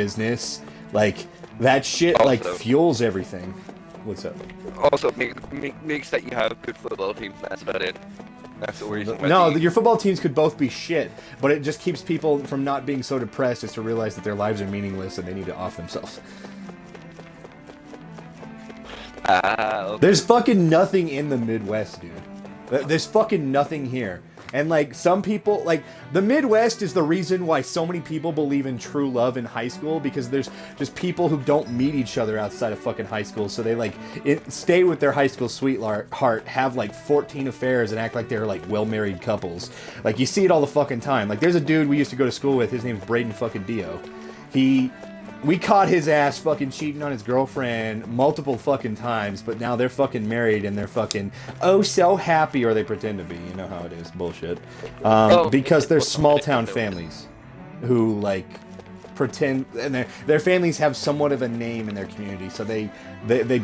business, like that shit like fuels everything. What's up? Also, makes that you have good football teams. That's about it. That's the reason. No, your football teams could both be shit, but it just keeps people from not being so depressed as to realize that their lives are meaningless and they need to off themselves. Okay. There's fucking nothing in the Midwest, dude. There's fucking nothing here. And like some people, like the Midwest is the reason why so many people believe in true love in high school, because there's just people who don't meet each other outside of fucking high school. So they like stay with their high school sweetheart, have like 14 affairs and act like they're like well-married couples. Like you see it all the fucking time. Like there's a dude we used to go to school with. His name's Braden fucking Dio. We caught his ass fucking cheating on his girlfriend multiple fucking times, but now they're fucking married and they're fucking oh so happy, or they pretend to be. You know how it is, bullshit. Because they're small town families who like pretend, and their families have somewhat of a name in their community, so they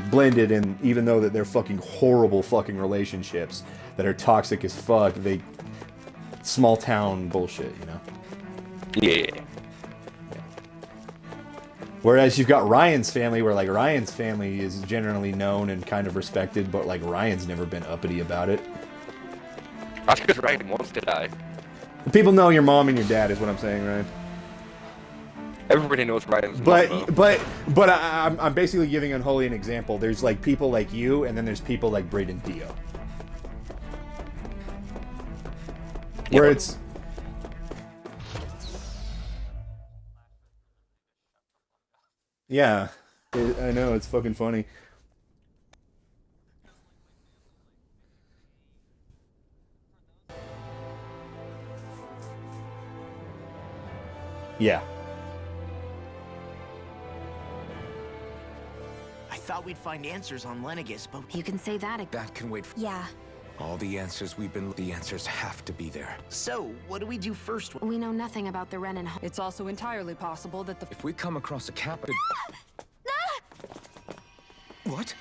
blended in, even though that they're fucking horrible fucking relationships that are toxic as fuck. They small town bullshit, you know. Yeah. Whereas you've got Ryan's family, where like Ryan's family is generally known and kind of respected, but like Ryan's never been uppity about it. That's because Ryan wants to die. People know your mom and your dad is what I'm saying, Ryan. Everybody knows Ryan's mom. But I'm basically giving Unholy an example. There's like people like you, and then there's people like Braden Dio. Where it's... Yeah, I know, it's fucking funny. Yeah. I thought we'd find answers on Lenegis, but... You can say that again. That can wait. Yeah. All the answers the answers have to be there. So, what do we do first? We know nothing about the Renan. It's also entirely possible that the... If we come across a captain... What?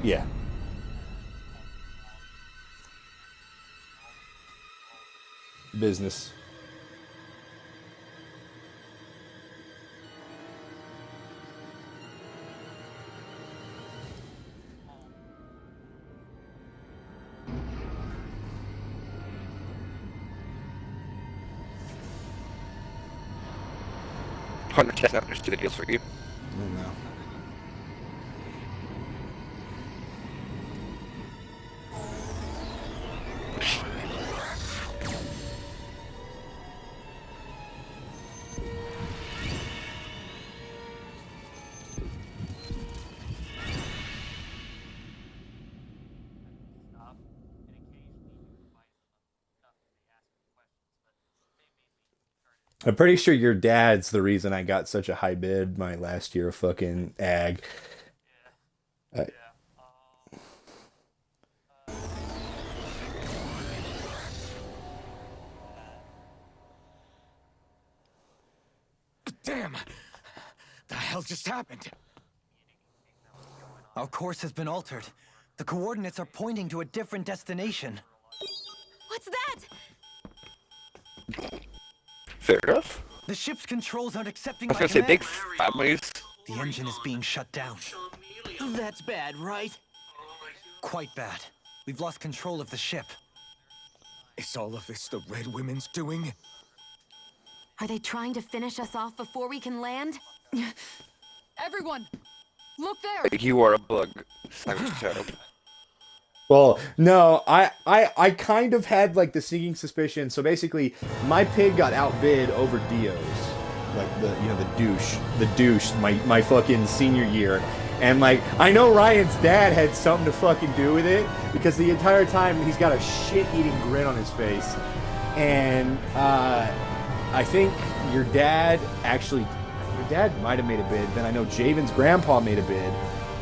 Yeah. Business. Hunter Chestnut understood the deals for you. No. I'm pretty sure your dad's the reason I got such a high bid my last year of fucking ag. Damn! The hell just happened? Our course has been altered. The coordinates are pointing to a different destination. What's that? Fair enough. The ship's controls aren't accepting I was gonna say, big families. The engine is being shut down. That's bad, right? Quite bad. We've lost control of the ship. Is all of this the Red Women's doing? Are they trying to finish us off before we can land? Everyone, look there! You are a bug. Sounds terrible. Well, no, I kind of had like the sneaking suspicion. So basically, my pig got outbid over Dio's, like the douche, my fucking senior year, and like I know Ryan's dad had something to fucking do with it, because the entire time he's got a shit-eating grin on his face, and I think your dad might have made a bid. Then I know Javen's grandpa made a bid.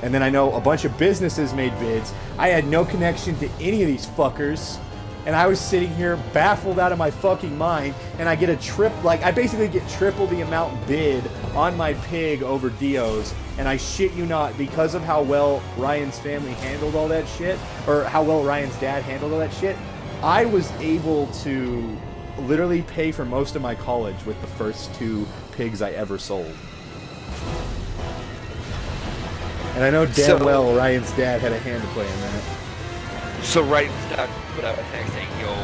And then I know a bunch of businesses made bids. I had no connection to any of these fuckers. And I was sitting here baffled out of my fucking mind. And I get I basically get triple the amount bid on my pig over Dio's. And I shit you not, because of how well Ryan's family handled all that shit, or how well Ryan's dad handled all that shit, I was able to literally pay for most of my college with the first 2 pigs I ever sold. And I know damn well Ryan's dad had a hand to play in that. So Ryan's dad put out a text saying, yo,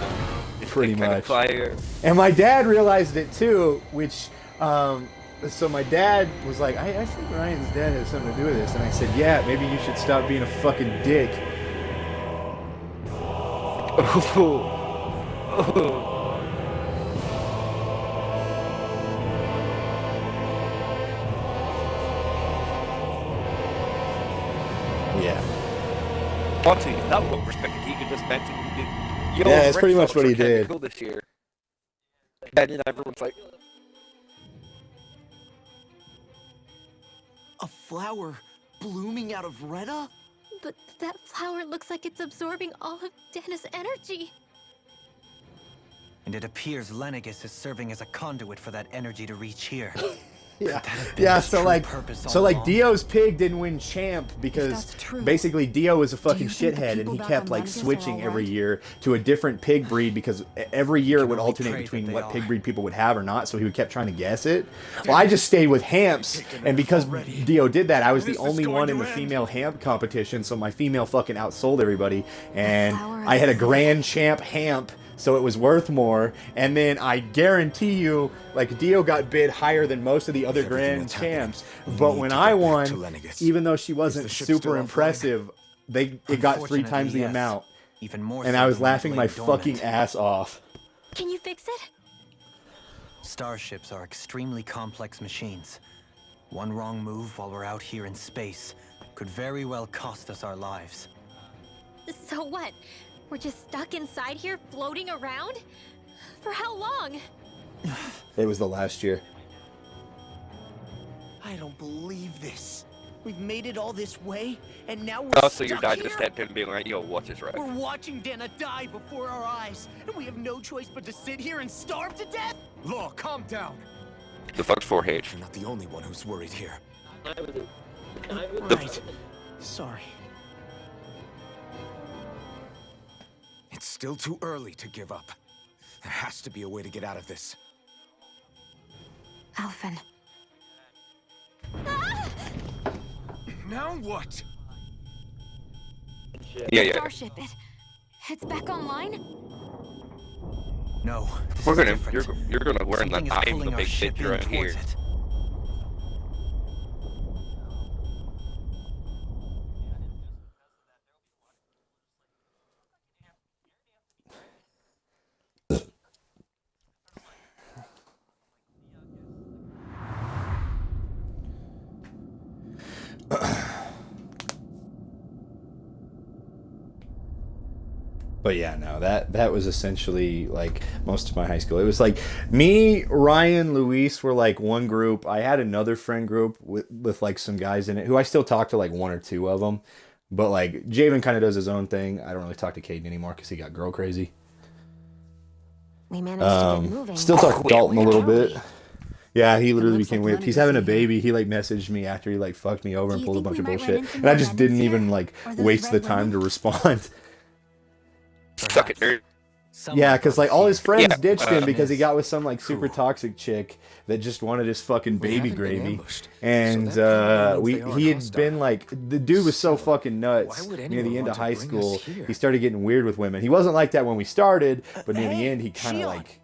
this pretty thing kinda much. fire. And my dad realized it too, which, so my dad was like, I think Ryan's dad has something to do with this. And I said, yeah, maybe you should stop being a fucking dick. Yeah. Honestly, if that were respected, he could just mention, yo, Yeah, that's pretty much what he did. Cool this year. And then everyone's like, A flower blooming out of Rena? But that flower looks like it's absorbing all of Dana's energy. And it appears Lenegis is serving as a conduit for that energy to reach here. Yeah, That have been yeah. his So true like, purpose all so like, along. Dio's pig didn't win champ because that's true, basically Dio was a fucking you think the shithead, and people he back kept on like Lenegis are switching all every right? year to a different pig breed because every year it would only alternate pray that between they what are. pig breed people would have or not. So he kept trying to guess it. Well, I just stayed with Hamps, and because Dio did that, I was the only one in the female Hamp competition. So my female fucking outsold everybody, and I had a grand champ Hamp. So it was worth more, and then I guarantee you, like, Dio got bid higher than most of the other grand champs. But when I won, even though she wasn't super impressive, it got 3 times the yes. amount. Even more And so I was than when it laughing lay my dormant. fucking ass off. Can you fix it? Starships are extremely complex machines. One wrong move while we're out here in space could very well cost us our lives. So what? We're just stuck inside here, floating around? For how long? It was the last year. I don't believe this. We've made it all this way, and now we're oh, so your stuck dad here? just stepped in being like, yo, what's his right? We're watching Dana die before our eyes, and we have no choice but to sit here and starve to death? Law, calm down. The fuck's 4H? You're not the only one who's worried here. Right. Sorry. It's still too early to give up. There has to be a way to get out of this. Alphen. Now what? Yeah. Starship, it's back online? No, this We're is gonna, different. you're gonna learn that Something is I'm the pulling our big ship bitch in around here. towards it. But yeah, no, that was essentially like most of my high school. It was like me, Ryan, Luis were like one group. I had another friend group with like some guys in it who I still talk to, like 1 or 2 of them. But like Javen kind of does his own thing. I don't really talk to Caden anymore because he got girl crazy. We managed to get moving. Still talk to Dalton a little bit. Yeah, he literally looks became like whipped. He's Lenegis having a in here. baby. He like messaged me after he like fucked me over Do and you pulled a think bunch we of might run bullshit. into And more I just didn't Lenegis even here? like Or those waste the red time to women? respond. Suck it, nerd. Yeah, because like all his friends Yeah, ditched him because he miss. got with some like super toxic chick that just wanted his fucking We baby haven't been gravy. ambushed, And so that probably means they aren't he had hostile. been like, the dude was so fucking nuts Why would near anyone the end want of to high bring school. us here? He started getting weird with women. He wasn't like that when we started, but near the Hey, end he kind of Shion. like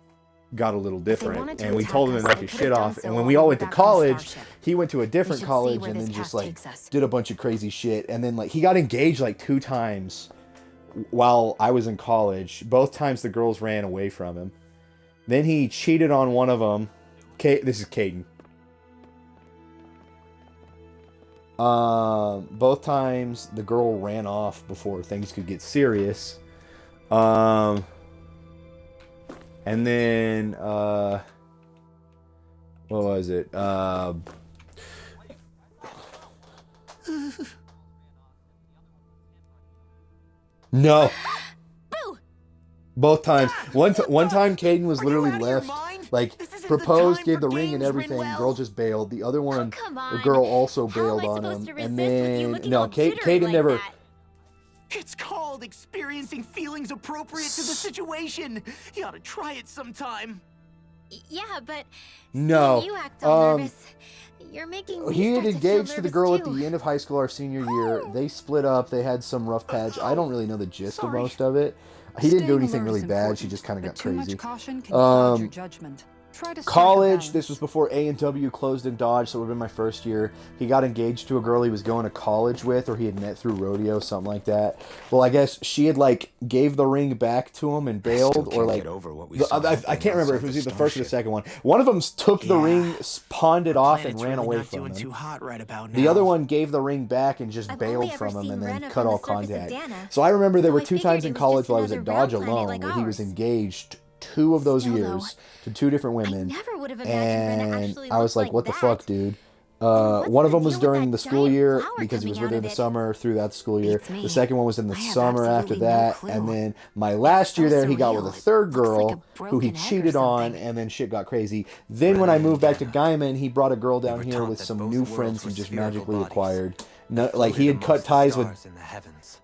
got a little wanted different. to And we attack told him to us, knock they his could shit have done off. so And when while we we all were went to back on the college, starship. he went to a different should see college where and this then just path like takes us. did a bunch of crazy shit. And then like he got engaged like 2 times while I was in college. Both times the girls ran away from him. Then he cheated on one of them. This is Caden. Both times the girl ran off before things could get serious. And then what was it? No. Both times. One time Caden was literally left. Like, proposed, gave the ring and everything. Girl just bailed. The other one, come the on. girl also How am bailed I on supposed him. to And resist with you then, looking no, all jittery Caden like never. that? It's called experiencing feelings appropriate to the situation. You ought to try it sometime. Yeah, but No. seeing you act all nervous. You're making me He had start to feel engaged to the nervous girl at too. the end of high school our senior year. They split up. They had some rough patch. I don't really know the gist of most of it. He didn't do Staying anything alert really is bad. She important, just kind of but got too crazy. much caution can cloud your judgment. Try to strike a college, balance. this was before A&W closed in Dodge, so it would have been my first year. He got engaged to a girl he was going to college with, or he had met through rodeo, something like that. Well, I guess she had, like, gave the ring back to him and bailed, or, like, I can't remember if it was either the first or the second one. One of them took the ring, pawned it off, and ran away from him. Too hot right about now. The other one gave the ring back and just bailed from him and then cut all contact. So I remember there were 2 times in college while I was at Dodge alone where he was engaged 2 of those years to 2 different women, and I was like, what the fuck, dude? One of them was during the school year because he was with her in the summer throughout the school year. The second one was in the summer after that, and then my last year there, he got with a third girl who he cheated on, and then shit got crazy. Then when I moved back to Gaiman, he brought a girl down here with some new friends he just magically acquired. No, like he had cut ties with. In the heavens.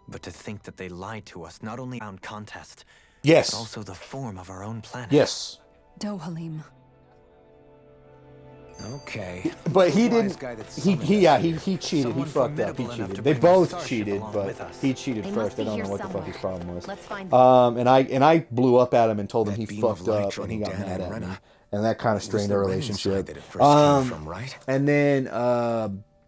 But to think that they lied to us, not only around contest, yes, but also the form of our own planet. Yes. Dohalim. Okay. But he didn't. He cheated. He fucked up. He cheated. They both cheated, but he cheated first. I don't know what the fuck his problem was. And I blew up at him and told him he fucked up, and he got mad at me, and that kind of strained our relationship. And then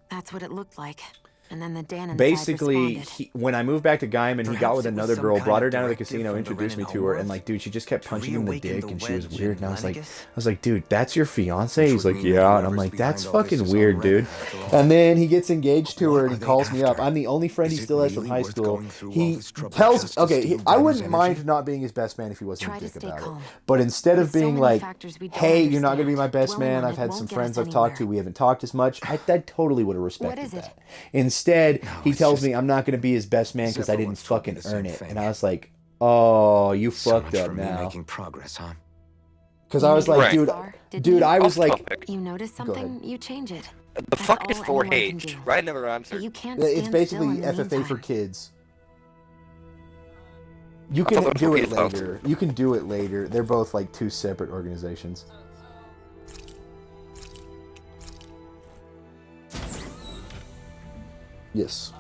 that's what it looked like. And then the Dan basically, when I moved back to Gaiman, he got with another girl, brought her down to the casino, introduced me to her, and like, dude, she just kept punching him in the dick, and she was weird. And I was like, dude, that's your fiance? He's like, yeah. And I'm like, that's fucking weird, dude. And then he gets engaged to her, and he calls me up. I'm the only friend he still has from high school. He tells, I wouldn't mind not being his best man if he wasn't a dick about it. But instead of being like, hey, you're not gonna be my best man. I've had some friends I've talked to. We haven't talked as much. I totally would have respected that. Instead, he tells me I'm not going to be his best man because I didn't fucking earn it. And I was like, oh, you fucked up now. Making progress, huh? Because I was like, dude, I was like... You notice something, you change it. The fuck is 4H? Ryan never answered. It's basically FFA for kids. You can do it later. You can do it later. They're both like 2 separate organizations. Yes.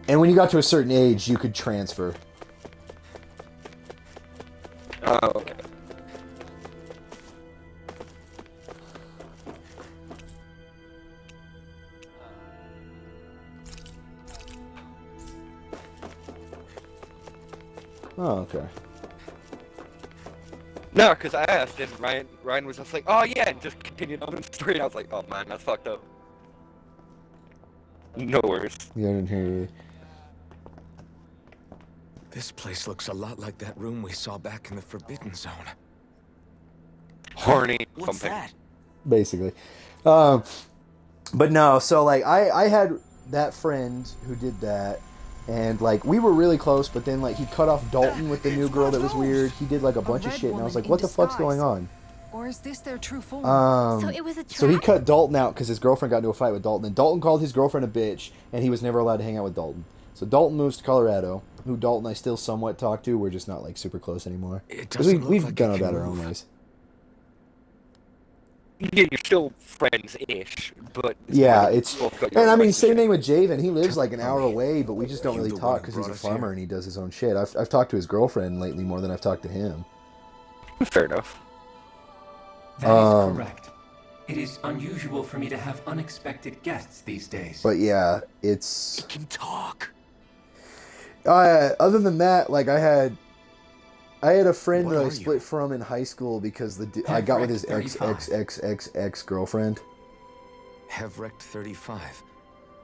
And when you got to a certain age, you could transfer. Oh, okay. Oh, okay. No, because I asked, and Ryan was just like, oh yeah, and just continued on the story, and I was like, oh man, that's fucked up. No worries. Yeah, I didn't hear you. This place looks a lot like that room we saw back in the Forbidden Zone. Horny. What's that? Basically. But no, so like, I had that friend who did that. And, like, we were really close, but then, like, he cut off Dalton with the new girl that was weird. He did, like, a bunch of shit, and I was like, what the fuck's going on? Or is this their true form? So it was a trap? So he cut Dalton out because his girlfriend got into a fight with Dalton. And Dalton called his girlfriend a bitch, and he was never allowed to hang out with Dalton. So Dalton moves to Colorado, who Dalton I still somewhat talk to. We're just not, like, super close anymore. Because we've gone about our own ways. Yeah, you're still friends-ish, but... Yeah, it's... And I mean, same thing with Javen. He lives like an hour away, but we just don't really talk because he's a farmer and he does his own shit. I've talked to his girlfriend lately more than I've talked to him. Fair enough. That is correct. It is unusual for me to have unexpected guests these days. But yeah, it's... It can talk. Other than that, like, I had a friend that I split from in high school because I got with his ex-girlfriend. Hevrect 35.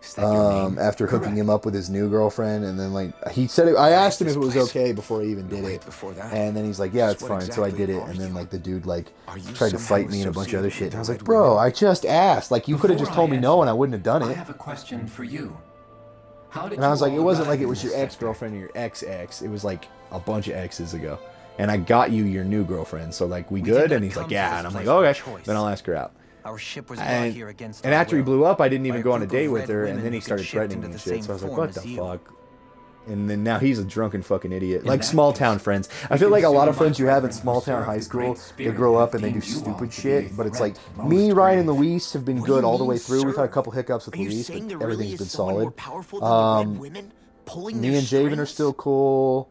Is that your name? After hooking him up with his new girlfriend, and then like he said, I asked him if it was okay before I even did it, and then he's like, yeah, it's fine. So I did it, and then like the dude like tried to fight me and a bunch of other shit. And I was like, bro, I just asked. Like you could have just told me no, and I wouldn't have done it. I have a question for you. And I was like, it wasn't like it was your ex-girlfriend or your ex-ex. It was like a bunch of exes ago. And I got you your new girlfriend, so like we good? And he's like, yeah. And I'm like, okay, then I'll ask her out. Our ship was and, here against and after he blew up, I didn't even go on a date with her, and then he started threatening me and shit. So I was like, what the fuck? And then now he's a drunken fucking idiot. Like small town friends. I feel like a lot of friends you have in small town high school, they grow up and they do stupid shit. But it's like me, Ryan, and Luis have been good all the way through. We've had a couple hiccups with Luis, but everything's been solid. pulling Me their and Javen are strings? still cool.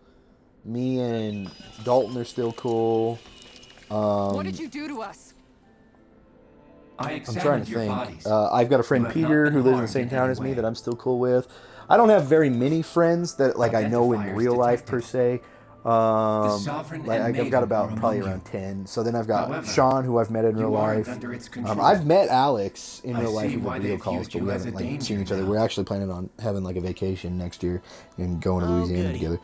Me and Dalton are still cool. What did you do to us? I'm trying to think. I've got a friend Peter who lives in the same town as me that I'm still cool with. I don't have very many friends that like I know in real life per se. Like I've got about probably around 10. So then I've got Sean, who I've met in real life. I've met Alex in real life with video calls, but we haven't like seen each other. We're actually planning on having like a vacation next year and going to Louisiana together.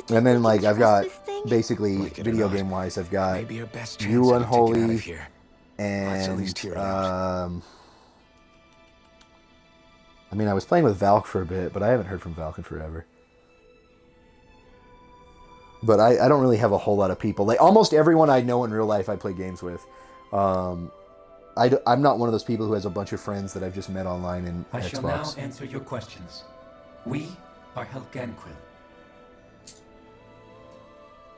And then like I've got basically video game wise, I've got you, Unholy, and I mean I was playing with Valk for a bit, but I haven't heard from Valk in forever. But I don't really have a whole lot of people. Like almost everyone I know in real life, I play games with. I'm not one of those people who has a bunch of friends that I've just met online in I Xbox. shall now answer your questions. We are Helganquil.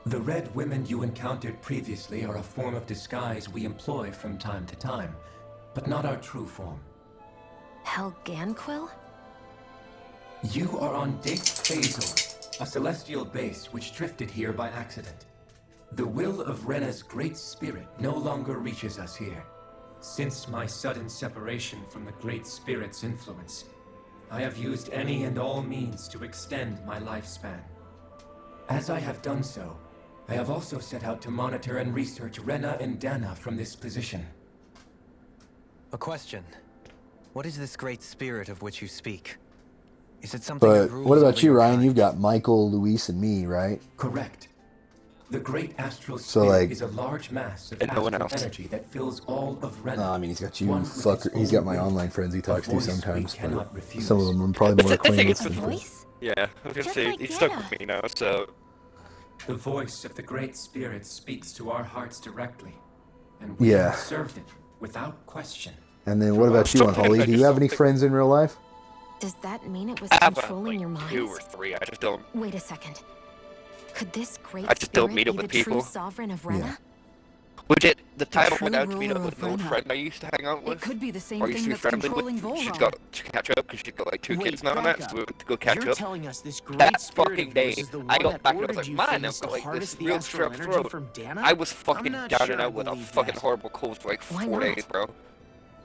The red women you encountered previously are a form of disguise we employ from time to time, but not our true form. Helganquil? You are on Date Phasor, a celestial base which drifted here by accident. The will of Rena's great spirit no longer reaches us here. Since my sudden separation from the Great Spirit's influence, I have used any and all means to extend my lifespan. As I have done so, I have also set out to monitor and research Rena and Dana from this position. A question. What is this great spirit of which you speak? Is it something that But rules what about over you, your Ryan? kind? You've got Michael, Luis, and me, right? Correct. The great astral So, spirit like- is a large mass of And no one astral else. energy that fills all of Rena. No, I mean he's got you, One with fucker. its He's got own my will, online friends he a talks to voice we sometimes, cannot but refuse. some of them I'm probably more I think acquainted it's with. the voice? Yeah, I was gonna Just say, like he's stuck Dana. with me now, so... The voice of the great spirit speaks to our hearts directly, and we Yeah. have served it without question. And then what about you, Unholy? Do you have any friends in real life? Does that mean it was I have controlling your like 2 or minds? 3, I just don't... Wait a second. Could this great I just don't spirit meet be up the with true people. sovereign of Rena? Legit, the title true went out to meet ruler up with of an old Rena. friend I used to hang out with. It could be the same Or used thing to be that's friendly controlling with. She's Volron. got to catch up because she's got like 2 kids now and that, back so up. we went to go catch You're up. telling us this great That spirit fucking of day, yours is the I one got that back and I was ordered like, you man, things I've to got like harness this the real astral strep energy throat. from Dana? I was I'm fucking not down sure and I out with a believe fucking that. horrible cold for like Why 4 not? days, bro.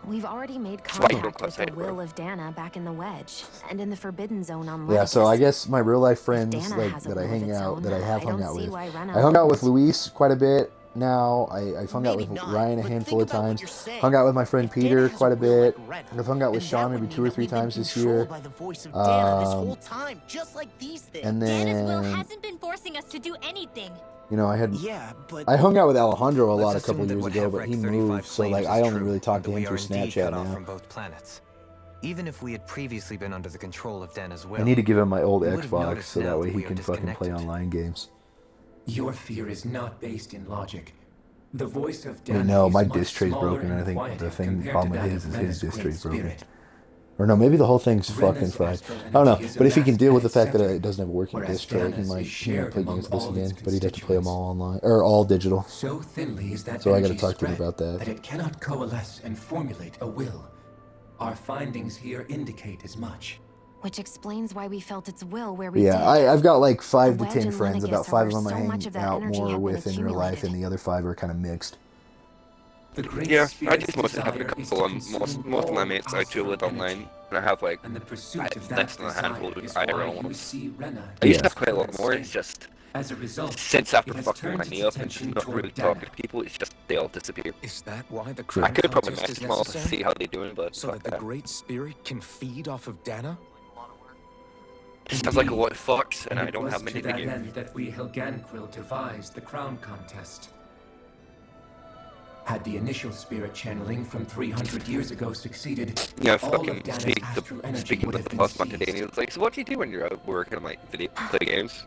We've already made So I can go contact with the outside, bro. will of Dana back in the Wedge and in the Forbidden Zone on Yeah, so I Leviticus. guess my real life friends Dana like has a that I will of hang its out own, that I have I hung don't out see with. why Rena I hung out with wouldn't. Luis quite a bit now. I've hung out with Maybe not, Ryan a but handful think of about what times. you're saying. Hung out with my friend If Dana Peter has a quite a will bit. like Rena, I've hung out with then Sean that maybe would 2 mean or that 3 we've been times this controlled year. by the voice of Dana this whole Um, time, just like these things. and Dana's will then hasn't been forcing us to do anything. you know Yeah, but I hung out with Alejandro a lot Let's a couple assume that years what ago, but Hevrek he 35 moved, so like claims I is only true, really talk and to that him we through are indeed Snapchat cut off now. from both planets. Even if we had previously been under the control of Dana's will, I need to give him my old we would have Xbox noticed so now that way that he we are can fucking play disconnected. online games. Your fear is not based in logic. The voice of Wait, Dana no, is my much disc tray's smaller broken, and I and think quieter the thing compared problem to with that his of is his Rena's disc great tray's broken. spirit. Or no, maybe the whole thing's fucking Rena's fried. astral I don't know, energy is but if he can amassed deal at with the its fact that center, it doesn't have a working whereas disc tray, he Dana's might is shared play among games with us all its again, but he'd have to play them all online or all digital. So thinly is that So I gotta energy talk to him spread about that. that it cannot coalesce and formulate a will. Our findings here indicate as much. Which explains why we felt its will where we Yeah, did. I've got like 5 The to Wedge 10 and friends. Lenegus About 5 of are them where I so hang much of that out energy more had been with in real life, accumulated. and the other 5 are kind of mixed. The great Yeah, I spirit's just mostly have a desire is couple to of consume most of my all mates I deal with astral online, energy. and I have like And the pursuit of less that than a handful desire of is why IRL you ones. see Rena I used to Yeah. have quite a lot more, it's just As a result, since after it has fucking my turned knee its up and attention not toward really Dana. talking to people, it's just they all disappear. Is that why the I crown could have probably contest messaged is them all to necessary? see how they're doing, but So fuck that the that. Great Spirit can feed off of Dana? Sounds like a lot of fucks, and I it don't was have many to to that give. end that we Helganquil devised the crown contest. Had the initial spirit channeling from 300 years ago succeeded, Yeah, all fucking of Dana's speaking astral energy with would the have been boss man today, seized. and he was like, so what do you do when you're at work? And I'm like, play games,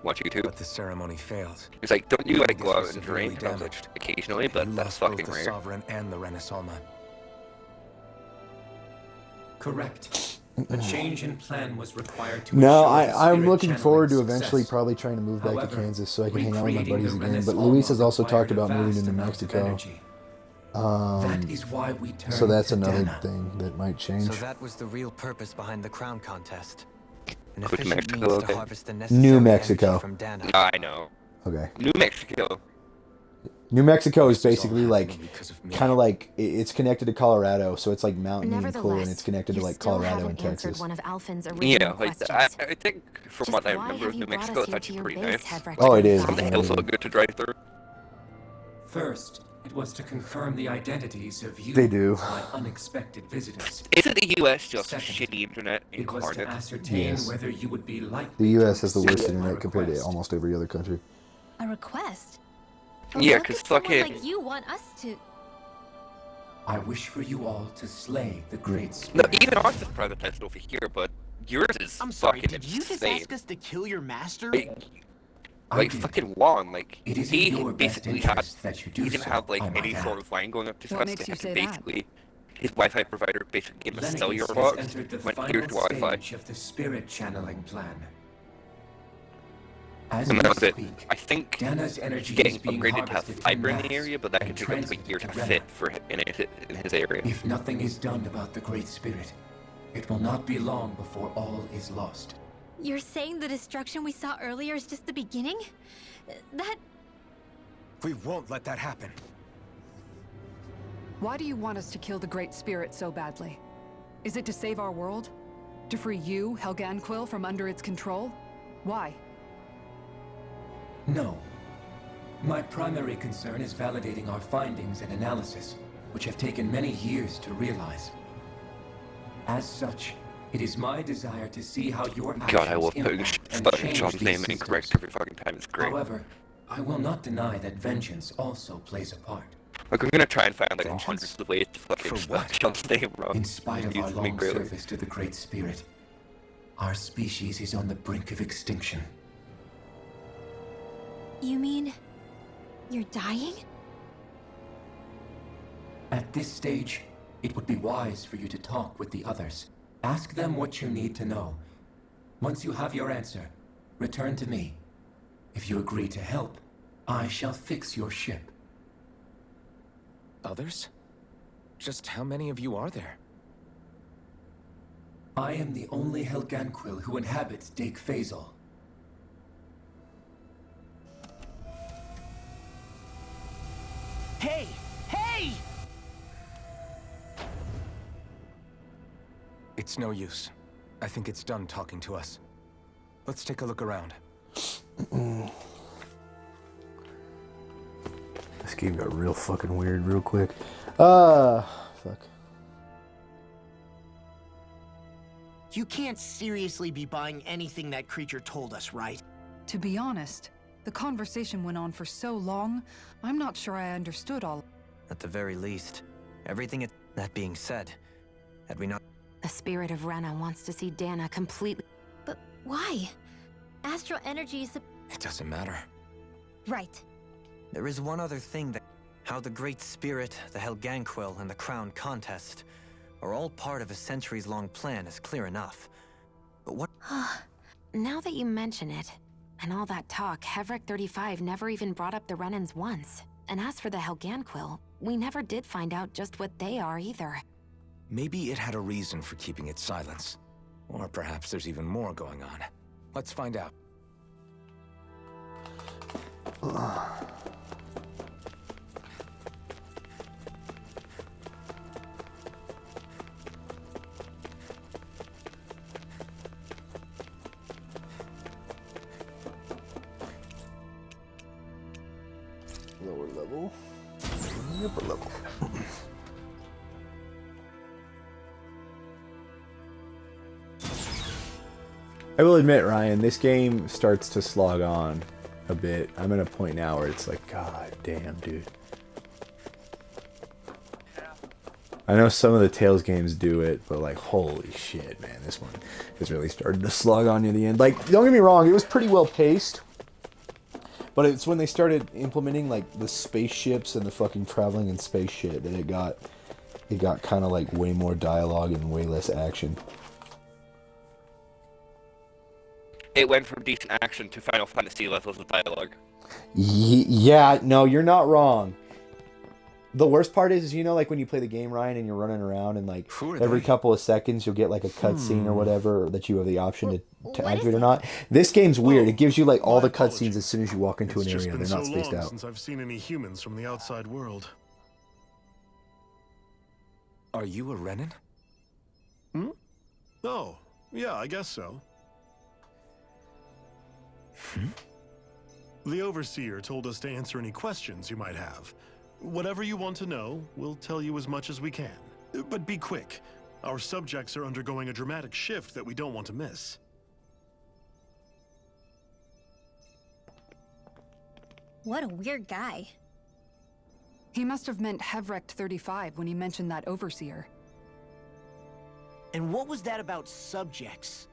watch YouTube. But the ceremony failed. He's like, don't you like Lenegus go out was and severely drink? And I was like, damaged. occasionally, You but that's lost both fucking the rare. Sovereign and the Renasolma. Correct. A change in plan was required to No, ensure the I'm spirit looking forward to channeling eventually success. probably trying to move back to However, Kansas so I can hang out with my recreating buddies the again. But Renaissance Luis has also required talked a about moving vast into amount of Mexico. energy. That is why we turn So that's to another Dana. thing that might change. So that was the real purpose behind the crown contest. An Go to efficient Mexico, means to okay. harvest the necessary New energy Mexico. from Dana. I know. Okay. New Mexico. New Mexico is basically like, kind of like, it's connected to Colorado, so it's like mountainy and cool, and it's connected to like Colorado and Texas. One of Alphen's Yeah, original like questions. I think from what I remember of New Mexico, it's actually pretty nice. Oh, it is. Some of the hills look good to drive through. First, it was to confirm the identities of you, They do. my unexpected visitors. Isn't the U.S. just Second, shitty internet it was to incarnate? ascertain Yes. whether you would be likely The U.S. has the to worst accept my internet compared to request. almost every other country. A request? But Yeah, what because could someone fucking... like you want us to... I wish for you all to slay the great No, spirit. even ours is privatized over here, but yours is I'm sorry, fucking did you just insane. ask us to kill your master? Like fucking Juan, like It is in he your best basically had, interest that you do he didn't so, have like I might any add. sort of line going up to What us. makes They you had say to that? basically, his Wi-Fi provider basically gave him a Lennox cellular has box. entered the Went final here's Wi-Fi. stage of the spirit channeling plan. As And we that's it. speak, I think Dana's it's energy getting is being upgraded to have harvested fiber en in the masse area, but that and could take up to a transferred year to to fit Renna. for in his area. If nothing is done about the great spirit, it will not be long before all is lost. You're saying the destruction we saw earlier is just the beginning? That... We won't let that happen. Why do you want us to kill the Great Spirit so badly? Is it to save our world? To free you, Helganquil, from under its control? Why? No. My primary concern is validating our findings and analysis, which have taken many years to realize. As such, it is my desire to see how your actions God, I love putting impact and fucking change John's these name systems. incorrect every fucking time. It's great. However, I will not deny that vengeance also plays a part. Like I'm gonna try and find like Vengeance? hundreds of ways to fucking For spell what? John's name wrong. In spite of It our uses me long greatly. service to the Great Spirit, our species is on the brink of extinction. You mean... you're dying? At this stage, it would be wise for you to talk with the others. Ask them what you need to know. Once you have your answer, return to me. If you agree to help, I shall fix your ship. Others? Just how many of you are there? I am the only Helganquil who inhabits Dake Faisal. Hey! Hey! It's no use. I think it's done talking to us. Let's take a look around. This game got real fucking weird real quick. Fuck. You can't seriously be buying anything that creature told us, right? To be honest, the conversation went on for so long, I'm not sure I understood all. At the very least, everything it... That being said, had we not... The spirit of Renna wants to see Dana completely. But why? Astral energy is... It doesn't matter. Right. There is one other thing that... How the Great Spirit, the Helganquil, and the Crown Contest are all part of a centuries-long plan is clear enough. But what... Now that you mention it, and all that talk, Hevric 35 never even brought up the Renans once. And as for the Helganquil, we never did find out just what they are either. Maybe it had a reason for keeping its silence. Or perhaps there's even more going on. Let's find out. Lower level. Upper level. I will admit, Ryan, this game starts to slog on a bit. I'm at a point now where it's like, God damn, dude. I know some of the Tales games do it, but like, holy shit, man, this one has really started to slog on near the end. Like, don't get me wrong, it was pretty well paced, but it's when they started implementing like the spaceships and the fucking traveling in space shit that it got kind of like way more dialogue and way less action. It went from decent action to Final Fantasy levels of dialogue. Yeah, no, you're not wrong. The worst part is, you know, like when you play the game, Ryan, and you're running around, and like Who are every they? couple of seconds you'll get like a cutscene or whatever that you have the option to activate or not. This game's weird. It gives you like all the cutscenes as soon as you walk into an area. They're not spaced out. Since I've seen any humans from the outside world. Are you a Renan? Hmm? Oh, yeah, I guess so. The Overseer told us to answer any questions you might have. Whatever you want to know, we'll tell you as much as we can. But be quick. Our subjects are undergoing a dramatic shift that we don't want to miss. What a weird guy. He must have meant Hevrect 35 when he mentioned that Overseer. And what was that about subjects?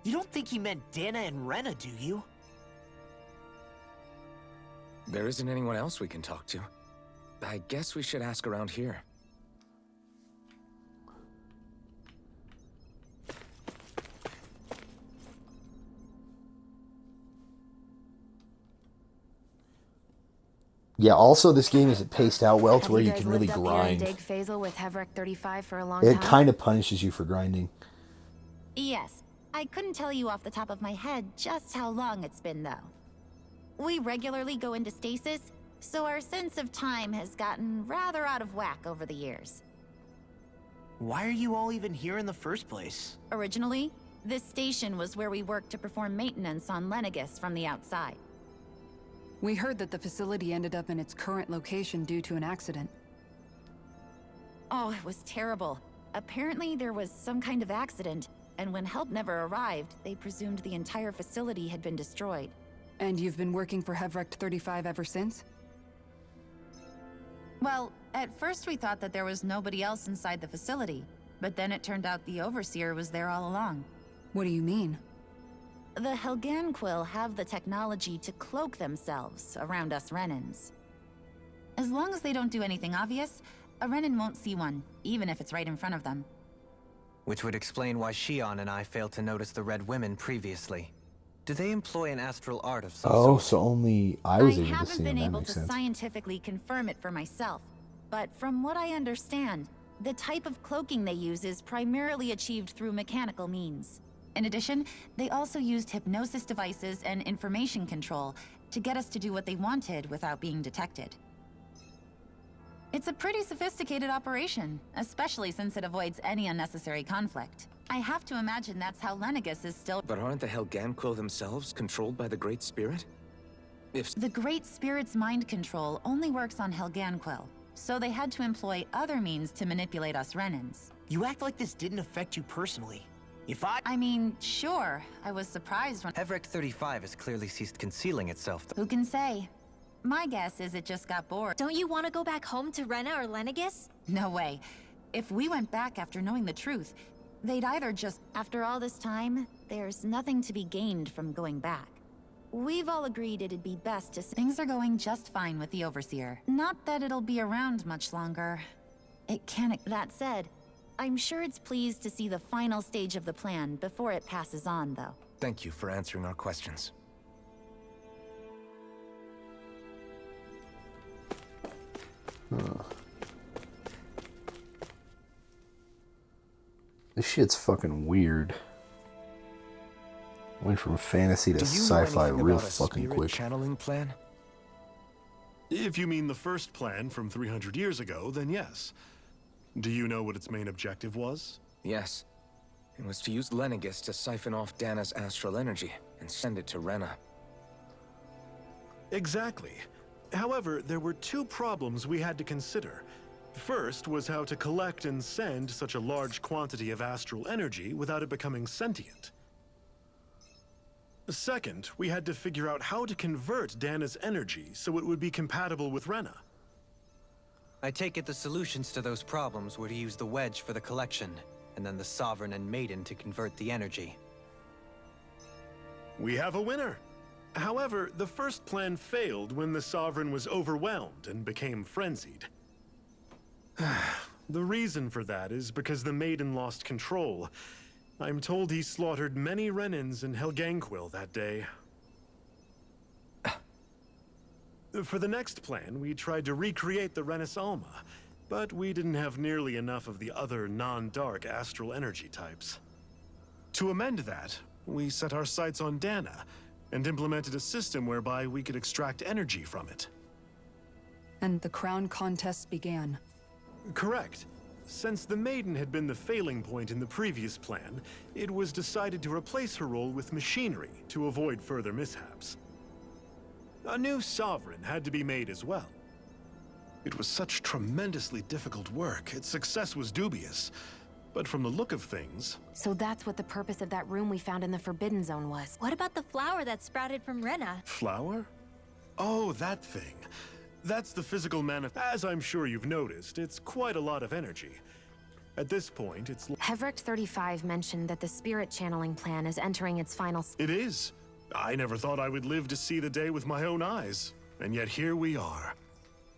You don't think he meant Dana and Rena, do you? There isn't anyone else we can talk to. I guess we should ask around here. Yeah, also this game isn't paced out well to Have where you you guys can really lived up here in grind. Dig Phasal with Hevrek 35 for a long It time? kind of punishes you for grinding. Yes. I couldn't tell you off the top of my head just how long it's been, though. We regularly go into stasis, so our sense of time has gotten rather out of whack over the years. Why are you all even here in the first place? Originally, this station was where we worked to perform maintenance on Lenegis from the outside. We heard that the facility ended up in its current location due to an accident. Oh, it was terrible. Apparently there was some kind of accident, and when help never arrived, they presumed the entire facility had been destroyed. And you've been working for Hevrect 35 ever since? Well, at first we thought that there was nobody else inside the facility, but then it turned out the Overseer was there all along. What do you mean? The Helganquil have the technology to cloak themselves around us Renans. As long as they don't do anything obvious, a Renan won't see one, even if it's right in front of them. Which would explain why Shion and I failed to notice the Red Women previously. Do they employ an astral art of some Oh, sort? so only I was able to see haven't them. been That able makes to sense. scientifically confirm it for myself, but from what I understand, the type of cloaking they use is primarily achieved through mechanical means. In addition, they also used hypnosis devices and information control to get us to do what they wanted without being detected. It's a pretty sophisticated operation, especially since it avoids any unnecessary conflict. I have to imagine that's how Lenegis is still— But aren't the Helganquil themselves controlled by the Great Spirit? If The Great Spirit's mind control only works on Helganquil, so they had to employ other means to manipulate us Renans. You act like this didn't affect you personally. I mean, sure, I was surprised when— Hevrek 35 has clearly ceased concealing itself. Who can say? My guess is it just got bored. Don't you want to go back home to Rena or Lenegis? No way. If we went back after knowing the truth, they'd either just— After all this time, there's nothing to be gained from going back. We've all agreed it'd be best to— Things are going just fine with the Overseer. Not that it'll be around much longer. It can't— That said, I'm sure it's pleased to see the final stage of the plan before it passes on, though. Thank you for answering our questions. This shit's fucking weird. Went from fantasy to Do you know sci-fi anything real about a fucking spirit quick. channeling plan? If you mean the first plan from 300 years ago, then yes. Do you know what its main objective was? Yes. It was to use Lenegis to siphon off Dana's astral energy and send it to Rena. Exactly. However, there were two problems we had to consider. First was how to collect and send such a large quantity of astral energy without it becoming sentient. Second, we had to figure out how to convert Dana's energy so it would be compatible with Rena. I take it the solutions to those problems were to use the wedge for the collection, and then the Sovereign and Maiden to convert the energy. We have a winner. However, the first plan failed when the Sovereign was overwhelmed and became frenzied. The reason for that is because the Maiden lost control. I'm told he slaughtered many Renans in Helganquil that day. For the next plan, we tried to recreate the Renus Alma, but we didn't have nearly enough of the other non-dark astral energy types. To amend that, we set our sights on Dana, and implemented a system whereby we could extract energy from it. And the crown contests began. Correct. Since the Maiden had been the failing point in the previous plan, it was decided to replace her role with machinery to avoid further mishaps. A new sovereign had to be made as well. It was such tremendously difficult work, its success was dubious. But from the look of things... So that's what the purpose of that room we found in the Forbidden Zone was. What about the flower that sprouted from Rena? Flower? Oh, that thing. That's the physical As I'm sure you've noticed, it's quite a lot of energy. At this point, it's... Hevricht 35 mentioned that the spirit channeling plan is entering its final... It is. I never thought I would live to see the day with my own eyes. And yet here we are.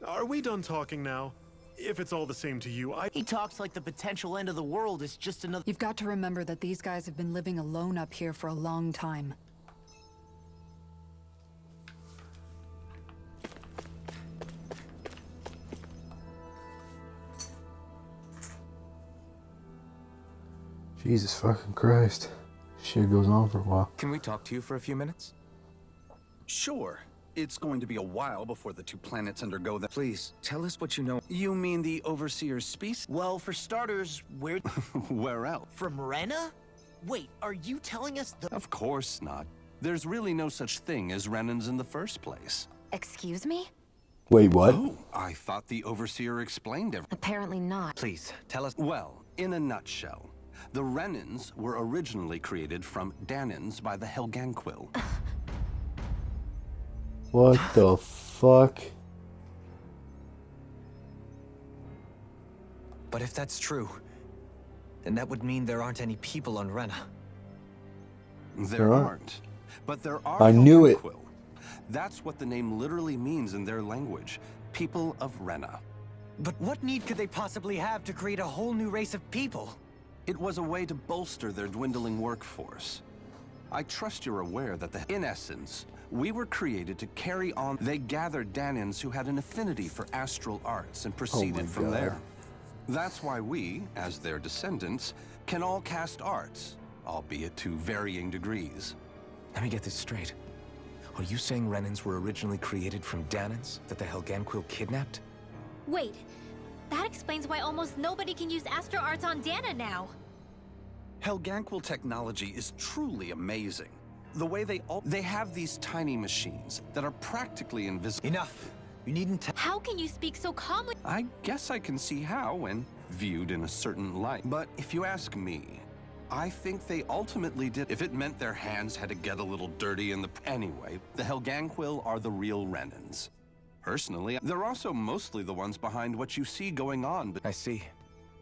Are we done talking now? If it's all the same to you, He talks like the potential end of the world is just another... You've got to remember that these guys have been living alone up here for a long time. Jesus fucking Christ. Shit goes on for a while. Can we talk to you for a few minutes? Sure. It's going to be a while before the two planets undergo that. Please, tell us what you know. You mean the Overseer's species? Well, for starters, where... Where else? From Rena? Wait, are you telling us the... Of course not. There's really no such thing as Renans in the first place. Excuse me? Wait, what? Oh, I thought the Overseer explained everything. Apparently not. Please, tell us. Well, in a nutshell, the Renans were originally created from Danans by the Helganquil. What the fuck? But if that's true, then that would mean there aren't any people on Rena. There aren't. But there are. I knew it. Helganquil. That's what the name literally means in their language. People of Rena. But what need could they possibly have to create a whole new race of people? It was a way to bolster their dwindling workforce. I trust you're aware that in essence, we were created to carry on. They gathered Danans who had an affinity for astral arts and proceeded from there. That's why we, as their descendants, can all cast arts, albeit to varying degrees. Let me get this straight. Are you saying Renans were originally created from Danans that the Helganquil kidnapped? Wait, that explains why almost nobody can use Astro Arts on Dana now. Helganquil technology is truly amazing. The way they have these tiny machines that are practically invisible. Enough. You needn't How can you speak so calmly? I guess I can see how when viewed in a certain light. But if you ask me, I think they ultimately did. If it meant their hands had to get a little dirty in the... Anyway, the Helganquil are the real Renans. Personally, they're also mostly the ones behind what you see going on. But I see.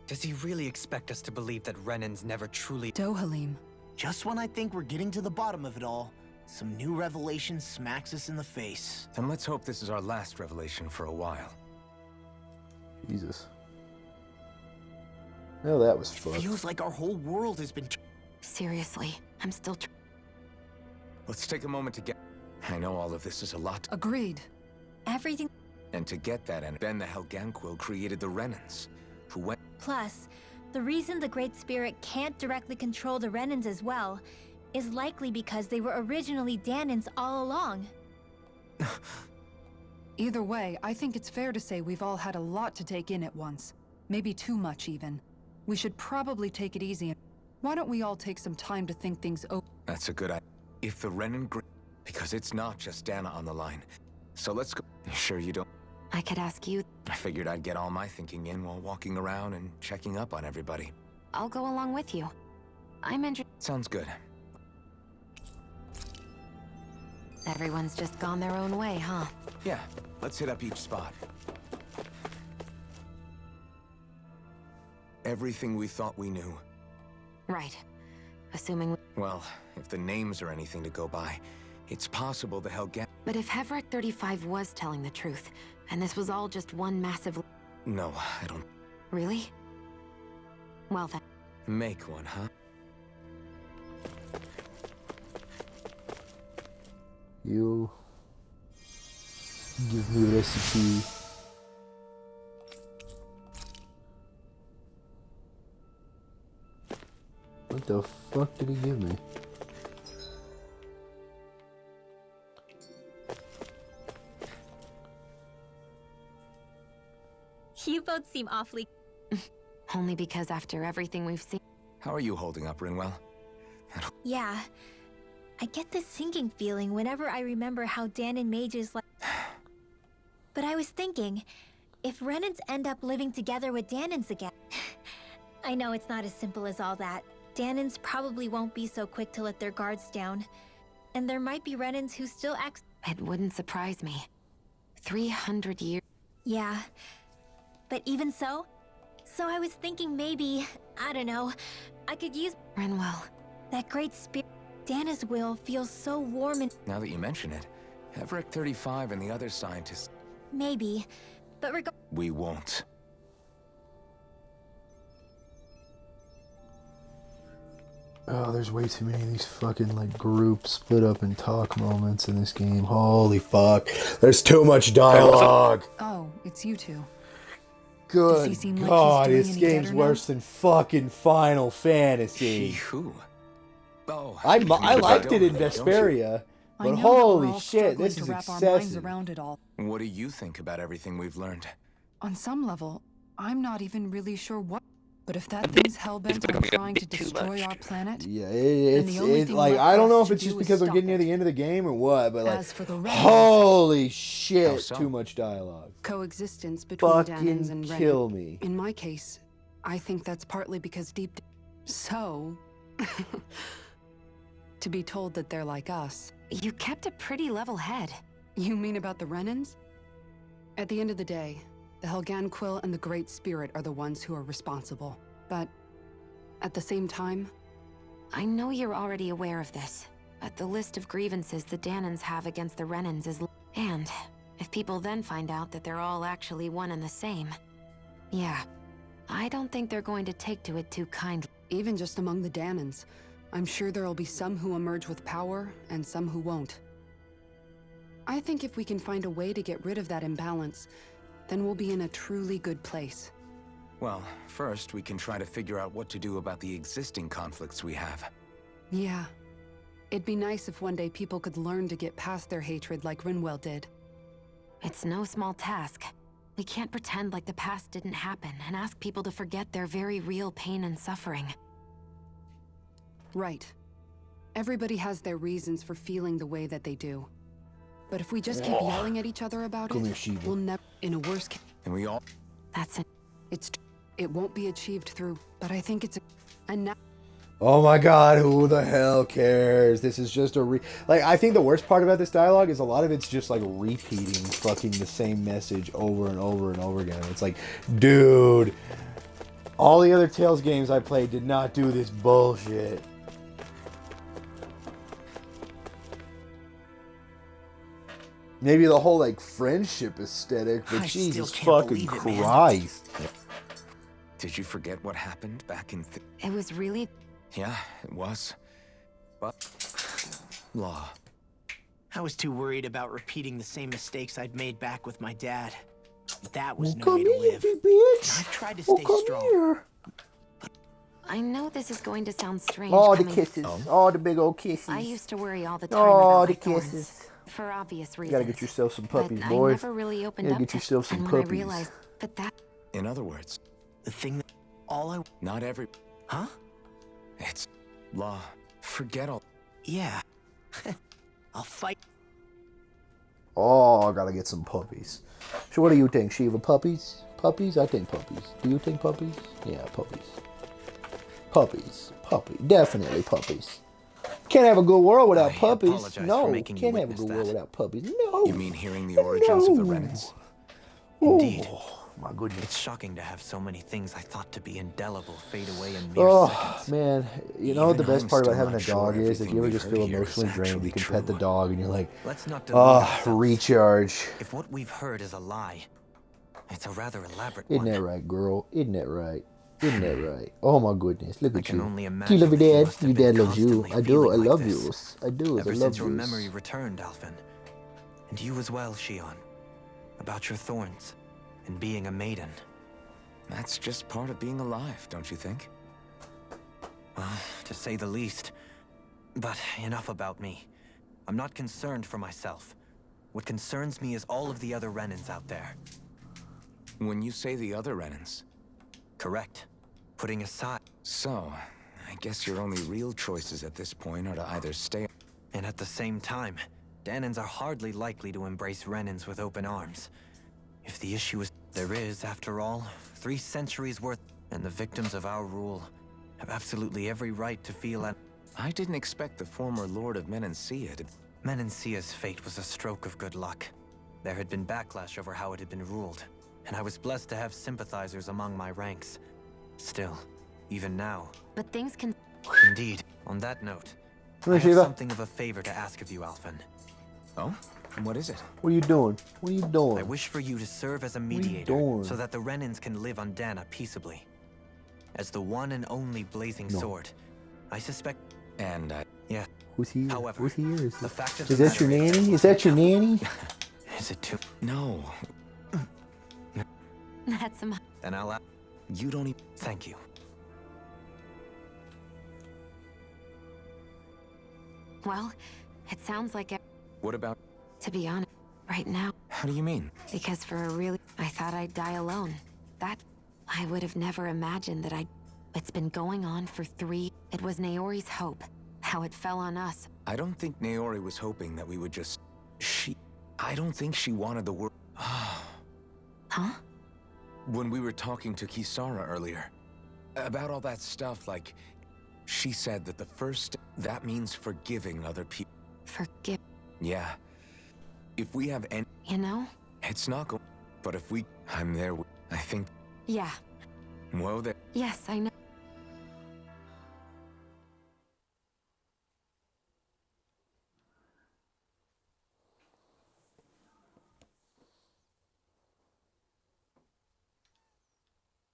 Does he really expect us to believe that Renans never truly... Dohalim. Just when I think we're getting to the bottom of it all, some new revelation smacks us in the face. Then let's hope this is our last revelation for a while. Jesus. Well, that was fun. Feels like our whole world has been... Seriously, I'm still... Let's take a moment to get... I know all of this is a lot. Agreed. Everything... And to get that, and then the Helganquil created the Renans, who went... Plus, the reason the Great Spirit can't directly control the Renans as well is likely because they were originally Danans all along. Either way, I think it's fair to say we've all had a lot to take in at once. Maybe too much, even. We should probably take it easy. Why don't we all take some time to think things over? That's a good idea. If the Renan... Because it's not just Dana on the line. So let's go... You sure you don't... I could ask you... I figured I'd get all my thinking in while walking around and checking up on everybody. I'll go along with you. I'm interested... Sounds good. Everyone's just gone their own way, huh? Yeah, let's hit up each spot. Everything we thought we knew. Right. Assuming... Well, if the names are anything to go by, it's possible the Helgan... But if Hevricht 35 was telling the truth, and this was all just one massive... No, I don't... Really? Well then... Make one, huh? You... Give me recipe. What the fuck did he give me? You both seem awfully... Only because after everything we've seen... How are you holding up, Rinwell? Yeah. I get this sinking feeling whenever I remember how Dan and Mage's like... But I was thinking, if Renans end up living together with Danans again... I know it's not as simple as all that. Danans probably won't be so quick to let their guards down. And there might be Renans who still act... It wouldn't surprise me. 300 years... Yeah. But even so... So I was thinking maybe, I don't know, I could use... Rinwell. That great spirit... Dana's will feels so warm and... Now that you mention it, Everett 35 and the other scientists... Maybe, but We won't. Oh, there's way too many of these fucking, like, group split up and talk moments in this game. Holy fuck. There's too much dialogue. Oh, it's you two. Good Does he seem like God, he's this doing any game's better now? worse than fucking Final Fantasy. Who? Oh, I you mean liked the it in donut, don't you? Vesperia, I but know that holy we're all shit, struggling this to is wrap our minds excessive. around it all. What do you think about everything we've learned? On some level, I'm not even really sure what. But if that thing's hellbent on trying to destroy our planet, Yeah, then the only it's thing like, left I don't for know us if it's to just do is because I'm stop getting near it. the end of the game or what, but like, As for the rest, holy shit, How so? too much dialogue. coexistence between Fucking Danans and Ren. kill me. In my case, I think that's partly because deep... So... to be told that they're like us. You kept a pretty level head. You mean about the Renans? At the end of the day, the Helgan Quill and the Great Spirit are the ones who are responsible. But at the same time... I know you're already aware of this, but the list of grievances the Danans have against the Renans is... And if people then find out that they're all actually one and the same... Yeah, I don't think they're going to take to it too kindly. Even just among the Danans, I'm sure there'll be some who emerge with power and some who won't. I think if we can find a way to get rid of that imbalance, then we'll be in a truly good place. Well, first we can try to figure out what to do about the existing conflicts we have. Yeah. It'd be nice if one day people could learn to get past their hatred like Rinwell did. It's no small task. We can't pretend like the past didn't happen and ask people to forget their very real pain and suffering. Right. Everybody has their reasons for feeling the way that they do. But if we just keep yelling at each other about Come it, here, Shiva. we'll never... In a worse case... And we all... That's it. It won't be achieved through... But I think it's... And now... Oh my god, who the hell cares? This is just a like, I think the worst part about this dialogue is a lot of it's just like repeating fucking the same message over and over and over again. It's like, dude, all the other Tales games I played did not do this bullshit. Maybe the whole like friendship aesthetic, but I still Jesus can't fucking believe it, man. Christ. Did you forget what happened back in... It was really... Yeah, it was. But... Law. I was too worried about repeating the same mistakes I'd made back with my dad. That was no Come way to here, live. you bitch. I've tried to Oh, stay come strong. here. I know this is going to sound strange. Oh, the coming- kisses. Oh, the big old kisses. I used to worry all the time Oh, about the my thorns, kisses. for obvious You reasons. gotta get yourself some puppies, but boys. I never really opened You up gotta get to- yourself some and when puppies. I realized, but that... In other words, The thing that... All I... not every... Huh? It's... Law. Forget all... Yeah. I'll fight. Oh, I gotta get some puppies. So what do you think, Shiva? Puppies? Puppies? I think puppies. Do you think puppies? Yeah, puppies. Puppies. Puppy. Definitely puppies. Can't have a good world without puppies. apologize No, for making you can't have a witness good world that. without puppies. No. You mean hearing the origins of the No. Renans? Indeed. Oh, my goodness. It's shocking to have so many things I thought to be indelible fade away in mere Oh, seconds. man. You know what the Even best I'm part about still having a not sure dog is? If everything you ever we've just heard feel here is emotionally drained, actually you can pet the true. dog and you're like, Let's not delude ourselves. recharge. If what we've heard is a lie, it's a rather elaborate Isn't one. that right, girl? Isn't that right? Isn't that right? Oh my goodness, look I at can you. only Do you imagine love your that you dad? must have Your been dad loves you. constantly I do. feeling I like love this. you. I do. I Ever love since your you. memory returned, Alphen. And you as well, Shion. about your thorns, and being a maiden. That's just part of being alive, don't you think? Well, to say the least. But enough about me. I'm not concerned for myself. What concerns me is all of the other Renans out there. When you say the other Renans? Correct. Putting aside... So, I guess your only real choices at this point are to either stay... And at the same time, Danans are hardly likely to embrace Renans with open arms. If the issue is... There is, after all, 3 centuries worth... And the victims of our rule have absolutely every right to feel at... I didn't expect the former Lord of Menancia to... Menancia's fate was a stroke of good luck. There had been backlash over how it had been ruled, and I was blessed to have sympathizers among my ranks. Still, even now... But things can... Indeed. On that note, Come I here, have Shiva. something of a favor to ask of you, Alphen. Oh? And what is it? What are you doing? What are you doing? I wish for you to serve as a you mediator, doing? so that the Renans can live on Dana peaceably. As the one and only blazing No. sword, I suspect... And Yeah. Who's here? However, Who's here? Is, the fact of is the that your matter nanny? Is that your nanny? Is it too... No. That's some... Then I'll... You don't even... Thank you. Well, it sounds like... What about... To be honest, right now... How do you mean? Because for a really... I thought I'd die alone. That... I would have never imagined that I'd... It's been going on for 3... It was Naori's hope. How it fell on us. I don't think Naori was hoping that we would just... I don't think she wanted the world... Huh? When we were talking to Kisara earlier, about all that stuff, like... She said that the first... That means forgiving other people. Forgive... Yeah. If we have any... You know? It's not going... But if we... I'm there, I think... Yeah. Whoa there. Yes, I know.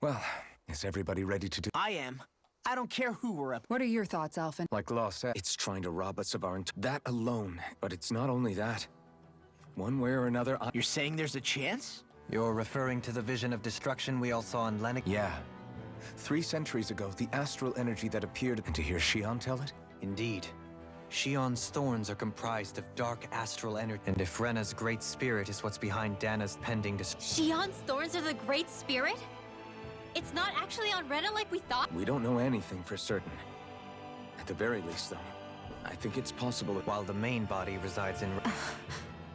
Well, is everybody ready to do... I am. I don't care who we're up. What are your thoughts, Alphen? Like Law said, it's trying to rob us of our... That alone. But it's not only that. One way or another, You're saying there's a chance? You're referring to the vision of destruction we all saw in Lennox? Yeah. 3 centuries ago, the astral energy that appeared... And to hear Shion tell it? Indeed. Shion's thorns are comprised of dark astral energy. And if Rena's great spirit is what's behind Dana's pending destruction... Shion's thorns are the Great Spirit? It's not actually on Rena like we thought? We don't know anything for certain. At the very least, though, I think it's possible that... While the main body resides in...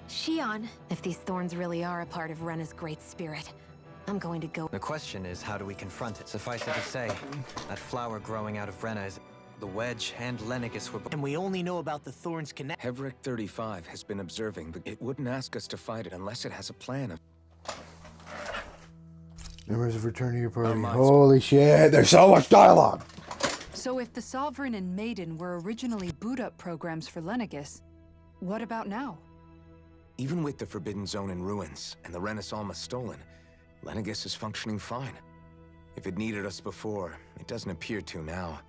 Shion. If these thorns really are a part of Rena's great spirit, I'm going to go... The question is, how do we confront it? Suffice it to say, that flower growing out of Rena is... The Wedge and Lennigus were... And we only know about the thorns connect... Hevric 35 has been observing, but it wouldn't ask us to fight it unless it has a plan of... Members of Return to your party. Holy shit, there's so much dialogue! So if the Sovereign and Maiden were originally boot-up programs for Lennigus, what about now? Even with the Forbidden Zone in ruins and the Renaissance stolen, Lennigus is functioning fine. If it needed us before, it doesn't appear to now.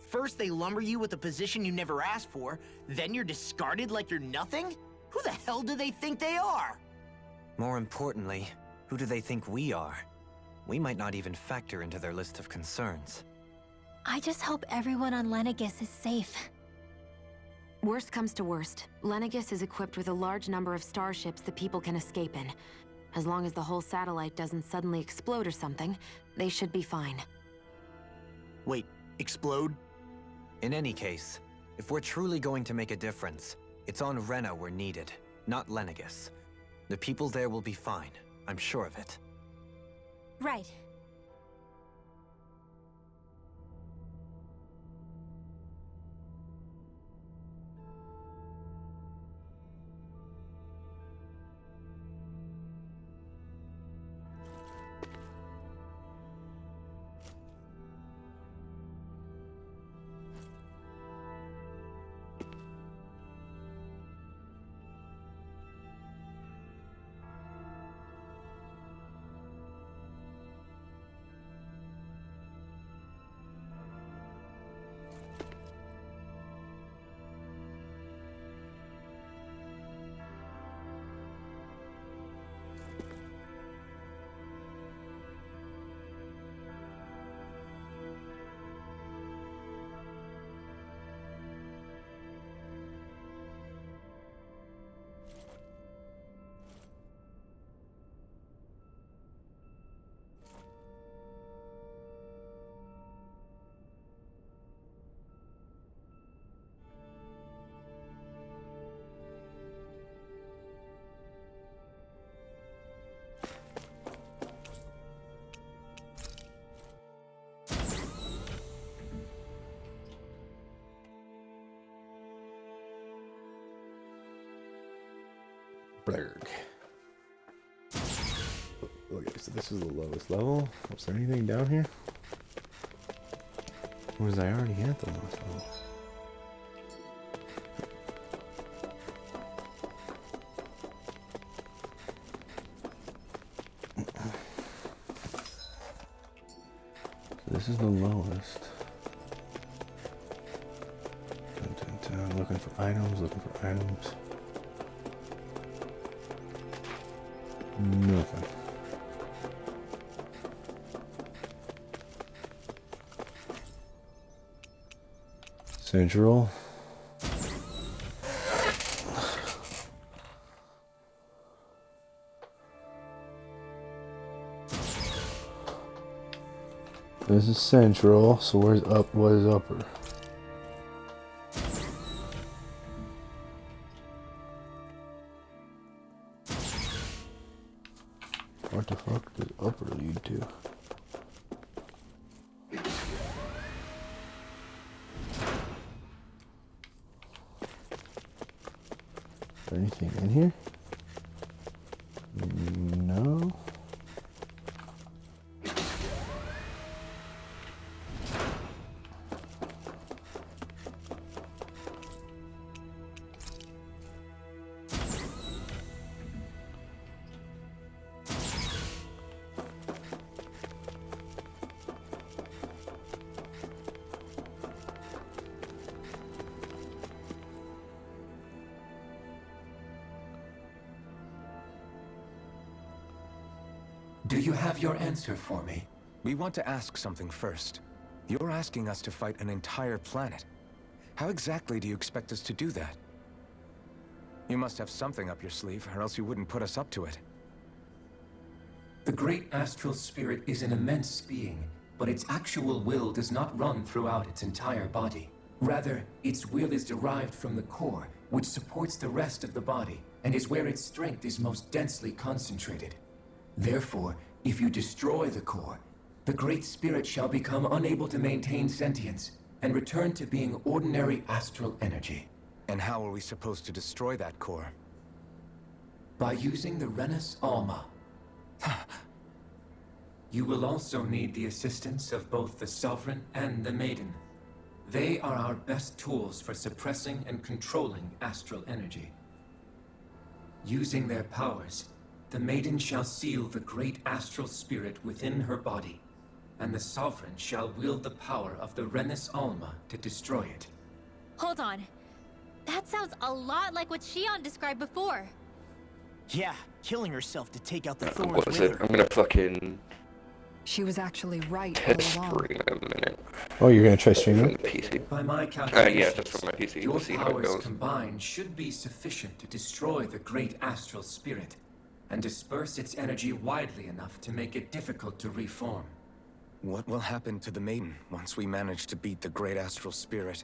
First they lumber you with a position you never asked for, then you're discarded like you're nothing? Who the hell do they think they are? More importantly, who do they think we are? We might not even factor into their list of concerns. I just hope everyone on Lennigus is safe. Worst comes to worst, Lennigus is equipped with a large number of starships that people can escape in. As long as the whole satellite doesn't suddenly explode or something, they should be fine. Wait, explode? In any case, if we're truly going to make a difference, it's on Rena we're needed, not Lennigus. The people there will be fine, I'm sure of it. Right. this is the lowest level. Was there anything down here? Or was I already at the lowest level? This is the lowest. Dun, dun, dun. Looking for items, looking for items. Nothing. Central. This is central, so where's up? What is upper? What the fuck does upper lead to? Is there anything in here? No. Do you have your answer for me? We want to ask something first. You're asking us to fight an entire planet. How exactly do you expect us to do that? You must have something up your sleeve, or else you wouldn't put us up to it. The great astral spirit is an immense being, but its actual will does not run throughout its entire body. Rather, its will is derived from the core, which supports the rest of the body, and is where its strength is most densely concentrated. Therefore, if you destroy the core, the Great Spirit shall become unable to maintain sentience and return to being ordinary astral energy. And how are we supposed to destroy that core? By using the Renus Alma. You will also need the assistance of both the Sovereign and the Maiden. They are our best tools for suppressing and controlling astral energy. Using their powers, the Maiden shall seal the great astral spirit within her body, and the Sovereign shall wield the power of the Renus Alma to destroy it. Hold on. That sounds a lot like what Shion described before. Yeah, killing herself to take out the thorns What was with it? her. I'm gonna fucking She was actually right test all along. stream in a minute. Oh, you're gonna try From streaming? the PC. By my calculations, Yeah, just from my PC. your We'll see how it powers goes. combined should be sufficient to destroy the great astral spirit and disperse its energy widely enough to make it difficult to reform. What will happen to the Maiden once we manage to beat the great astral spirit?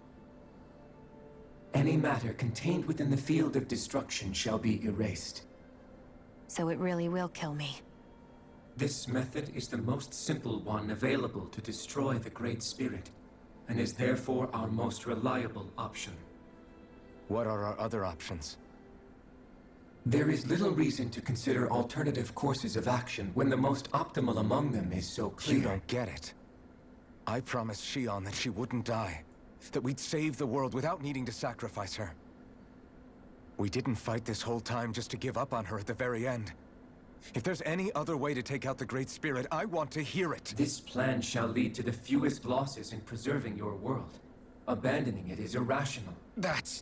Any matter contained within the field of destruction shall be erased. So it really will kill me. This method is the most simple one available to destroy the Great Spirit, and is therefore our most reliable option. What are our other options? There is little reason to consider alternative courses of action when the most optimal among them is so clear. You don't get it. I promised Shion that she wouldn't die, that we'd save the world without needing to sacrifice her. We didn't fight this whole time just to give up on her at the very end. If there's any other way to take out the Great Spirit, I want to hear it. This plan shall lead to the fewest losses in preserving your world. Abandoning it is irrational. That's...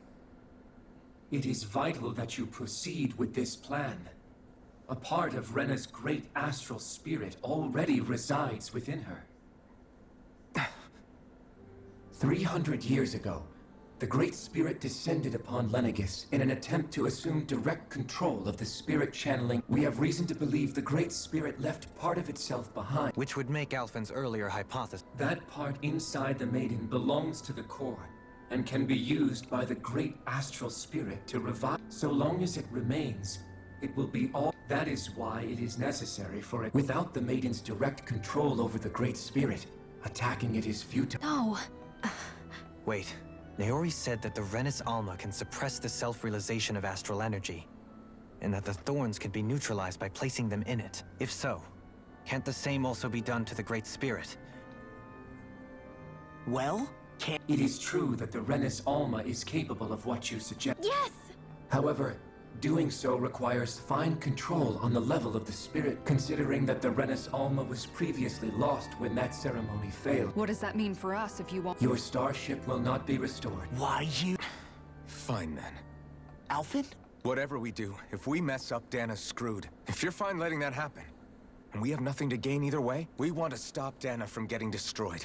It is vital that you proceed with this plan. A part of Rena's great astral spirit already resides within her. 300 years ago, the Great Spirit descended upon Lenegis in an attempt to assume direct control of the spirit channeling. We have reason to believe the Great Spirit left part of itself behind. Which would make Alphen's earlier hypothesis. That part inside the Maiden belongs to the core, and can be used by the great astral spirit to revive. So long as it remains, it will be all. That is why it is necessary for it. Without the Maiden's direct control over the Great Spirit, attacking it is futile. No. Wait, Naori said that the Renus Alma can suppress the self-realization of astral energy, and that the thorns can be neutralized by placing them in it. If so, Can't the same also be done to the Great Spirit? Well, can't... It is true that the Renis Alma is capable of what you suggest. Yes! However, doing so requires fine control on the level of the spirit, considering that the Renis Alma was previously lost when that ceremony failed. What does that mean for us if you won't? Your starship will not be restored. Why you... Fine then. Alphen? Whatever we do, if we mess up, Dana's screwed. If you're fine letting that happen, and we have nothing to gain either way, we want to stop Dana from getting destroyed.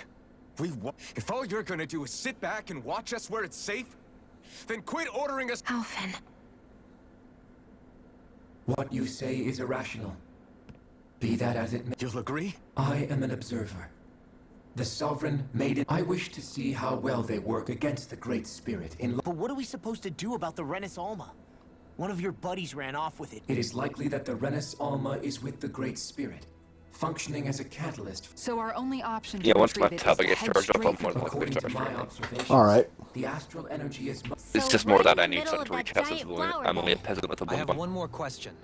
If all you're gonna do is sit back and watch us where it's safe, then quit ordering us— Alphen. What you say is irrational. Be that as it may. You'll agree? I am an observer. The Sovereign made it. I wish to see how well they work against the Great Spirit in— But what are we supposed to do about the Renis Alma? One of your buddies ran off with it. It is likely that the Renis Alma is with the Great Spirit, functioning as a catalyst. So our only option to Yeah, once my retrieve it tab is to gets head charged up, straight I'm more for than likely to According to start my streaming. observations, Alright. the astral energy is It's So just more right that in I the need middle something to of reach that out as giant well. flower I'm only a bed. peasant with a I have bomb. one more question.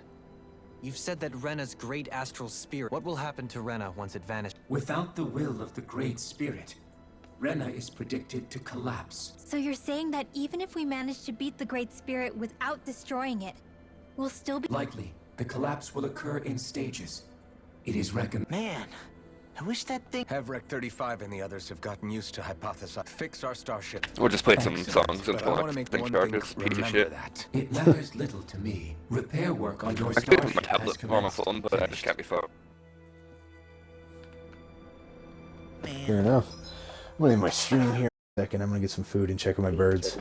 You've said that Rena's great astral spirit... What will happen to Rena once it vanishes? Without the will of the Great Spirit, Rena is predicted to collapse. So you're saying that even if we manage to beat the Great Spirit without destroying it, we'll still be— Likely, the collapse will occur in stages. It is recommended. Man, I wish that thing... Havrek 35 and the others have gotten used to hypothesize. Fix our starship. We'll just play some Excellent. songs and But I want to talk. make Think one charges, thing piece of remember shit. that. It matters little to me. Repair work on your I could do it with my starship has tablet or my commenced. phone, but I just can't be phone. Fair enough. I'm gonna end my stream here in a second. I'm gonna get some food and check on my birds.